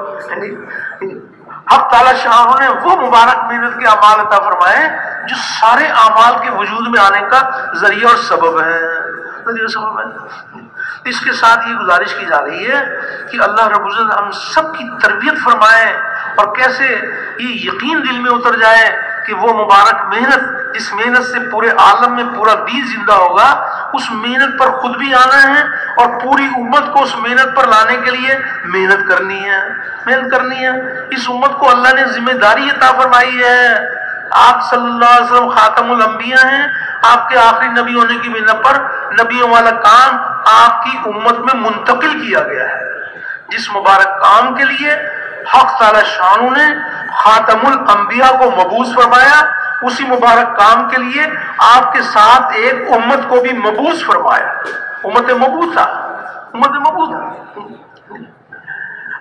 Speaker 1: حق تعالی شاہ نے وہ مبارک محنت کے اعمال عطا فرمائے جو سارے اعمال کے وجود میں آنے کا ذریعہ اور سبب ہے۔ اس کے ساتھ یہ گزارش کی جا رہی ہے کہ اللہ رب العزت ہم سب کی تربیت فرمائے اور کیسے یہ یقین دل میں اتر جائے کہ وہ مبارک محنت جس محنت سے پورے عالم میں پورا دین زندہ ہوگا، اس محنت پر خود بھی آنا ہے اور پوری امت کو اس محنت پر لانے کے لیے محنت کرنی ہے۔ اس امت کو اللہ نے ذمہ داری عطا فرمائی ہے۔ آپ صلی اللہ علیہ وسلم خاتم الانبیاء ہیں، آپ کے آخری نبی ہونے کی بنا پر نبیوں والا کام آپ کی امت میں منتقل کیا گیا ہے۔ جس مبارک کام کے لیے حق تعالی شانو نے خاتم الانبیاء کو مبعوث فرمایا، اسی مبارک کام کے لیے آپ کے ساتھ ایک امت کو بھی مبعوث فرمایا، امت مبعوثہ۔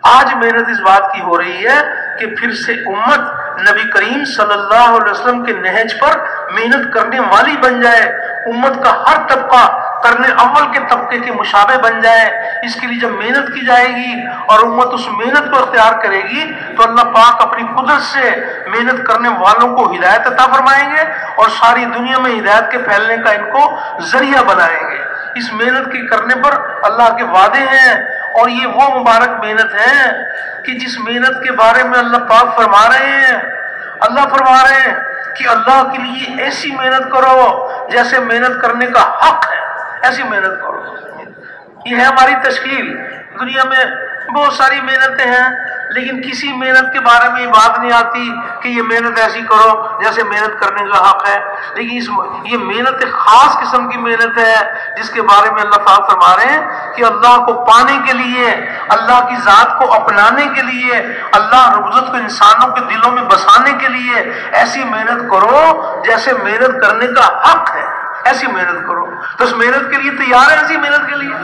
Speaker 1: آج محنت اس بات کی ہو رہی ہے کہ پھر سے امت نبی کریم صلی اللہ علیہ وسلم کے نہج پر محنت کرنے والی بن جائے، امت کا ہر طبقہ کرنے اول کے طبقے کے مشابہ بن جائے۔ اس کے لیے جب محنت کی جائے گی اور امت اس محنت کو اختیار کرے گی تو اللہ پاک اپنی قدرت سے محنت کرنے والوں کو ہدایت عطا فرمائیں گے اور ساری دنیا میں ہدایت کے پھیلنے کا ان کو ذریعہ بنائیں گے۔ اس محنت کے کرنے پر اللہ کے وعدے ہیں، اور یہ وہ مبارک محنت ہے کہ جس محنت کے بارے میں اللہ پاک فرما رہے ہیں، اللہ فرما رہے ہیں کہ اللہ کے لیے ایسی محنت کرو جیسے محنت کرنے کا حق ہے، ایسی محنت کرو۔ یہ ہے ہماری تشکیل۔ دنیا میں بہت ساری محنتیں ہیں، لیکن کسی محنت کے بارے میں یہ بات نہیں آتی کہ یہ محنت ایسی کرو جیسے محنت کرنے کا حق ہے، لیکن یہ محنت ایک خاص قسم کی محنت ہے جس کے بارے میں اللہ پاک فرما رہے ہیں کہ اللہ کو پانے کے لیے، اللہ کی ذات کو اپنانے کے لیے، اللہ ربوبیت کو انسانوں کے دلوں میں بسانے کے لیے ایسی محنت کرو جیسے محنت کرنے کا حق ہے، ایسی محنت کرو۔ تو اس محنت کے لیے تیار ہے، ایسی محنت کے لیے؟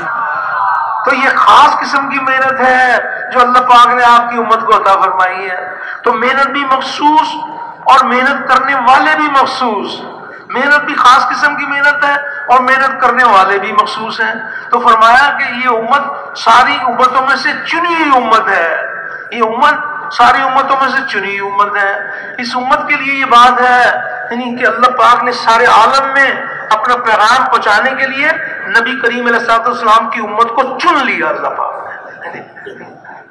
Speaker 1: تو یہ خاص قسم کی محنت ہے جو اللہ پاک نے آپ کی امت کو عطا فرمائی ہے۔ تو محنت بھی مخصوص اور محنت کرنے والے بھی مخصوص، محنت بھی خاص قسم کی محنت ہے اور محنت کرنے والے بھی مخصوص ہیں۔ تو فرمایا کہ یہ امت ساری امتوں میں سے چنی ہوئی امت ہے، یہ امت ساری امتوں میں سے چنی ہوئی امت ہے۔ اس امت کے لیے یہ بات ہے یعنی کہ اللہ پاک نے سارے عالم میں اپنا پیغام پہنچانے کے لیے نبی کریم علیہ السلام کی امت کو چن لیا اللہ پاک نے،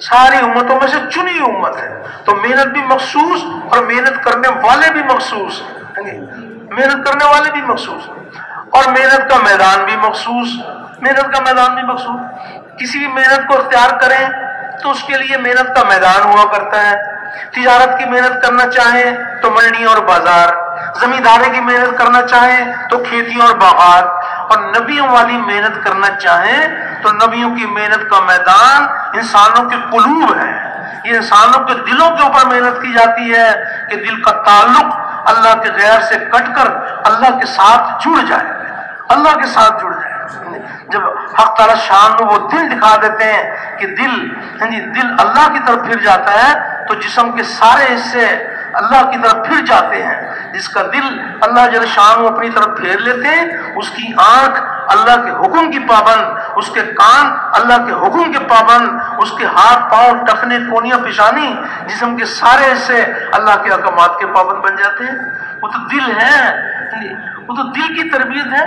Speaker 1: ساری امتوں میں سے چنی امت ہے۔ تو محنت بھی مخصوص اور محنت کرنے والے بھی مخصوص، محنت کرنے والے بھی مخصوص، اور محنت کا میدان بھی مخصوص، محنت کا میدان بھی مخصوص۔ کسی بھی محنت کو اختیار کریں تو اس کے لیے محنت کا میدان ہوا کرتا ہے۔ تجارت کی محنت کرنا چاہیں تو منڈی اور بازار، زمینداری کی محنت کرنا چاہیں تو کھیتیاں اور باغات، اور نبیوں والی محنت کرنا چاہیں تو نبیوں کی محنت کا میدان انسانوں کے قلوب ہے۔ یہ انسانوں کے دلوں کے اوپر محنت کی جاتی ہے کہ دل کا تعلق اللہ کے غیر سے کٹ کر اللہ کے ساتھ جڑ جائے، اللہ کے ساتھ جڑ جائے۔ جب حق تعالی شان وہ دل دکھا دیتے ہیں کہ دل اللہ کی طرف پھر جاتا ہے تو جسم کے سارے حصے اللہ کی طرف پھر جاتے ہیں۔ جس کا دل اللہ جل شان اپنی طرف پھیر لیتے ہیں، اس کی آنکھ اللہ کے حکم کی پابند، اس کے کان اللہ کے حکم کے پابند، اس کے ہاتھ پاؤں ٹخنے کونیاں پیشانی، جسم کے سارے حصے اللہ کے احکامات کے پابند بن جاتے ہیں۔ وہ تو دل ہے، وہ تو دل کی تربیت ہے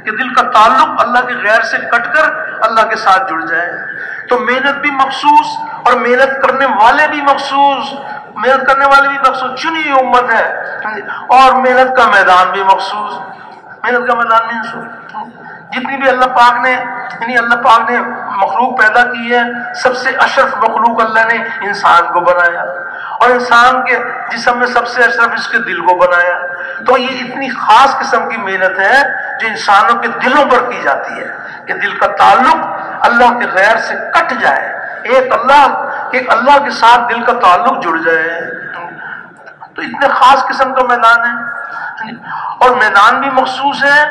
Speaker 1: کہ دل کا تعلق اللہ کے غیر سے کٹ کر اللہ کے ساتھ جڑ جائے۔ تو محنت بھی مخصوص اور محنت کرنے والے بھی مخصوص، محنت کرنے والے بھی مخصوص، چنی ہوئی امت ہے، اور محنت کا میدان بھی مخصوص، محنت کا میدان بھی مخصوص۔ جتنی بھی اللہ پاک نے مخلوق پیدا کی ہے، سب سے اشرف مخلوق اللہ نے انسان کو بنایا، اور انسان کے جسم میں سب سے اشرف اس کے دل کو بنایا۔ تو یہ اتنی خاص قسم کی محنت ہے جو انسانوں کے دلوں پر کی جاتی ہے کہ دل کا تعلق اللہ کے غیر سے کٹ جائے، ایک اللہ کے ساتھ دل کا تعلق جڑ جائے۔ تو اتنے خاص قسم کا میدان ہے، اور میدان بھی مخصوص ہے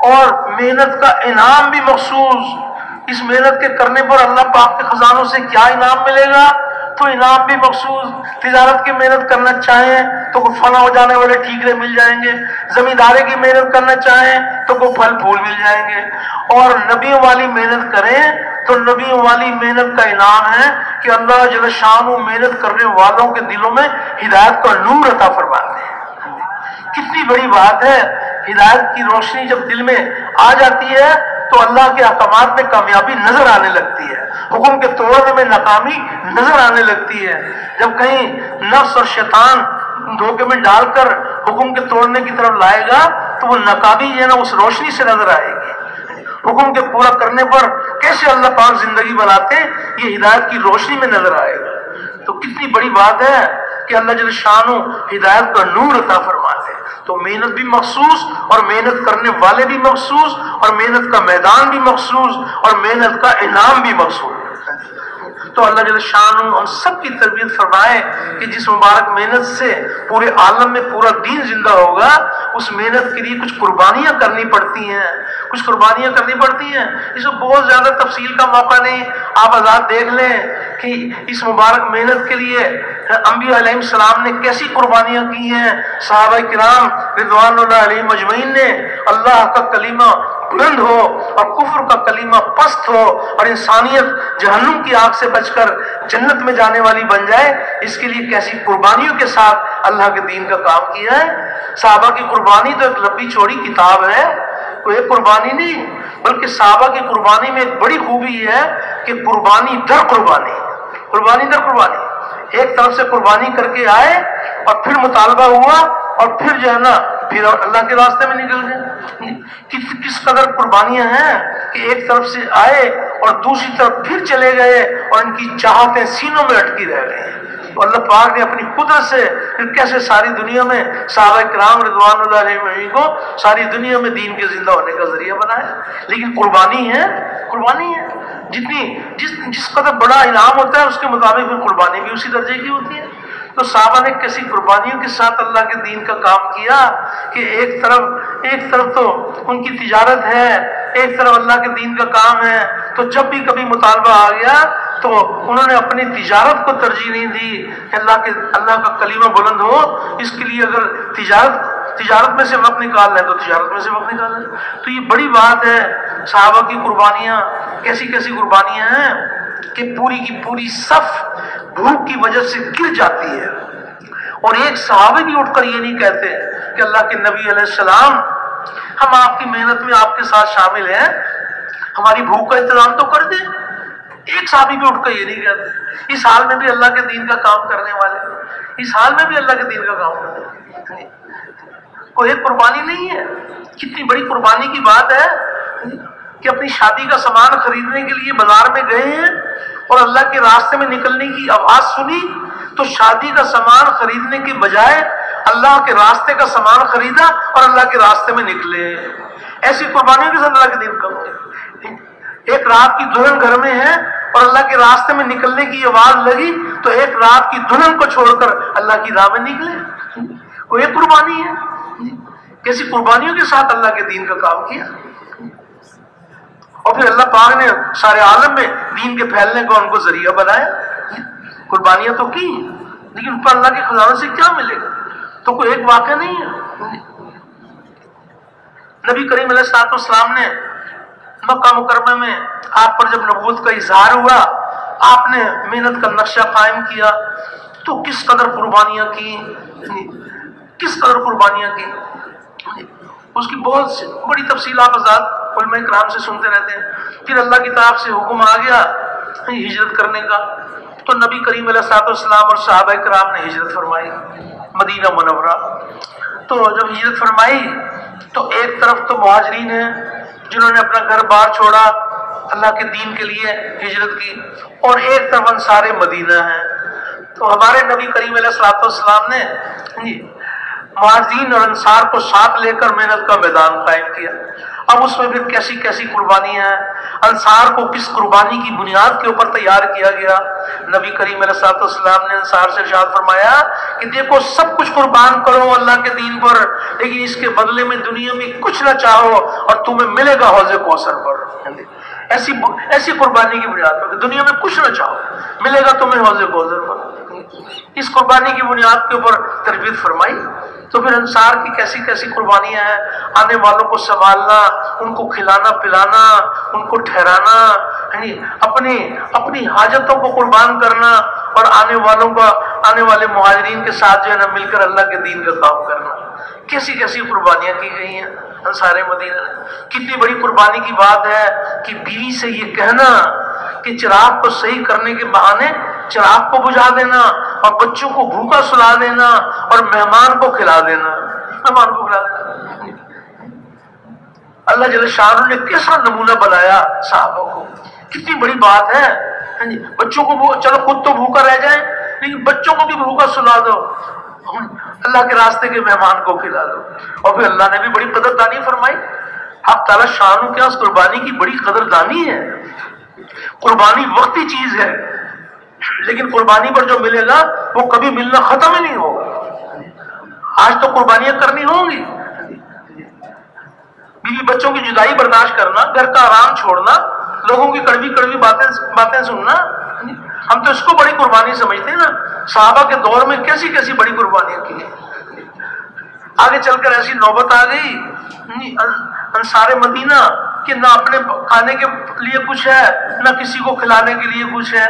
Speaker 1: اور محنت کا انعام بھی مخصوص۔ اس محنت کے کرنے پر اللہ پاک کے خزانوں سے کیا انعام ملے گا تو انعام بھی مخصوص۔ تجارت کی محنت کرنا چاہیں تو کوئی فنا ہو جانے والے ٹھیکرے مل جائیں گے، زمینداری کی محنت کرنا چاہیں تو کوئی پھل پھول مل جائیں گے، اور نبیوں والی محنت کریں تو نبیوں والی محنت کا انعام ہے کہ اللہ جل شان محنت کرنے والوں کے دلوں میں ہدایت کا نور عطا فرماتے ہیں۔ کتنی بڑی بات ہے، ہدایت کی روشنی جب دل میں آ جاتی ہے تو اللہ کے احکامات میں کامیابی نظر آنے لگتی ہے، حکم کے توڑنے میں ناکامی نظر آنے لگتی ہے۔ جب کہیں نفس اور شیطان دھوکے میں ڈال کر حکم کے توڑنے کی طرف لائے گا تو وہ ناکامی ہے نا اس روشنی سے نظر آئے گی۔ حکم کے پورا کرنے پر کیسے اللہ پاک زندگی بناتے ہیں یہ ہدایت کی روشنی میں نظر آئے گا۔ تو کتنی بڑی بات ہے کہ اللہ جل شانہ ہدایت کا نور عطا فرماتے ہیں۔ تو محنت بھی مخصوص اور محنت کرنے والے بھی مخصوص اور محنت کا میدان بھی مخصوص اور محنت کا انعام بھی مخصوص. تو اللہ جل شانہ ہم سب کی تربیت فرمائے کہ جس مبارک محنت سے پورے عالم میں پورا دین زندہ ہوگا اس محنت کے لیے کچھ قربانیاں کرنی پڑتی ہیں، کچھ قربانیاں کرنی پڑتی ہیں. اس میں بہت زیادہ تفصیل کا موقع نہیں، آپ آزاد دیکھ لیں کہ اس مبارک محنت کے لیے انبیاء علیہ السلام نے کیسی قربانیاں کی ہیں. صحابہ کرام رضوان اللہ علیہم اجمعین نے اللہ کا کلمہ بلند ہو اور کفر کا کلمہ پست ہو اور انسانیت جہنم کی آگ سے بچ کر جنت میں جانے والی بن جائے، اس کے لیے کیسی قربانیوں کے ساتھ اللہ کے دین کا کام کیا ہے. صحابہ کی قربانی تو ایک لمبی چوڑی کتاب ہے، کوئی ایک قربانی نہیں، بلکہ صحابہ کی قربانی میں ایک بڑی خوبی ہے کہ قربانی در قربانی، قربانی در قربانی. ایک طرف سے قربانی کر کے آئے اور پھر مطالبہ ہوا اور پھر جو ہے نا پھر اللہ کے راستے میں نکل گئے. کس قدر قربانیاں ہیں کہ ایک طرف سے آئے اور دوسری طرف پھر چلے گئے اور ان کی چاہتیں سینوں میں اٹکی رہ گئی. تو اللہ پاک نے اپنی قدرت سے پھر کیسے ساری دنیا میں صحابہ کرام رضوان اللہ علیہ کو ساری دنیا میں دین کے زندہ ہونے کا ذریعہ بنایا. لیکن قربانی ہے، قربانی ہے. جس قدر بڑا انعام ہوتا ہے اس کے مطابق پھر قربانی بھی اسی درجے کی ہوتی ہے. تو صحابہ نے کیسی قربانیوں کے ساتھ اللہ کے دین کا کام کیا کہ ایک طرف تو ان کی تجارت ہے، ایک طرف اللہ کے دین کا کام ہے. تو جب بھی کبھی مطالبہ آ گیا تو انہوں نے اپنی تجارت کو ترجیح نہیں دی. اللہ کا کلمہ بلند ہو، اس کے لیے اگر تجارت میں سے وقت نکال لیں تو تجارت میں سے وقت نکال لیں. تو یہ بڑی بات ہے. صحابہ کی قربانیاں کیسی قربانیاں ہیں کہ پوری کی پوری صف بھوک کی وجہ سے گر جاتی ہے اور ایک صحابی بھی اٹھ کر یہ نہیں کہتے کہ اللہ کے نبی علیہ السلام ہم آپ کی محنت میں آپ کے ساتھ شامل ہیں، ہماری بھوک کا انتظام تو کر دیں. ایک صحابی بھی اٹھ کر یہ نہیں کہتے. اس حال میں بھی اللہ کے دین کا کام کرنے والے، اس حال میں بھی اللہ کے دین کا کام کرنے والے. کوئی ایک قربانی نہیں ہے. کتنی بڑی قربانی کی بات ہے کہ اپنی شادی کا سامان خریدنے کے لیے بازار میں گئے ہیں اور اللہ کے راستے میں نکلنے کی آواز سنی تو شادی کا سامان خریدنے کے بجائے اللہ کے راستے کا سامان خریدا اور اللہ کے راستے میں نکلے. ایسی قربانیوں کے ساتھ اللہ کے دین کا. ایک رات کی دلہن گھر میں ہے اور اللہ کے راستے میں نکلنے کی آواز لگی تو ایک رات کی دلہن کو چھوڑ کر اللہ کی راہ میں نکلے. کوئی ایک قربانی ہے. کیسی قربانیوں کے ساتھ اللہ کے دین کا کام کیا. اور پھر اللہ پاک نے سارے عالم میں دین کے پھیلنے کا ان کو ذریعہ بنایا. قربانیاں تو کی لیکن ان پر اللہ کے خزانے سے کیا ملے گا؟ تو کوئی ایک واقعہ نہیں ہے. نبی کریم علیہ الصلوۃ والسلام نے مکہ مکرمہ میں آپ پر جب نبوت کا اظہار ہوا، آپ نے محنت کا نقشہ قائم کیا تو کس قدر قربانیاں کی، کس قدر قربانیاں کی. اس کی بہت بڑی تفصیل آپ آزاد علماء کرام سے سنتے رہتے ہیں. پھر اللہ کی طرف سے حکم آ گیا ہجرت کرنے کا تو نبی کریم علیہ الصلوۃ والسلام اور صحابہ کرام نے ہجرت فرمائی مدینہ منورہ. تو جب ہجرت فرمائی تو ایک طرف تو مہاجرین ہیں جنہوں نے اپنا گھر بار چھوڑا اللہ کے دین کے لیے ہجرت کی، اور ایک طرف انصار مدینہ ہیں. تو ہمارے نبی کریم علیہ الصلوۃ والسلام نے مہاجرین اور انصار کو ساتھ لے کر محنت کا میدان قائم کیا. اب اس میں پھر کیسی قربانیاں ہیں. انصار کو کس قربانی کی بنیاد کے اوپر تیار کیا گیا؟ نبی کریم علیہ الصلوۃ والسلام نے انصار سے ارشاد فرمایا کہ دیکھو سب کچھ قربان کرو اللہ کے دین پر، لیکن اس کے بدلے میں دنیا میں کچھ نہ چاہو اور تمہیں ملے گا حوض کوثر پر. ایسی قربانی کی بنیاد پر دنیا میں کچھ نہ چاہو، ملے گا تمہیں حوض کوثر پر. اس قربانی کی بنیاد کے اوپر تربیت فرمائی. تو پھر انصار کی کیسی قربانیاں ہیں. آنے والوں کو سنبھالنا، ان کو کھلانا پلانا، ان کو ٹھہرانا، اپنی حاجتوں کو قربان کرنا اور آنے والے مہاجرین کے ساتھ جو ہے نا مل کر اللہ کے دین کا کام کرنا. کیسی قربانیاں کی گئی ہیں انصار مدینہ. کتنی بڑی قربانی کی بات ہے کہ بیوی سے یہ کہنا کہ چراغ کو صحیح کرنے کے بہانے چراغ کو بجھا دینا اور بچوں کو بھوکا سلا دینا اور مہمان کو کھلا دینا. اللہ جل شانہ نے کیسا نمونہ بنایا صحابہ کو. کتنی بڑی بات ہے. بچوں کو چلو خود تو بھوکا رہ جائیں لیکن بچوں کو بھی بھوکا سلا دو. اللہ کے راستے کے مہمان کو کھلا دو. اور پھر اللہ نے بھی بڑی قدردانی فرمائی. حق تعالیٰ شان کیا اس قربانی کی بڑی قدردانی ہے. قربانی وقتی چیز ہے، لیکن قربانی پر جو ملے گا وہ کبھی ملنا ختم ہی نہیں ہوگا. آج تو قربانیاں کرنی ہوں گی، بیوی بچوں کی جدائی برداشت کرنا، گھر کا آرام چھوڑنا، لوگوں کی کڑوی کڑوی باتیں سننا، ہم تو اس کو بڑی قربانی سمجھتے ہیں نا. صحابہ کے دور میں کیسی کیسی بڑی قربانیاں کی ہیں. آگے چل کر ایسی نوبت آ گئی انصار مدینہ کہ نہ اپنے کھانے کے لیے کچھ ہے، نہ کسی کو کھلانے کے لیے کچھ ہے.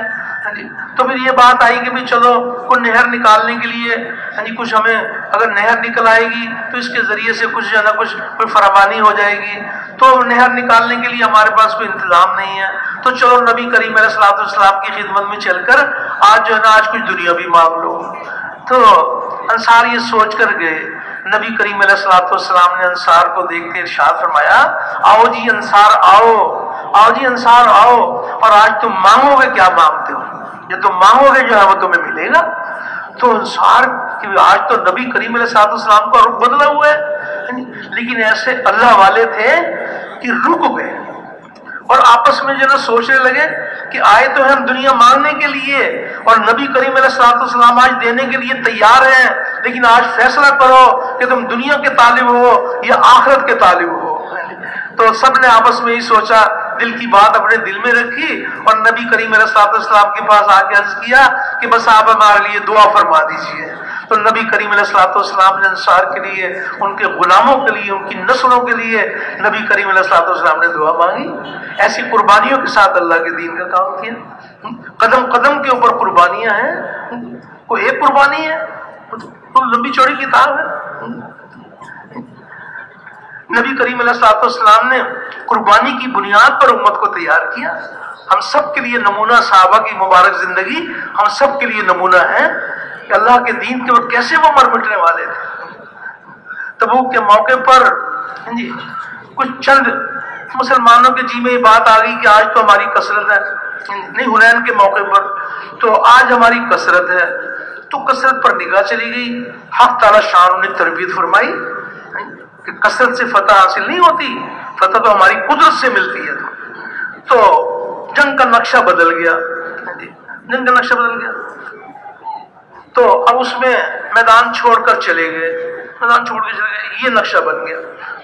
Speaker 1: تو پھر یہ بات آئی کہ بھی چلو کوئی نہر نکالنے کے لیے کچھ ہمیں اگر نہر نکل آئے گی تو اس کے ذریعے سے کچھ جو ہے نا کچھ کوئی فراوانی ہو جائے گی. تو نہر نکالنے کے لیے ہمارے پاس کوئی انتظام نہیں ہے، تو چلو نبی کریم علیہ الصلوۃ والسلام کی خدمت میں چل کر آج جو ہے نا آج کچھ دنیا بھی مانگ لو. تو انصار یہ سوچ کر گئے. نبی کریم علیہ الصلوۃ والسلام نے انصار کو دیکھ کے ارشاد فرمایا، آؤ جی انصار آؤ، آؤ جی انصار آؤ، اور آج تم مانگو گے کیا مانگتے ہو، یہ تم مانگو گے جو ہے وہ تمہیں ملے گا. تو انصار کہ آج تو نبی کریم علیہ الصلوۃ والسلام کا رخ بدلا ہوا ہے، لیکن ایسے اللہ والے تھے کہ رک گئے اور آپس میں جو نا سوچنے لگے کہ آئے تو ہم دنیا مانگنے کے لیے اور نبی کریم علیہ الصلوۃ والسلام آج دینے کے لیے تیار ہیں، لیکن آج فیصلہ کرو کہ تم دنیا کے طالب ہو یا آخرت کے طالب ہو. تو سب نے آپس میں ہی سوچا، دل کی بات اپنے دل میں رکھی اور نبی کریم علیہ الصلوۃ والسلام کے پاس آ کے عرض کیا کہ بس آپ ہمارے لیے دعا فرما دیجیے. تو نبی کریم علیہ الصلوۃ والسلام نے انصار کے لیے، ان کے غلاموں کے لیے، ان کی نسلوں کے لیے نبی کریم علیہ الصلوۃ والسلام نے دعا مانگی. ایسی قربانیوں کے ساتھ اللہ کے دین کا کام کیا. قدم قدم کے اوپر قربانیاں ہیں، کوئی ایک قربانی ہے تو لمبی چوڑی کتاب ہے. نبی کریم علیہ الصلوۃ والسلام نے قربانی کی بنیاد پر امت کو تیار کیا. ہم سب کے لیے نمونہ، صحابہ کی مبارک زندگی ہم سب کے لیے نمونہ ہے کہ اللہ کے دین کے اوپر کیسے وہ مر مٹنے والے تھے. تبوک کے موقع پر کچھ چند مسلمانوں کے جی میں یہ بات آ گئی کہ آج تو ہماری کثرت ہے، نہیں حنین کے موقع پر تو آج ہماری کثرت ہے. تو کثرت پر نگاہ چلی گئی. حق تعالیٰ شان نے تربیت فرمائی کہ کثرت سے فتح حاصل نہیں ہوتی، فتح تو ہماری قدرت سے ملتی ہے. تو جنگ کا نقشہ بدل گیا، جنگ کا نقشہ بدل گیا. تو اب اس میں میدان چھوڑ کر چلے گئے، میدان چھوڑ کے چلے گئے، یہ نقشہ بن گیا.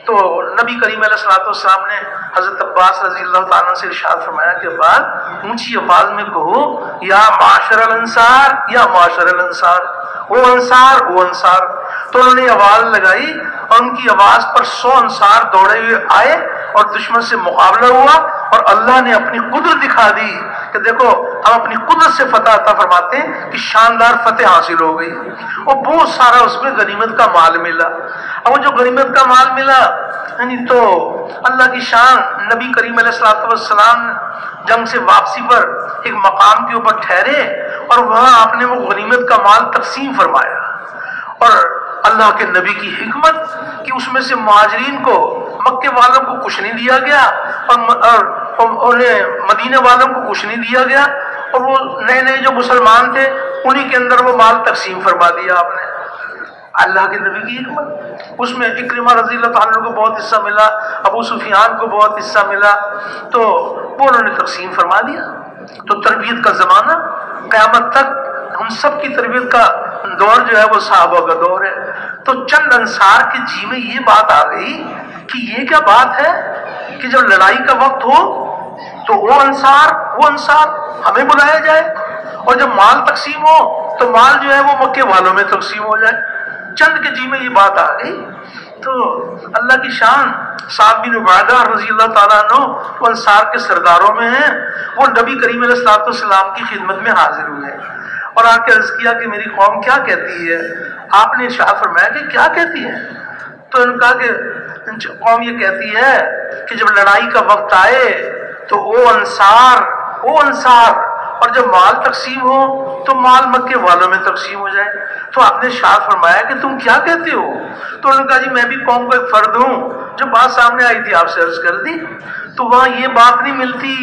Speaker 1: تو نبی کریم علیہ الصلوۃ والسلام نے حضرت عباس رضی اللہ تعالیٰ سے ارشاد فرمایا کہ بعد اونچی آواز میں کہو یا معاشر الانصار، یا معاشر الانصار، وہ انصار، وہ انصار. تو انہوں نے آواز لگائی اور ان کی آواز پر 100 انصار دوڑے ہوئے آئے اور دشمن سے مقابلہ ہوا اور اللہ نے اپنی قدرت دکھا دی کہ دیکھو ہم اپنی قدرت سے فتح عطا فرماتے ہیں کہ شاندار فتح حاصل ہو گئی. اور بہت سارا اس میں غنیمت کا مال ملا. اب وہ جو غنیمت کا مال ملا تو اللہ کی شان، نبی کریم علیہ الصلوۃ والسلام جنگ سے واپسی پر ایک مقام کے اوپر ٹھہرے اور وہاں آپ نے وہ غنیمت کا مال تقسیم فرمایا. اور اللہ کے نبی کی حکمت کہ اس میں سے مہاجرین کو، مکے والوں کو کچھ نہیں دیا گیا اور مدینے والوں کو کچھ نہیں دیا گیا، اور وہ نئے نئے جو مسلمان تھے انہی کے اندر وہ مال تقسیم فرما دیا آپ نے. اللہ کے نبی کی حکمت. اس میں اکرمہ رضی اللہ تعالیٰ کو بہت حصہ ملا، ابو سفیان کو بہت حصہ ملا، تو وہ انہوں نے تقسیم فرما دیا. تو تربیت کا زمانہ قیامت تک ہم سب کی تربیت کا دور جو ہے وہ صحابہ کا دور ہے. تو چند انصار کے جی میں یہ بات آ گئی کہ یہ کیا بات ہے کہ جب لڑائی کا وقت ہو تو وہ انصار ہمیں بلایا جائے، اور جب مال تقسیم ہو تو مال جو ہے وہ مکے والوں میں تقسیم ہو جائے. چند کے جی میں یہ بات آ گئی. تو اللہ کی شان، صاحب بن عبادہ رضی اللہ تعالیٰ عنہ وہ انصار کے سرداروں میں ہیں. وہ نبی کریم علیہ الصلوۃ والسلام کی خدمت میں حاضر ہوئے اور آ کے عرض کیا کہ میری قوم کیا کہتی ہے. آپ نے ارشاد فرمایا کہ کیا کہتی ہے. تو انہوں نے کہا کہ قوم یہ کہتی ہے کہ جب لڑائی کا وقت آئے تو وہ انصار اور جب مال تقسیم ہو تو مال مکے والوں میں تقسیم ہو جائے. تو آپ نے ارشاد فرمایا کہ تم کیا کہتے ہو. تو انہوں نے کہا جی میں بھی قوم کا ایک فرد ہوں. جو بات سامنے آئی تھی آپ سے عرض کر دی. تو وہاں یہ بات نہیں ملتی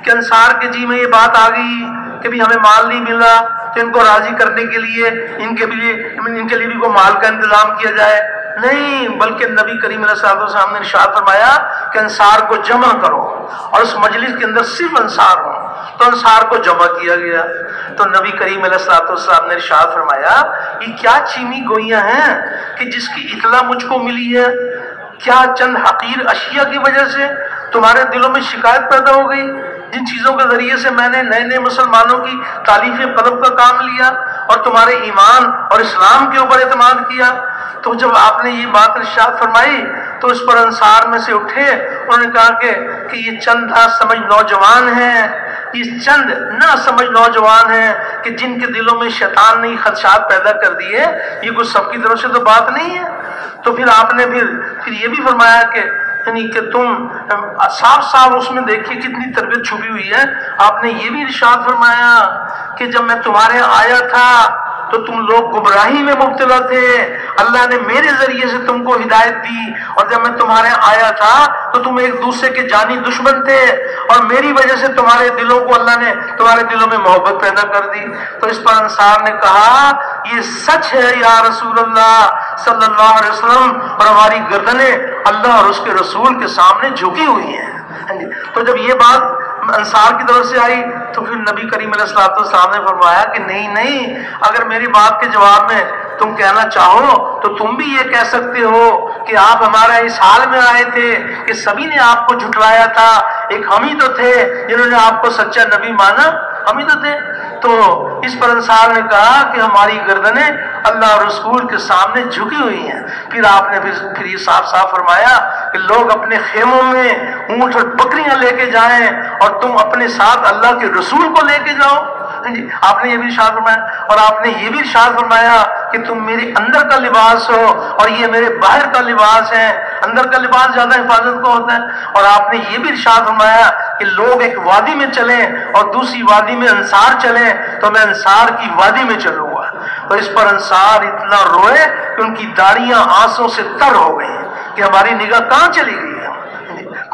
Speaker 1: کہ انصار کے جی میں یہ بات آ گئی کہ بھی ہمیں مال نہیں ملا تو ان کو راضی کرنے کے لیے ان کے لیے بھی کوئی مال کا انتظام کیا جائے؟ نہیں، بلکہ نبی کریم علیہ السلام نے ارشاد فرمایا کہ انصار کو جمع کرو، اور اس مجلس کے اندر صرف انصار ہوں۔ تو انصار کو جمع کیا گیا۔ تو نبی کریم علیہ السلام نے ارشاد فرمایا یہ کیا چینی گوئیاں ہیں کہ جس کی اطلاع مجھ کو ملی ہے؟ کیا چند حقیر اشیاء کی وجہ سے تمہارے دلوں میں شکایت پیدا ہو گئی، جن چیزوں کے ذریعے سے میں نے نئے مسلمانوں کی تالیف قلب کا کام لیا اور تمہارے ایمان اور اسلام کے اوپر اعتماد کیا؟ تو جب آپ نے یہ بات ارشاد فرمائی تو اس پر انصار میں سے اٹھے، انہوں نے کہا کہ یہ چند ناسمجھ نوجوان ہیں، یہ چند ناسمجھ نوجوان ہیں کہ جن کے دلوں میں شیطان نے خدشات پیدا کر دیے، یہ کوئی سب کی طرف سے تو بات نہیں ہے۔ تو پھر آپ نے پھر یہ بھی فرمایا کہ یعنی کہ تم صاف اس میں دیکھیے کتنی تربیت چھپی ہوئی ہے۔ آپ نے یہ بھی ارشاد فرمایا کہ جب میں تمہارے آیا تھا تو تم لوگ گمراہی میں مبتلا تھے، اللہ نے میرے ذریعے سے تم کو ہدایت دی، اور جب میں تمہارے آیا تھا تو تم ایک دوسرے کے جانی دشمن تھے، اور میری وجہ سے تمہارے دلوں کو اللہ نے تمہارے دلوں میں محبت پیدا کر دی۔ تو اس پر انصار نے کہا یہ سچ ہے یا رسول اللہ صلی اللہ علیہ وسلم، اور ہماری گردنیں اللہ اور اس کے رسول کے سامنے جھکی ہوئی ہیں۔ تو جب یہ بات انصار کی طرف سے آئی تو پھر نبی کریم علیہ السلام نے فرمایا کہ نہیں، اگر میری بات کے جواب میں تم کہنا چاہو تو تم بھی یہ کہہ سکتے ہو کہ آپ ہمارا اس حال میں آئے تھے کہ سبھی نے آپ کو جھٹلایا تھا، ایک ہم ہی تو تھے جنہوں نے آپ کو سچا نبی مانا، ہم ہی تو تھے۔ تو اس پر انصار نے کہا کہ ہماری گردنیں اللہ اور رسول کے سامنے جھکی ہوئی ہیں۔ پھر آپ نے پھر یہ صاف فرمایا کہ لوگ اپنے خیموں میں اونٹ اور بکریاں لے کے جائیں اور تم اپنے ساتھ اللہ کے رسول کو لے کے جاؤ۔ آپ نے یہ بھی ارشاد فرمایا، اور آپ نے یہ بھی ارشاد فرمایا کہ تم میرے اندر کا لباس ہو اور یہ میرے باہر کا لباس ہے۔ اندر کا لباس زیادہ حفاظت کو ہوتا ہے۔ اور آپ نے یہ بھی ارشاد فرمایا کہ لوگ ایک وادی میں چلیں اور دوسری وادی میں انصار چلیں تو میں انصار کی وادی میں چلوں گا۔ تو اس پر انصار اتنا روئے کہ ان کی داڑیاں آنسوں سے تر ہو گئی کہ ہماری نگاہ کہاں چلی گئی ہے،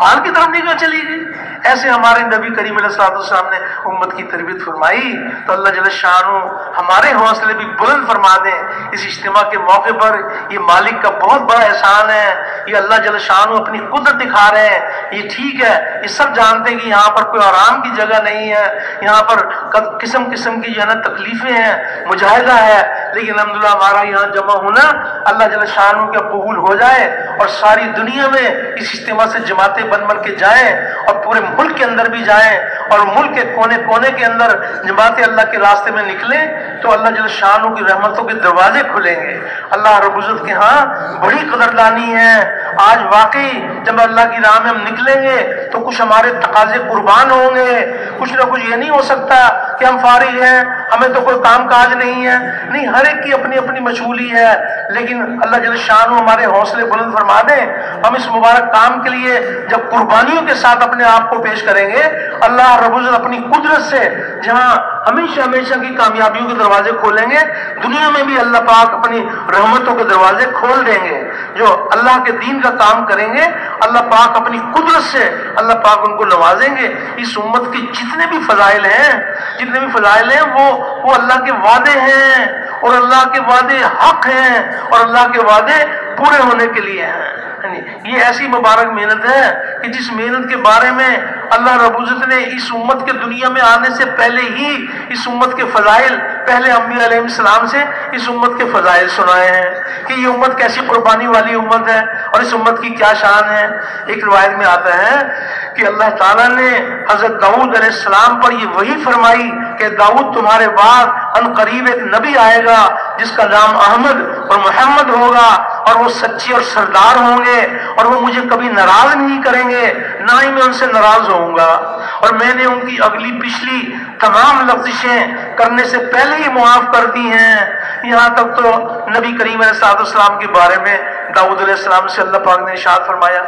Speaker 1: مال کی طرف نگاہ چلی گئی۔ ایسے ہمارے نبی کریم علیہ السلام نے امت کی تربیت فرمائی۔ تو اللہ جل شانہ ہمارے حوصلے بھی بلند فرما دیں۔ اس اجتماع کے موقع پر یہ مالک کا بہت بڑا احسان ہے، یہ اللہ جل شانہ اپنی قدرت دکھا رہے ہیں۔ یہ ٹھیک ہے، یہ سب جانتے ہیں کہ یہاں پر کوئی آرام کی جگہ نہیں ہے، یہاں پر قسم کی جو ہے نا تکلیفیں ہیں، مجاہدہ ہے، لیکن الحمدللہ ہمارا یہاں جمع ہونا اللہ جل شانہ کے قبول ہو جائے اور ساری دنیا میں اس اجتماع سے جماعتیں بن کے جائیں اور پورے ملک کے اندر بھی جائیں اور ملک کے کونے کونے کے اندر جماعتیں اللہ کے راستے میں نکلیں تو اللہ جل شانہ کی رحمتوں کے دروازے کھلیں گے۔ اللہ رب العزت کے ہاں بڑی قدردانی ہے۔ آج واقعی جب اللہ کی راہ میں ہم نکلیں گے تو کچھ ہمارے تقاضے قربان ہوں گے، کچھ نہ کچھ یہ نہیں ہو سکتا کہ ہم فارغ ہیں، ہمیں تو کوئی کام کاج نہیں ہے، نہیں، ہر ایک کی اپنی اپنی مشغولی ہے، لیکن اللہ جل شانہ ہمارے حوصلے بلند فرما دیں۔ ہم اس مبارک کام کے لیے جب قربانیوں کے ساتھ اپنے آپ کو پیش کریں گے، اللہ رب العزت اپنی قدرت سے جہاں ہمیشہ کی کامیابیوں کے دروازے کھولیں گے، دنیا میں بھی اللہ پاک اپنی رحمتوں کے دروازے کھول دیں گے۔ جو اللہ کے دین کا کام کریں گے اللہ پاک اپنی قدرت سے اللہ پاک ان کو نوازیں گے۔ اس امت کے جتنے بھی فضائل ہیں وہ اللہ کے وعدے ہیں، اور اللہ کے وعدے حق ہیں، اور اللہ کے وعدے پورے ہونے کے لیے ہیں۔ یہ ایسی مبارک محنت ہے کہ جس محنت کے بارے میں اللہ رب العزت نے اس امت کے دنیا میں آنے سے پہلے ہی اس امت کے فضائل، پہلے انبیاء علیہ السلام سے اس امت کے فضائل سنائے ہیں کہ یہ امت کیسی قربانی والی امت ہے اور اس امت کی کیا شان ہے۔ ایک روایت میں آتا ہے کہ اللہ تعالیٰ نے حضرت داؤد علیہ السلام پر یہ وحی فرمائی کہ داؤد تمہارے بعد ان قریب ایک نبی آئے گا جس کا نام احمد اور محمد ہوگا، اور وہ سچے اور سردار ہوں گے، اور وہ مجھے کبھی ناراض نہیں کریں گے، نہ ہی میں ان سے ناراض ہوں گا، اور میں نے ان کی اگلی پچھلی تمام لغزشیں کرنے سے پہلے ہی معاف کر دی ہیں۔ یہاں تک تو نبی کریم علیہ السلام کے بارے میں داؤد علیہ السلام سے اللہ پاک نے ارشاد فرمایا،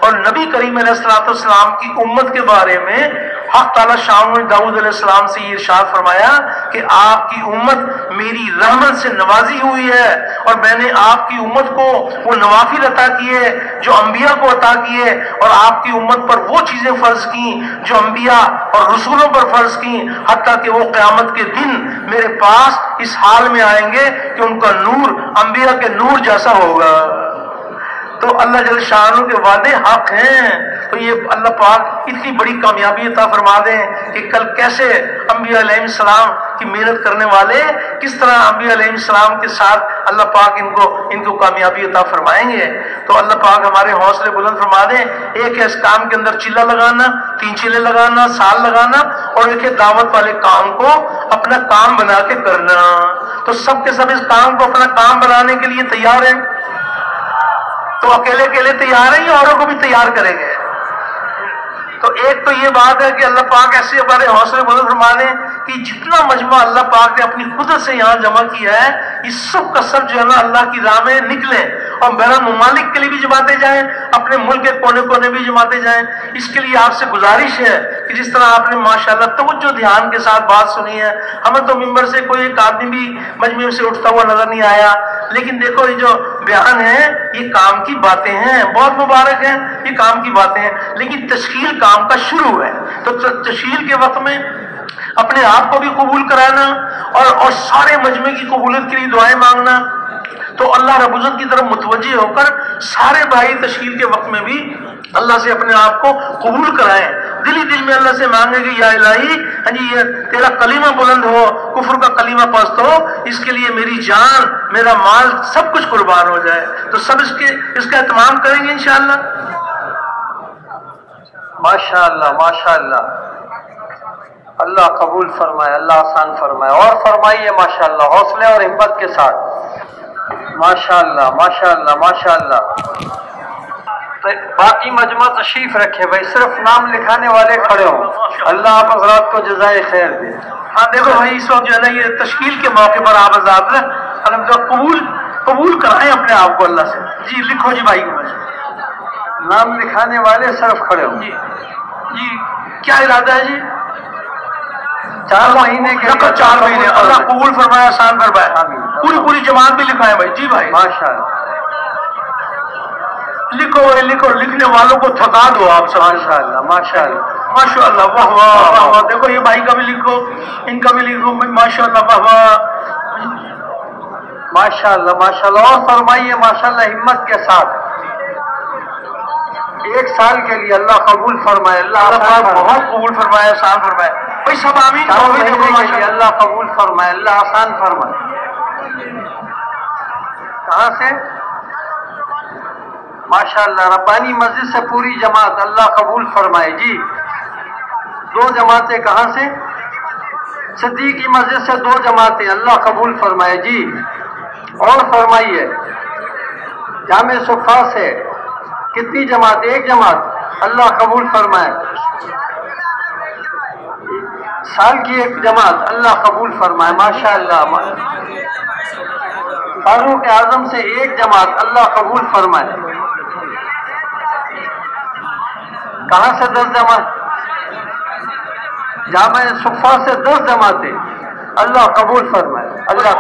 Speaker 1: اور نبی کریم علیہ السلام کی امت کے بارے میں حق تعالی شان نے داؤد علیہ السلام سے یہ ارشاد فرمایا کہ آپ کی امت میری رحمت سے نوازی ہوئی ہے، اور میں نے آپ کی امت کو وہ نوافل عطا کیے جو انبیاء کو عطا کیے، اور آپ کی امت پر وہ چیزیں فرض کی جو انبیاء اور رسولوں پر فرض کی، حتیٰ کہ وہ قیامت کے دن میرے پاس اس حال میں آئیں گے کہ ان کا نور انبیاء کے نور جیسا ہوگا۔ تو اللہ جل شانہ کے وعدے حق ہیں، تو یہ اللہ پاک اتنی بڑی کامیابی عطا فرما دیں کہ کل کیسے انبیاء علیہ السلام کی محنت کرنے والے کس طرح انبیاء علیہ السلام کے ساتھ اللہ پاک ان کو کامیابی عطا فرمائیں گے۔ تو اللہ پاک ہمارے حوصلے بلند فرما دیں۔ ایک ہے اس کام کے اندر چلہ لگانا، 3 چلے لگانا، سال لگانا، اور ایک ہے دعوت والے کام کو اپنا کام بنا کے کرنا۔ تو سب کے سب اس کام کو اپنا کام بنانے کے لیے تیار ہیں؟ تو اکیلے تیار ہیں یا اوروں کو بھی تیار کریں گے؟ تو ایک تو یہ بات ہے کہ اللہ پاک ایسے ہمارے حوصلے بلند فرما دیں کہ جتنا مجمع اللہ پاک نے اپنی قدرت سے یہاں جمع کیا ہے، یہ سب کا سب جو ہے نا اللہ کی راہ میں نکلے، اور بیرون ممالک کے لیے بھی جماتے جائیں، اپنے ملک کے کونے کونے بھی جماتے جائیں۔ اس کے لیے آپ سے گزارش ہے کہ جس طرح آپ نے ماشاءاللہ توجہ دھیان کے ساتھ بات سنی ہے، ہمیں تو ممبر سے کوئی ایک آدمی بھی مجمع سے اٹھتا ہوا نظر نہیں آیا، لیکن دیکھو یہ جو بیان ہے یہ کام کی باتیں ہیں، بہت مبارک ہیں، یہ کام کی باتیں ہیں، لیکن تشکیل کام کا شروع ہے۔ تو تشکیل کے وقت میں اپنے آپ کو بھی قبول کرانا اور سارے مجمع کی قبولیت کے لیے دعائیں مانگنا، تو اللہ رب العزت کی طرف متوجہ ہو کر سارے بھائی تشکیل کے وقت میں بھی اللہ سے اپنے آپ کو قبول کرائیں، دل ہی دل میں اللہ سے مانگے کہ یا الہی ہاں جی یہ تیرا کلمہ بلند ہو، کفر کا کلمہ پست ہو، اس کے لیے میری جان میرا مال سب کچھ قربان ہو جائے۔ تو سب اس کا اہتمام کریں گے انشاءاللہ۔
Speaker 2: ماشاءاللہ ماشاءاللہ، اللہ قبول فرمائے، اللہ آسان فرمائے، اور فرمائیے ماشاءاللہ حوصلے اور ہمت کے ساتھ۔ ماشاءاللہ ماشاءاللہ ماشاءاللہ۔ تو باقی مجمع تشریف رکھے بھائی، صرف نام لکھانے والے کھڑے ہوں، اللہ آپ حضرات کو جزائے خیر دے۔
Speaker 1: ہاں دیکھو بھائی اس وقت جو ہے نا یہ تشکیل کے موقع پر آپ حضرات الحمدللہ قبول کرائیں اپنے آپ کو اللہ سے۔ جی لکھو جی بھائی،
Speaker 2: نام لکھانے والے صرف کھڑے ہوں۔
Speaker 1: جی کیا ارادہ ہے جی؟
Speaker 2: 4 مہینے کے
Speaker 1: 4 مہینے اللہ قبول فرمائے، آسان فرمائے، پوری جماعت بھی لکھائے بھائی۔ جی بھائی
Speaker 2: ماشاءاللہ،
Speaker 1: لکھو بھائی لکھو، لکھنے والوں کو تھکا دو آپ سب۔
Speaker 2: ماشاءاللہ ماشاءاللہ
Speaker 1: ماشاءاللہ، واہ واہ واہ واہ۔ دیکھو یہ بھائی کا بھی لکھو، ان کا بھی لکھو، ماشاءاللہ واہ واہ
Speaker 2: ماشاءاللہ ماشاءاللہ، اور فرمائیے ماشاءاللہ ہمت کے ساتھ۔ 1 سال کے لیے اللہ قبول فرمائے، اللہ
Speaker 1: بہت قبول فرمائے، آسان فرمائے بھائی، سب آمین۔
Speaker 2: 4 مہینے کے لیے اللہ قبول فرمائے، اللہ آسان فرمائے۔ کہاں سے؟ ماشاءاللہ ربانی مسجد سے پوری جماعت، اللہ قبول فرمائے۔ جی 2 جماعتیں کہاں سے؟ صدیقی مسجد سے 2 جماعتیں، اللہ قبول فرمائے۔ جی اور فرمائیے جامع صفا سے کتنی جماعت؟ 1 جماعت، اللہ قبول فرمائے۔ سال کی 1 جماعت، اللہ قبول فرمائے۔ ماشاءاللہ فاروق اعظم سے 1 جماعت، اللہ قبول فرمائے۔ کہاں سے 10 جماعت؟ جامع صفا سے 10 جماعتیں، اللہ قبول فرمائے۔ اللہ